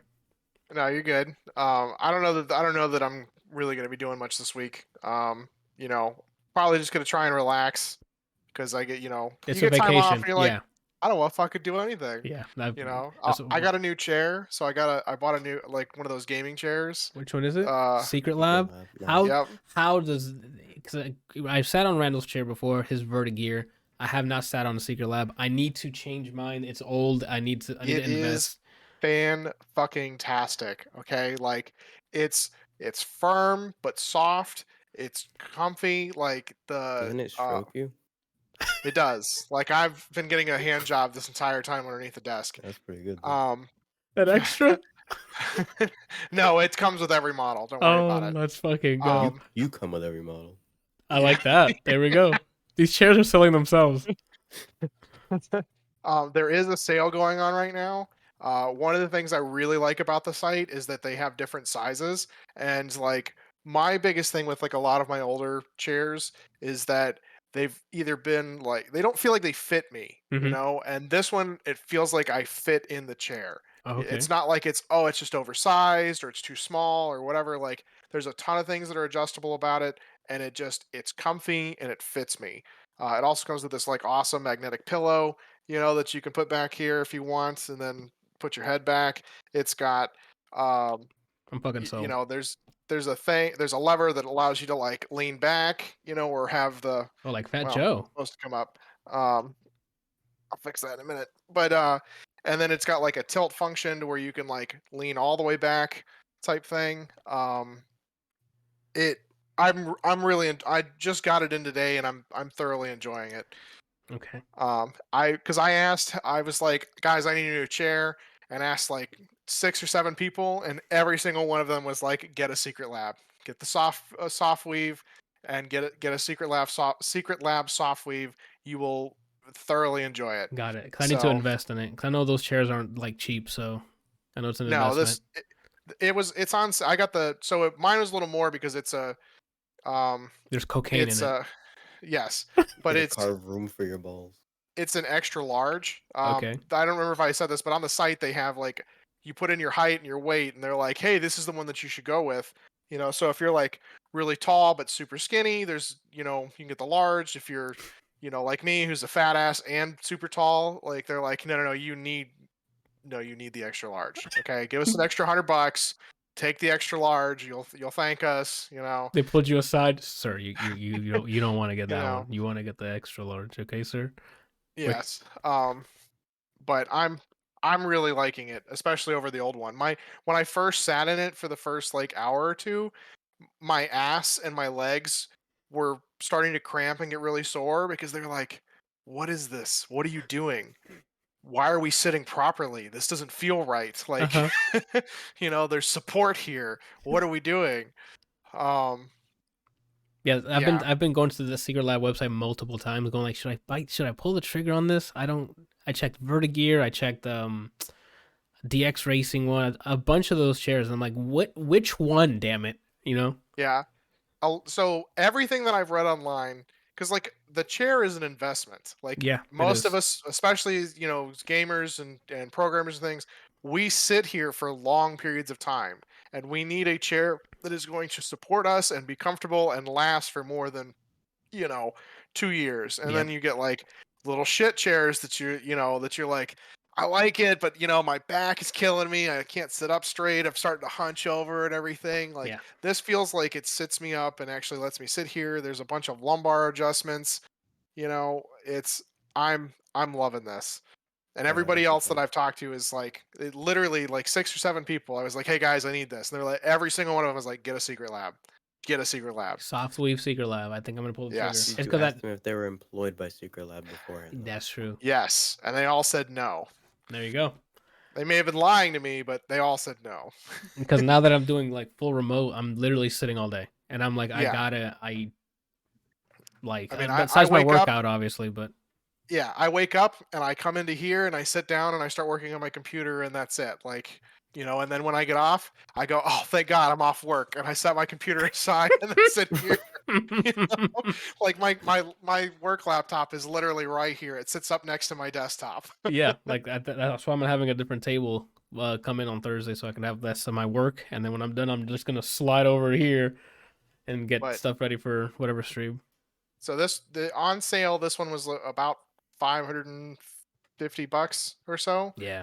Speaker 3: No, you're good. I don't know that I'm really gonna be doing much this week. Probably just gonna try and relax because I get
Speaker 1: It's
Speaker 3: you
Speaker 1: a
Speaker 3: get time off
Speaker 1: vacation.
Speaker 3: and you're like,
Speaker 1: Yeah.
Speaker 3: I don't know if I could do anything.
Speaker 1: Yeah.
Speaker 3: I
Speaker 1: that's-
Speaker 3: got a new chair, so I bought a new one of those gaming chairs.
Speaker 1: Which one is it?
Speaker 3: Uh,
Speaker 1: Secret Lab.
Speaker 2: Nice.
Speaker 1: How
Speaker 3: Yep.
Speaker 1: how does? Because I've sat on Randall's chair before, his Vertigear. I have not sat on a Secret Lab. I need to change mine. It's old. I need to
Speaker 3: It is
Speaker 1: invest.
Speaker 3: fan-fucking-tastic. Okay, like it's firm but soft. It's comfy. Like
Speaker 2: Doesn't it stroke you?
Speaker 3: it does. Like I've been getting a hand job this entire time underneath the desk.
Speaker 2: That's pretty good. Though.
Speaker 3: That
Speaker 1: extra?
Speaker 3: No, it comes with every model. Don't worry about it.
Speaker 1: Let's fucking go.
Speaker 2: You come with every model.
Speaker 1: I like that. There we go. These chairs are selling themselves.
Speaker 3: There is a sale going on right now. One of the things I really like about the site is that they have different sizes, and like my biggest thing with like a lot of my older chairs is that they've either been like they don't feel like they fit me,
Speaker 1: Mhm.
Speaker 3: and this one it feels like I fit in the chair.
Speaker 1: Okay.
Speaker 3: It's not like it's just oversized or it's too small or whatever. Like there's a ton of things that are adjustable about it, and it's comfy and it fits me. It also comes with this like awesome magnetic pillow, that you can put back here if you want, and then put your head back. It's got,
Speaker 1: I'm fucking sold.
Speaker 3: there's a lever that allows you to like lean back, or have the
Speaker 1: like Fat
Speaker 3: well,
Speaker 1: Joe.
Speaker 3: supposed to come up. I'll fix that in a minute. But and then it's got like a tilt function to where you can like lean all the way back type thing. I just got it in today and I'm thoroughly enjoying it.
Speaker 1: Okay.
Speaker 3: I was like, guys, I need a new chair, and asked like 6 or 7 people, and every single one of them was like, get a Secret Lab, get the soft weave, and get a Secret Lab soft weave. You will thoroughly enjoy it.
Speaker 1: Got it. 'Cause I need to invest in it. 'Cause I know those chairs aren't like cheap, so I know it's an investment.
Speaker 3: It's on. I got mine was a little more because it's a
Speaker 1: There's cocaine in it.
Speaker 3: Yes, but
Speaker 2: it's carve room for your balls.
Speaker 3: It's an extra large.
Speaker 1: Okay.
Speaker 3: I don't remember if I said this, but on the site they have like you put in your height and your weight, and they're like, "Hey, this is the one that you should go with." So if you're like really tall but super skinny, there's you can get the large. If you're like me, who's a fat ass and super tall, like they're like, "No, you need the extra large." Okay, give us an extra $100. Take the extra large. You'll thank us.
Speaker 1: They pulled you aside, sir. You don't want to get that
Speaker 3: You know.
Speaker 1: one. You want to get the extra large, okay, sir?
Speaker 3: Yes. But I'm really liking it, especially over the old one. When I first sat in it for the first like hour or two, my ass and my legs were starting to cramp and get really sore because they're like, "What is this? What are you doing? Why are we sitting properly? This doesn't feel right." Like, there's support here. What are we doing?
Speaker 1: Yeah, I've been going to the Secret Lab website multiple times, going like, should I pull the trigger on this? I checked Vertigear, I checked DX Racing one, a bunch of those chairs, and I'm like, which one, damn it,
Speaker 3: Yeah. So everything that I've read online, because like the chair is an investment. Like most of us, especially gamers and programmers and things, we sit here for long periods of time, and we need a chair that is going to support us and be comfortable and last for more than 2 years. And then you get like little shit chairs that you're like, I like it, but my back is killing me. I can't sit up straight. I'm starting to hunch over and everything. Like
Speaker 1: Yeah.
Speaker 3: this feels like it sits me up and actually lets me sit here. There's a bunch of lumbar adjustments. I'm loving this. And everybody
Speaker 2: that's
Speaker 3: else that
Speaker 2: okay.
Speaker 3: I've talked to is like literally like 6 or 7 people. I was like, "Hey guys, I need this." And they're like, every single one of them was like, "Get a secret lab. Get a secret lab."
Speaker 1: Soft Weave Secret Lab. I think I'm gonna pull the trigger.
Speaker 3: Yes.
Speaker 1: It's
Speaker 2: Did you
Speaker 1: because
Speaker 2: ask them if they were employed by Secret Lab beforehand? though?
Speaker 1: that's true.
Speaker 3: Yes, and they all said no.
Speaker 1: There you go.
Speaker 3: They may have been lying to me, but they all said no.
Speaker 1: Because now that I'm doing like full remote, I'm literally sitting all day, and I'm like,
Speaker 3: Yeah.
Speaker 1: I like.
Speaker 3: I mean,
Speaker 1: besides
Speaker 3: I
Speaker 1: my
Speaker 3: wake up-
Speaker 1: workout, obviously, but
Speaker 3: Yeah, I wake up and I come into here and I sit down and I start working on my computer and that's it. Like, and then when I get off, I go, "Oh, thank God I'm off work." And I set my computer aside and then sit here. Like my work laptop is literally right here. It sits up next to my desktop.
Speaker 1: yeah, like that's why I'm having a different table come in on Thursday, so I can have less of my work, and then when I'm done, I'm just gonna slide over here and get
Speaker 3: But-
Speaker 1: stuff ready for whatever stream.
Speaker 3: So the on sale, this one was about $550 or so.
Speaker 1: Yeah,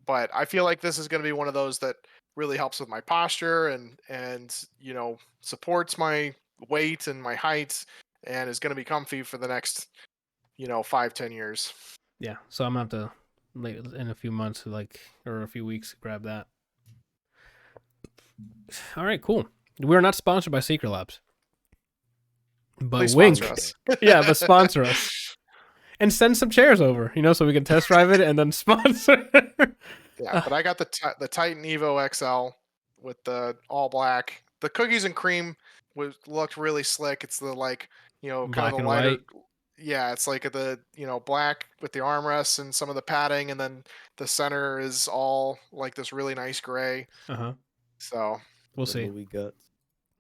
Speaker 3: But I feel like this is going to be one of those that really helps with my posture and supports my weight and my height and is going to be comfy for the next 5-10 years.
Speaker 1: yeah. So I'm gonna have to in a few months, or a few weeks, grab that. All right, cool. We're not sponsored by Secret Labs, but
Speaker 3: Please
Speaker 1: wink.
Speaker 3: sponsor us.
Speaker 1: Yeah, but sponsor us and send some chairs over, so we can test drive it and then sponsor.
Speaker 3: Yeah, but I got the Titan Evo XL with the all black. The cookies and cream looked really slick. It's the kind
Speaker 1: Black
Speaker 3: of the
Speaker 1: and
Speaker 3: lighter.
Speaker 1: white.
Speaker 3: Yeah, it's like the black with the armrests and some of the padding, and then the center is all like this really nice gray. So
Speaker 1: We'll
Speaker 2: The
Speaker 1: see.
Speaker 2: movie guts.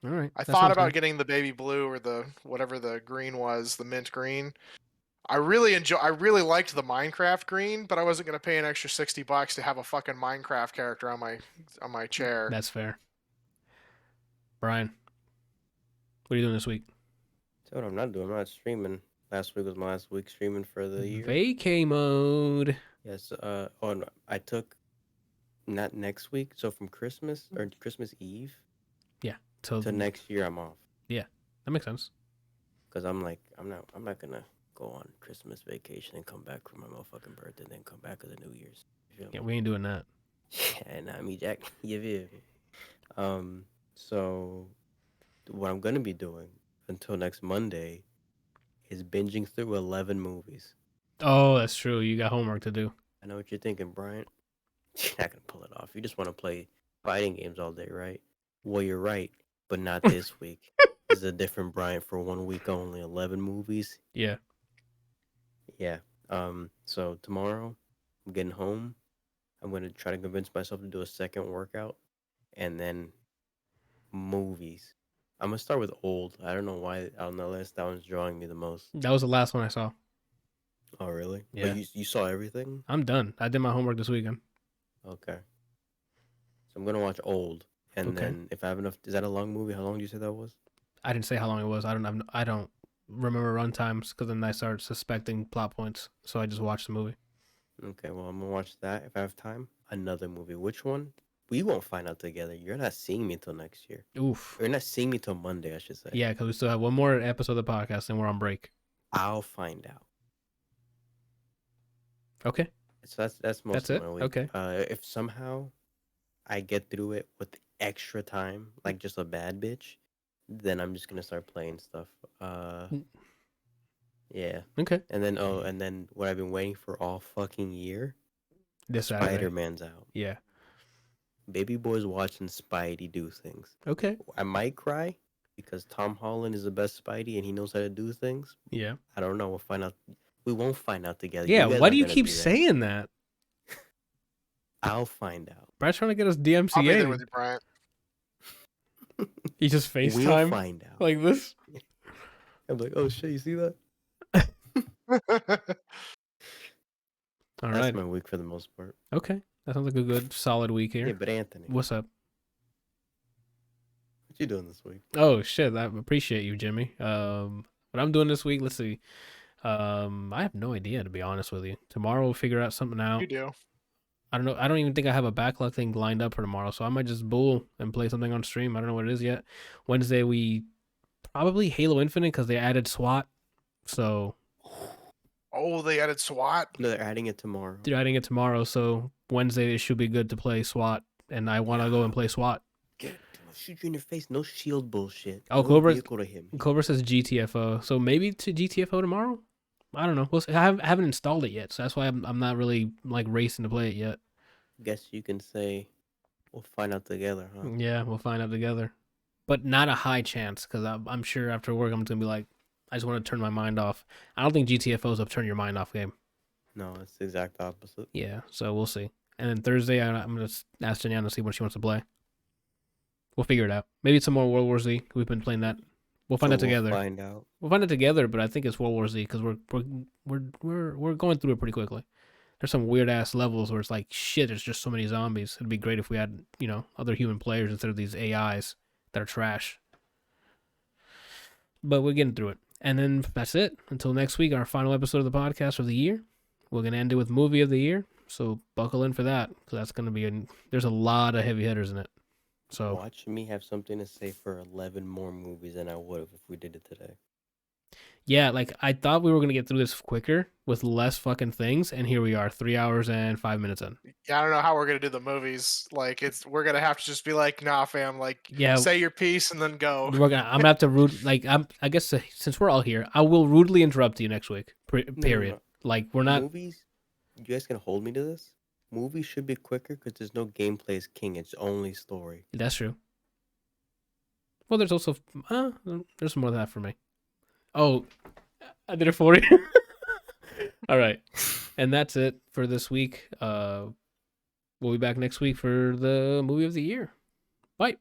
Speaker 1: All right.
Speaker 3: I
Speaker 1: that
Speaker 3: thought
Speaker 1: sounds
Speaker 3: about
Speaker 1: good.
Speaker 3: getting the baby blue or the whatever the green was, the mint green. I really liked the Minecraft green, but I wasn't gonna pay an extra $60 to have a fucking Minecraft character on my chair.
Speaker 1: That's fair. Brian, what are you doing this week?
Speaker 2: So what I'm not doing. I'm not streaming. Last week was my last week streaming for the year.
Speaker 1: Vacay mode.
Speaker 2: Yes. No, I took not next week. So from Christmas or Christmas Eve
Speaker 1: So
Speaker 2: to next year, I'm off.
Speaker 1: that makes sense.
Speaker 2: Cause I'm like, I'm not gonna go on Christmas vacation and come back for my motherfucking birthday, then come back for the New Year's. You feel
Speaker 1: Yeah,
Speaker 2: me?
Speaker 1: we ain't doing that.
Speaker 2: Yeah, not me, Jack. You feel me? So what I'm gonna be doing until next Monday is binging through 11 movies.
Speaker 1: Oh, that's true. You got homework to do.
Speaker 2: I know what you're thinking, Brian. You're not gonna pull it off. You just want to play fighting games all day, right? Well, you're right, but not this week. This is a different Brian for 1 week only. 11 movies.
Speaker 1: Yeah.
Speaker 2: Yeah. So tomorrow, I'm getting home. I'm gonna try to convince myself to do a second workout, and then movies. I'm gonna start with old. I don't know why on the list that one's drawing me the most.
Speaker 1: That was the last one I saw.
Speaker 2: Oh, really?
Speaker 1: Yeah.
Speaker 2: But you saw everything?
Speaker 1: I'm done. I did my homework this weekend.
Speaker 2: Okay. So I'm gonna watch old, and
Speaker 1: Okay.
Speaker 2: then if I have enough, is that a long movie? How long did you say that was?
Speaker 1: I didn't say how long it was. I don't remember run times because then I started suspecting plot points. So I just watched the movie.
Speaker 2: Okay, well I'm gonna watch that if I have time. Another movie. Which one? We won't find out together. You're not seeing me till next year.
Speaker 1: Oof.
Speaker 2: Or you're not seeing me till Monday, I should say.
Speaker 1: Yeah, because we still have one more episode of the podcast and we're on break.
Speaker 2: I'll find out.
Speaker 1: Okay.
Speaker 2: So that's most
Speaker 1: That's
Speaker 2: of
Speaker 1: it?
Speaker 2: my week.
Speaker 1: Okay.
Speaker 2: If somehow I get through it with extra time, like just a bad bitch, then I'm just gonna start playing stuff. Yeah.
Speaker 1: Okay.
Speaker 2: And then what I've been waiting for all fucking year,
Speaker 1: This Saturday.
Speaker 2: Spider-Man's out.
Speaker 1: Yeah.
Speaker 2: Baby boy's watching Spidey do things.
Speaker 1: Okay.
Speaker 2: I might cry because Tom Holland is the best Spidey and he knows how to do things.
Speaker 1: Yeah.
Speaker 2: I don't know. We'll find out. We won't find out together.
Speaker 1: Yeah.
Speaker 2: guys
Speaker 1: Why
Speaker 2: aren't
Speaker 1: do you
Speaker 2: gonna
Speaker 1: keep
Speaker 2: be there.
Speaker 1: saying that?
Speaker 2: I'll find out.
Speaker 1: Brad's trying to get us
Speaker 3: I'll be there
Speaker 1: DMCA.
Speaker 3: with you, Bryant.
Speaker 1: He just
Speaker 2: We'll
Speaker 1: FaceTime
Speaker 2: find out.
Speaker 1: like this.
Speaker 2: I'm like, oh shit, you see that?
Speaker 1: All
Speaker 2: That's
Speaker 1: right.
Speaker 2: my week for the most part.
Speaker 1: Okay. That sounds like a good solid week here.
Speaker 2: Yeah, but Anthony,
Speaker 1: What's up?
Speaker 2: what you doing this week?
Speaker 1: Oh shit! I appreciate you, Jimmy. What I'm doing this week? Let's see. I have no idea, to be honest with you. Tomorrow we'll figure out something out.
Speaker 3: You do.
Speaker 1: I don't know. I don't even think I have a backlog thing lined up for tomorrow, so I might just bull and play something on stream. I don't know what it is yet. Wednesday we probably Halo Infinite because they added SWAT, so
Speaker 3: Oh, they added SWAT.
Speaker 2: No, they're adding it tomorrow.
Speaker 1: they're adding it tomorrow. So Wednesday it should be good to play SWAT, and I want to go and play SWAT.
Speaker 2: Shoot you in your face. No shield bullshit.
Speaker 1: Oh,
Speaker 2: no
Speaker 1: Cobra-
Speaker 2: vehicle to hit me.
Speaker 1: Cobra says GTFO, so maybe to GTFO tomorrow. I don't know. We'll see. I haven't installed it yet, so that's why I'm not really like racing to play it yet.
Speaker 2: Guess you can say we'll find out together, huh?
Speaker 1: Yeah, we'll find out together, but not a high chance because I'm sure after work I'm gonna be like, I just want to turn my mind off. I don't think GTFO is a turn your mind off game.
Speaker 2: No, it's the exact opposite.
Speaker 1: Yeah, so we'll see. And then Thursday I'm gonna ask Janiana to see what she wants to play. We'll figure it out. Maybe it's some more World War Z. We've been playing that. We'll find out together.
Speaker 2: Find out.
Speaker 1: We'll find it together, but I think it's World War Z because we're going through it pretty quickly. There's some weird ass levels where it's like shit. There's just so many zombies. It'd be great if we had other human players instead of these AIs that are trash. But we're getting through it, and then that's it. Until next week, our final episode of the podcast of the year. We're gonna end it with movie of the year. So buckle in for that because that's gonna be there's a lot of heavy hitters in it. So
Speaker 2: Watch me have something to say for 11 more movies than I would have if we did it today.
Speaker 1: yeah, like I thought we were gonna get through this quicker with less fucking things, and here we are, 3 hours and 5 minutes in.
Speaker 3: Yeah, I don't know how we're gonna do the movies. Like, we're gonna have to just be like, nah, fam. Like,
Speaker 1: Yeah,
Speaker 3: say your piece and then go.
Speaker 1: I'm gonna have to I guess since we're all here, I will rudely interrupt you next week. Period.
Speaker 2: No.
Speaker 1: Like we're not.
Speaker 2: Movies, you guys can hold me to this? Movies should be quicker because there's no gameplay is king. It's only story.
Speaker 1: That's true. Well, there's also there's more than that for me. Oh, I did it for you. All right, and that's it for this week. We'll be back next week for the movie of the year. Bye.